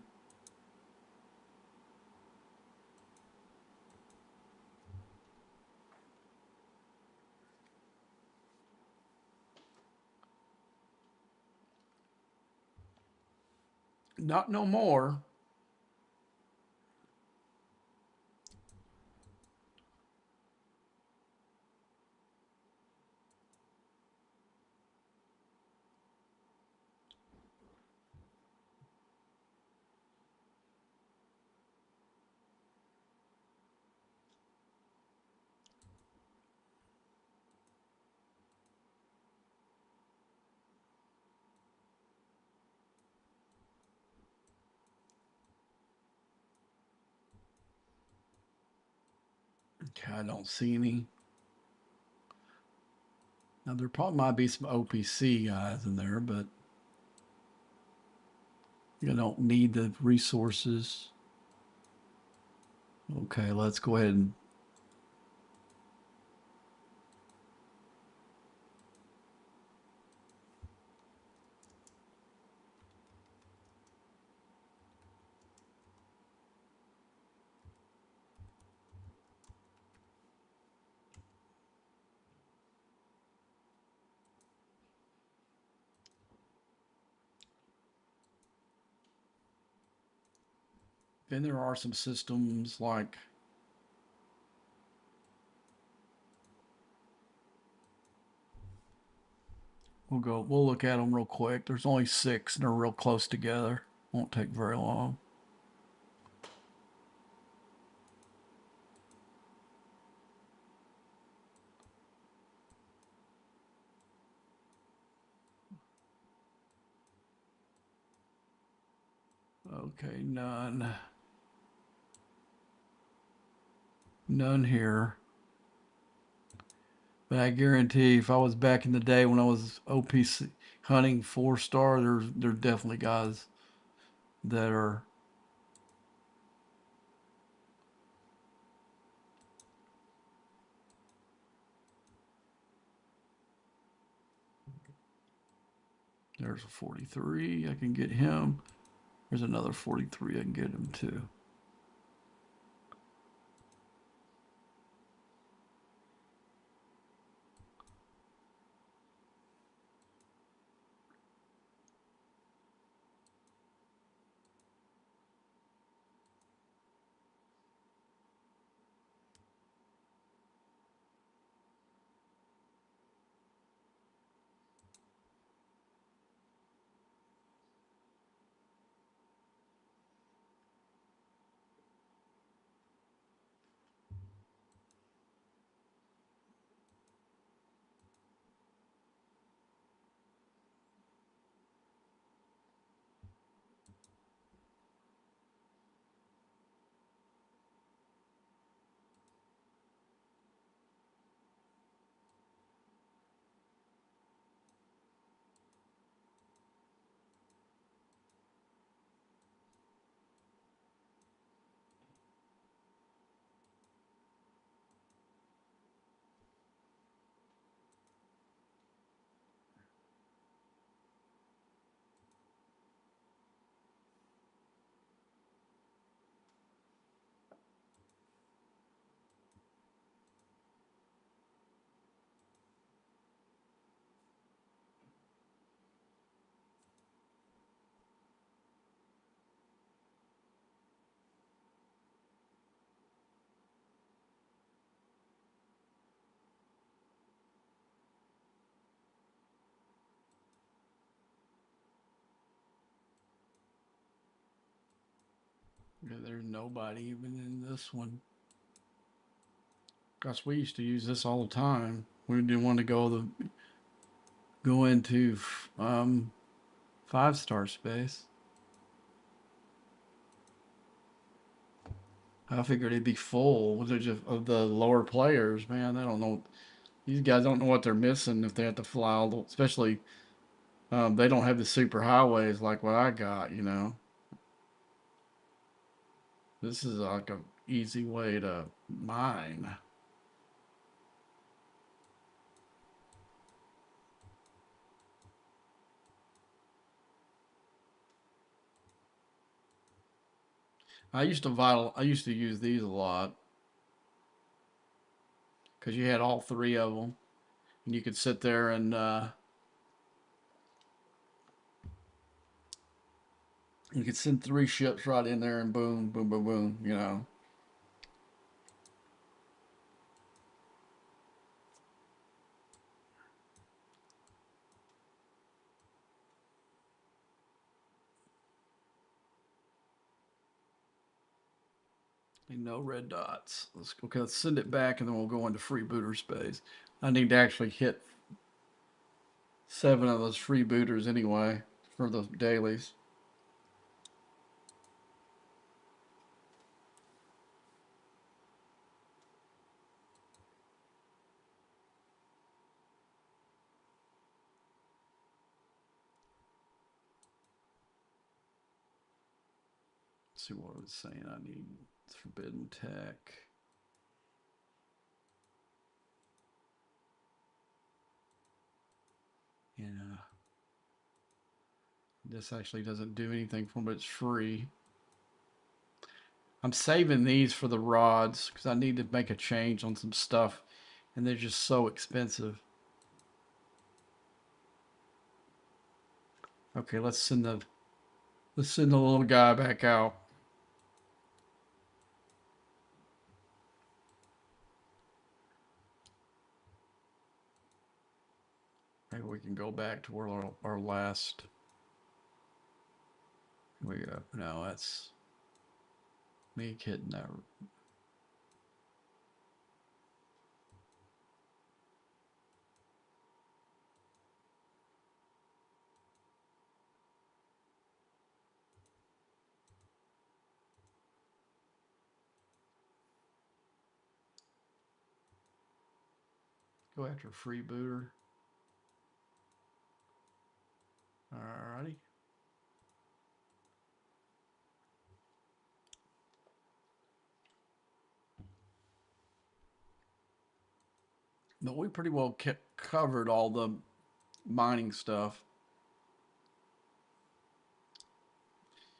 Not no more. Okay, I don't see any. Now there probably might be some OPC guys in there, but you don't need the resources. Okay, let's go ahead and then there are some systems like we'll look at them real quick. There's only 6 and they're real close together. Won't take very long. Okay, none. None here. But I guarantee if I was back in the day when I was OPC hunting 4-star, there's definitely guys that are. There's a 43. I can get him. There's another 43. I can get him too. Yeah, there's nobody even in this one. Gosh, we used to use this all the time. We didn't want to go into 5-star space. I figured it'd be full of the lower players. Man, I don't know. These guys don't know what they're missing if they have to fly all the, especially they don't have the super highways like what I got. This is like a easy way to mine. I used to use these a lot because you had all three of them, and you could sit there and you could send three ships right in there and boom, boom, boom, boom. You know. No red dots. Let's send it back, and then we'll go into freebooter space. I need to actually hit 7 of those freebooters anyway for the dailies. Let's see what I was saying. I need forbidden tech. Yeah. This actually doesn't do anything for me, but it's free. I'm saving these for the rods because I need to make a change on some stuff, and they're just so expensive. Okay, let's send the little guy back out. Maybe we can go back to where our last. We go. No, that's me hitting that. Go after freebooter. Alrighty. No, we pretty well covered all the mining stuff.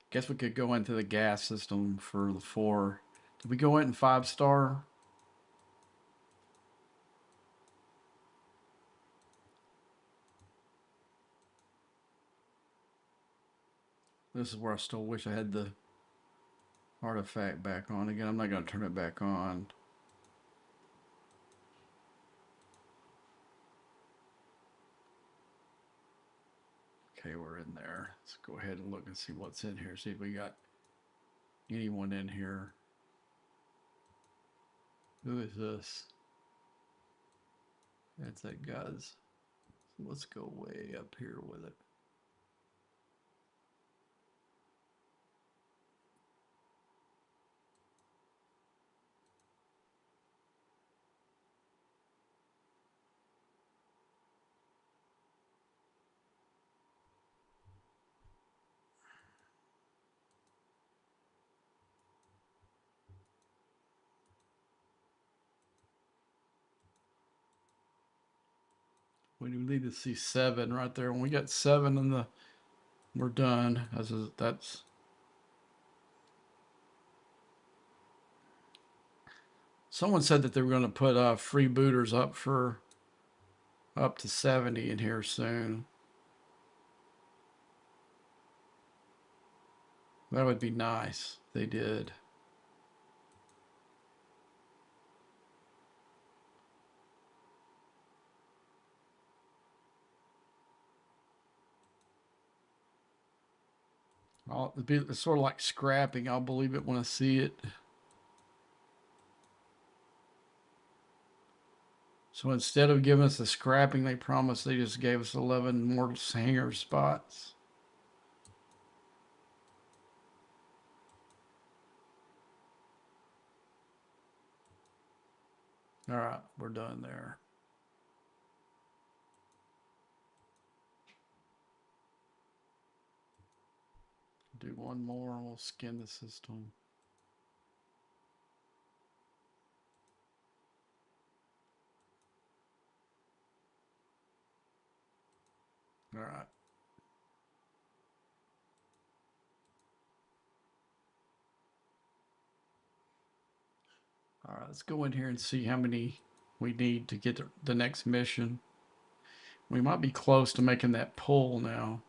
Guess we could go into the gas system for the 4. Did we go in 5-star? This is where I still wish I had the artifact back on again. I'm not going to turn it back on. Okay, we're in there. Let's go ahead and look and see what's in here. See if we got anyone in here. Who is this? That's that Guz. So let's go way up here with it. We need to see 7 right there. When we got 7 in the, we're done. That's. Someone said that they were going to put freebooters up for up to 70 in here soon. That would be nice if they did. It's sort of like scrapping. I'll believe it when I see it. So instead of giving us the scrapping they promised, they just gave us 11 more hangar spots. All right, we're done there. Do one more and we'll skin the system. All right. All right, let's go in here and see how many we need to get the next mission. We might be close to making that pull now.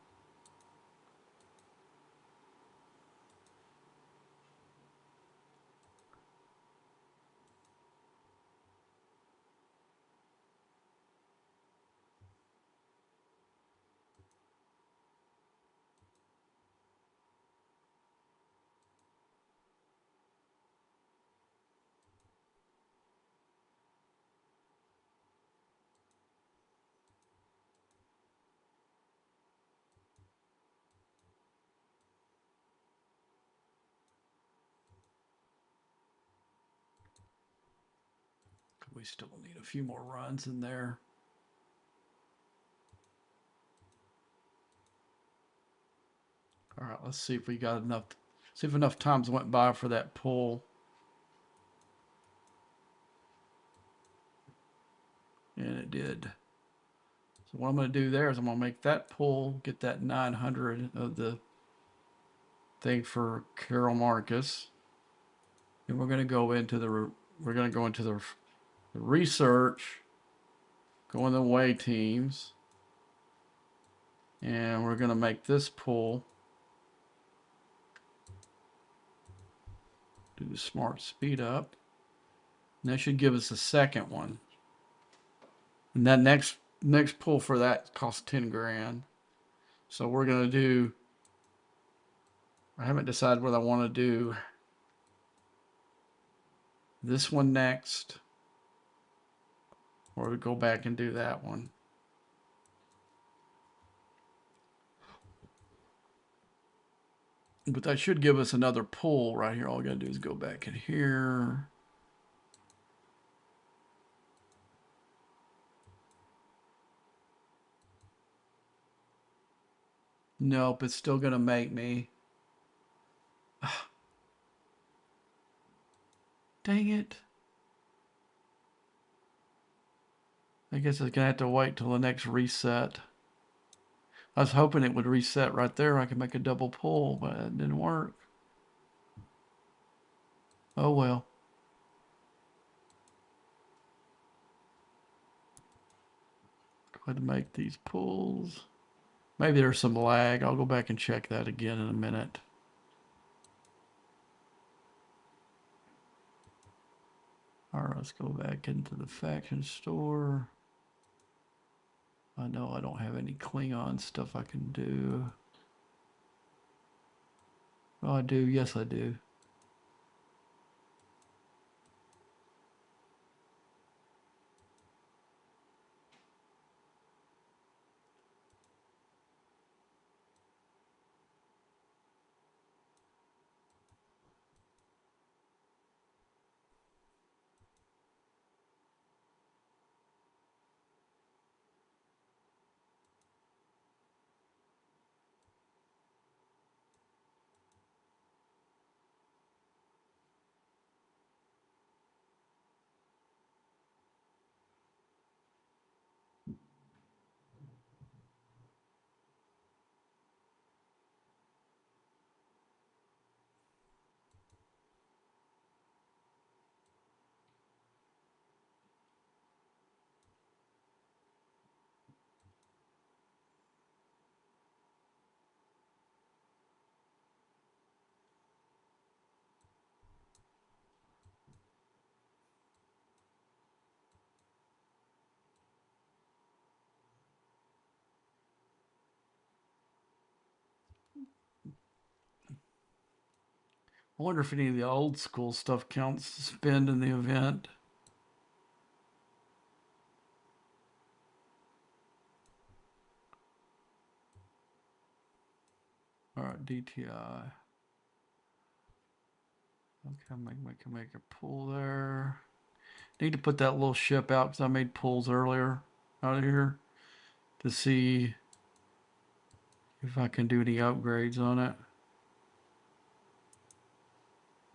We still need a few more runs in there. All right, let's see if we got enough. See if enough times went by for that pull. And it did. So what I'm going to do there is I'm going to make that pull, get that 900 of the thing for Carol Marcus. And we're going to go into the research, go in the away teams, and we're going to make this pull. Do the smart speed up. And that should give us a second one. And that next pull for that costs 10 grand. So we're going to do, I haven't decided what I want to do. This one next, or we go back and do that one. But that should give us another pull right here. All we got to do is go back in here. Nope, it's still going to make me. Dang it. I guess it's going to have to wait till the next reset. I was hoping it would reset right there. I could make a double pull, but it didn't work. Oh well. Go ahead and make these pulls. Maybe there's some lag. I'll go back and check that again in a minute. All right, let's go back into the faction store. I know I don't have any Klingon stuff I can do. Oh, I do. Yes, I do. I wonder if any of the old school stuff counts to spend in the event. All right, DTI. Okay, I can make a pull there. Need to put that little ship out because I made pulls earlier out of here to see if I can do any upgrades on it.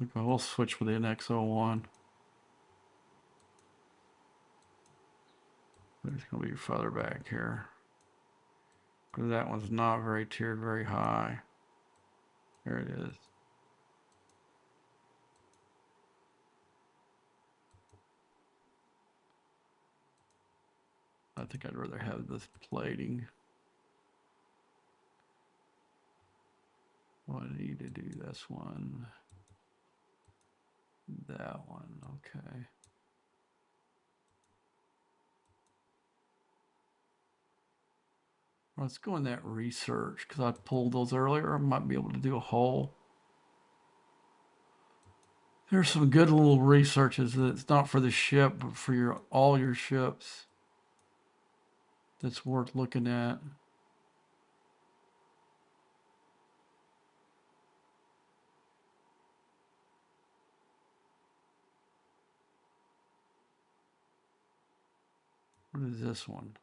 Okay, we'll switch with the NX-01. It's going to be farther back here. because that one's not very tiered very high. There it is. I think I'd rather have this plating. What I need to do this one. That one, okay. Let's go in that research because I pulled those earlier. I might be able to do a whole. There's some good little researches that's not for the ship, but for your all your ships. That's worth looking at. What is this one?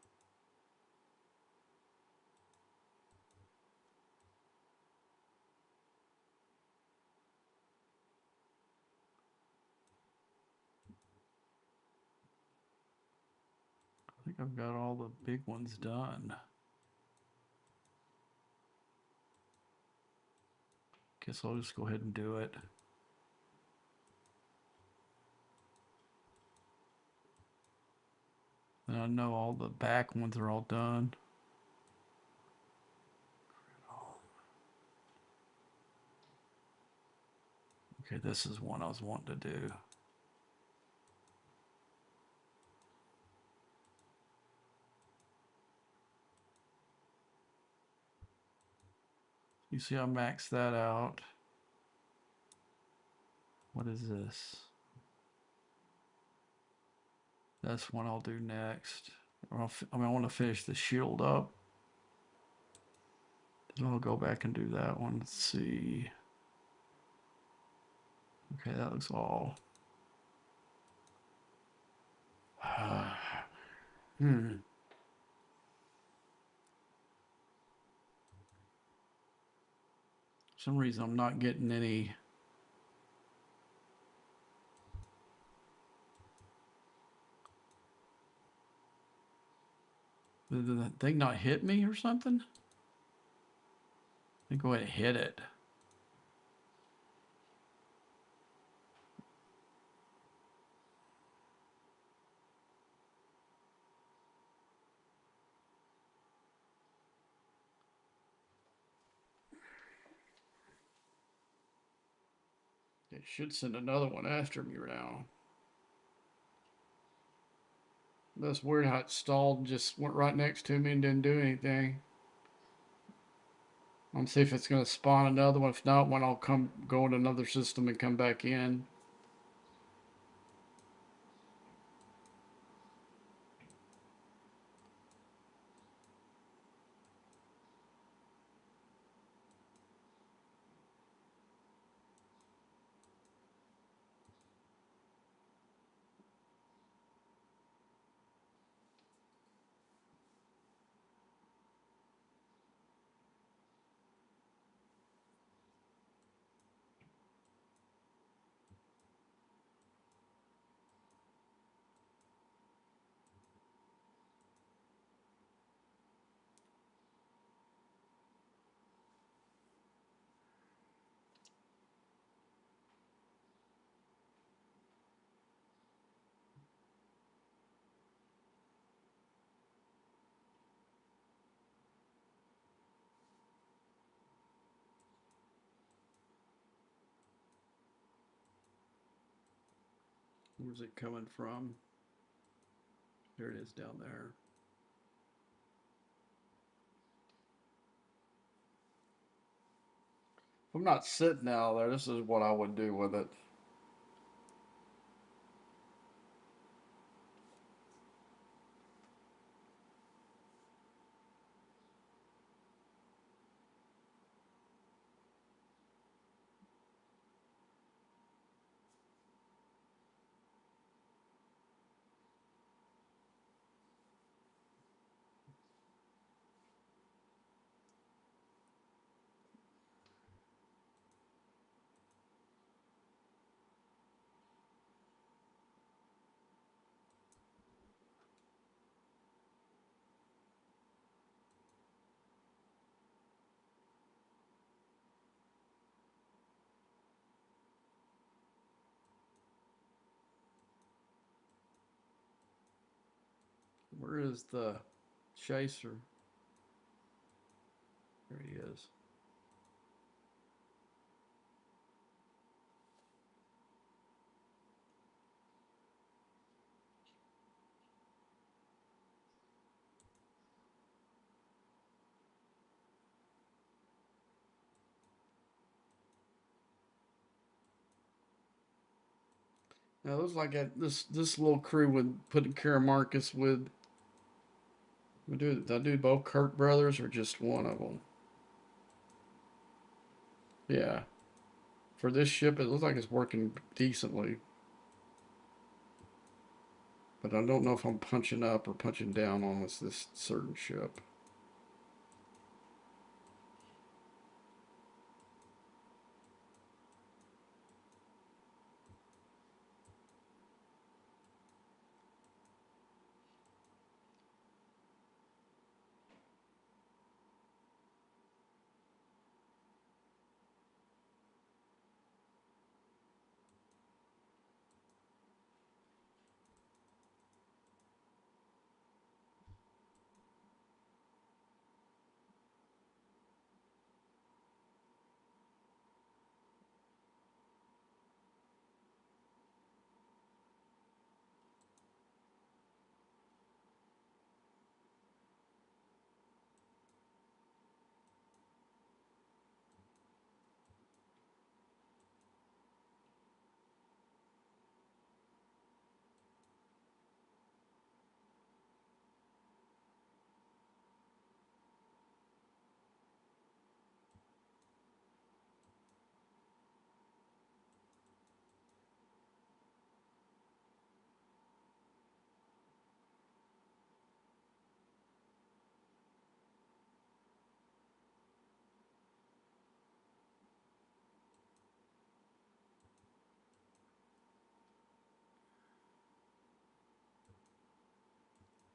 I think I've got all the big ones done. Guess I'll just go ahead and do it. And I know all the back ones are all done. Okay, this is one I was wanting to do. You see, I maxed that out. What is this? That's one I'll do next. I want to finish the shield up. Then I'll go back and do that one. Let's see. Okay, that looks all. Hmm. For some reason I'm not getting any. Did the thing not hit me or something? Let me go ahead and hit it. It should send another one after me now. That's weird how it stalled, just went right next to me and didn't do anything. I'll see if it's going to spawn another one. If not, one I'll go in another system and come back in. Where's it coming from? There it is down there. If I'm not sitting out there, this is what I would do with it. Where is the chaser? There he is. Now it looks like this little crew would put Karamarcus with. Did I do both Kirk brothers or just one of them? Yeah. For this ship, it looks like it's working decently. But I don't know if I'm punching up or punching down on this certain ship.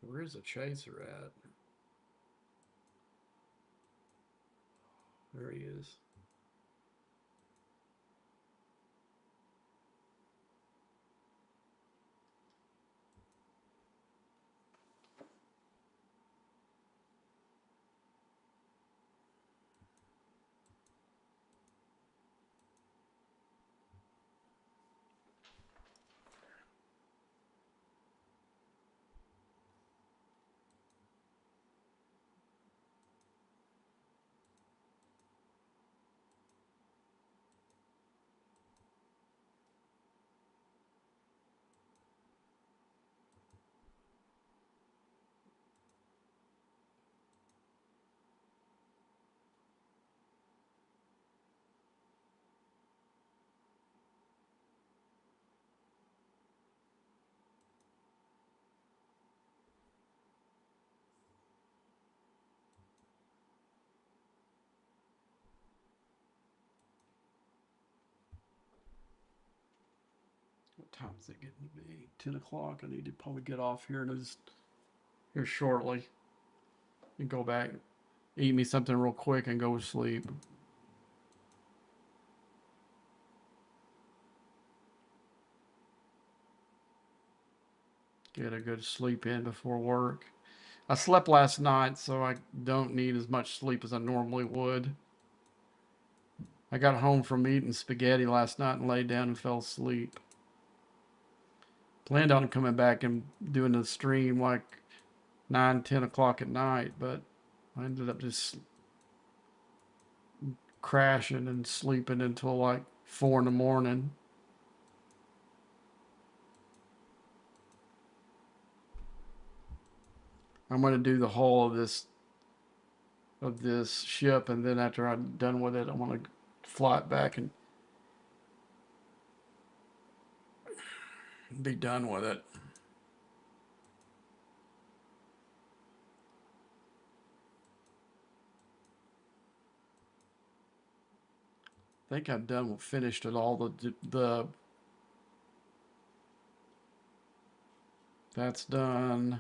Where's the chaser at? There he is. What time is it getting to be? 10 o'clock. I need to probably get off here and just here shortly and go back, eat me something real quick, and go to sleep. Get a good sleep in before work. I slept last night, so I don't need as much sleep as I normally would. I got home from eating spaghetti last night and laid down and fell asleep. Planned on coming back and doing the stream like 9, 10 o'clock at night, but I ended up just crashing and sleeping until like 4 in the morning. I'm going to do the whole of this ship, and then after I'm done with it, I'm going to fly it back and be done with it. I think I'm done. Finished it all. The that's done.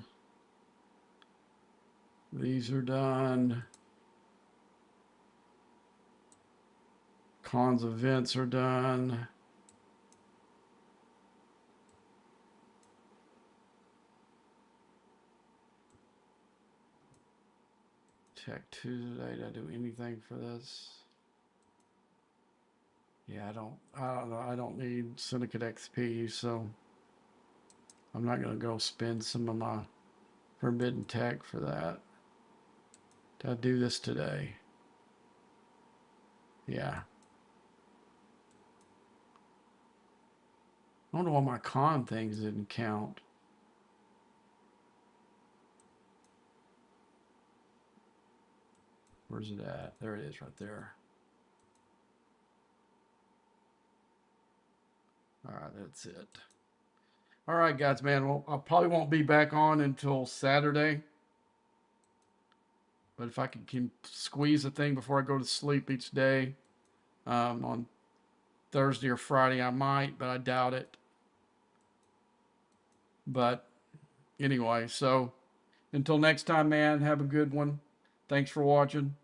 These are done. Cons events are done. Tech Tuesday. Did I do anything for this? Yeah, I don't know. I don't need Syndicate XP, so I'm not gonna go spend some of my Forbidden Tech for that. Did I do this today? Yeah. I wonder why my con things didn't count. Where's it at? There it is right there. All right, that's it. All right, guys, man. Well, I probably won't be back on until Saturday. But if I can squeeze a thing before I go to sleep each day on Thursday or Friday, I might, but I doubt it. But anyway, so until next time, man, have a good one. Thanks for watching.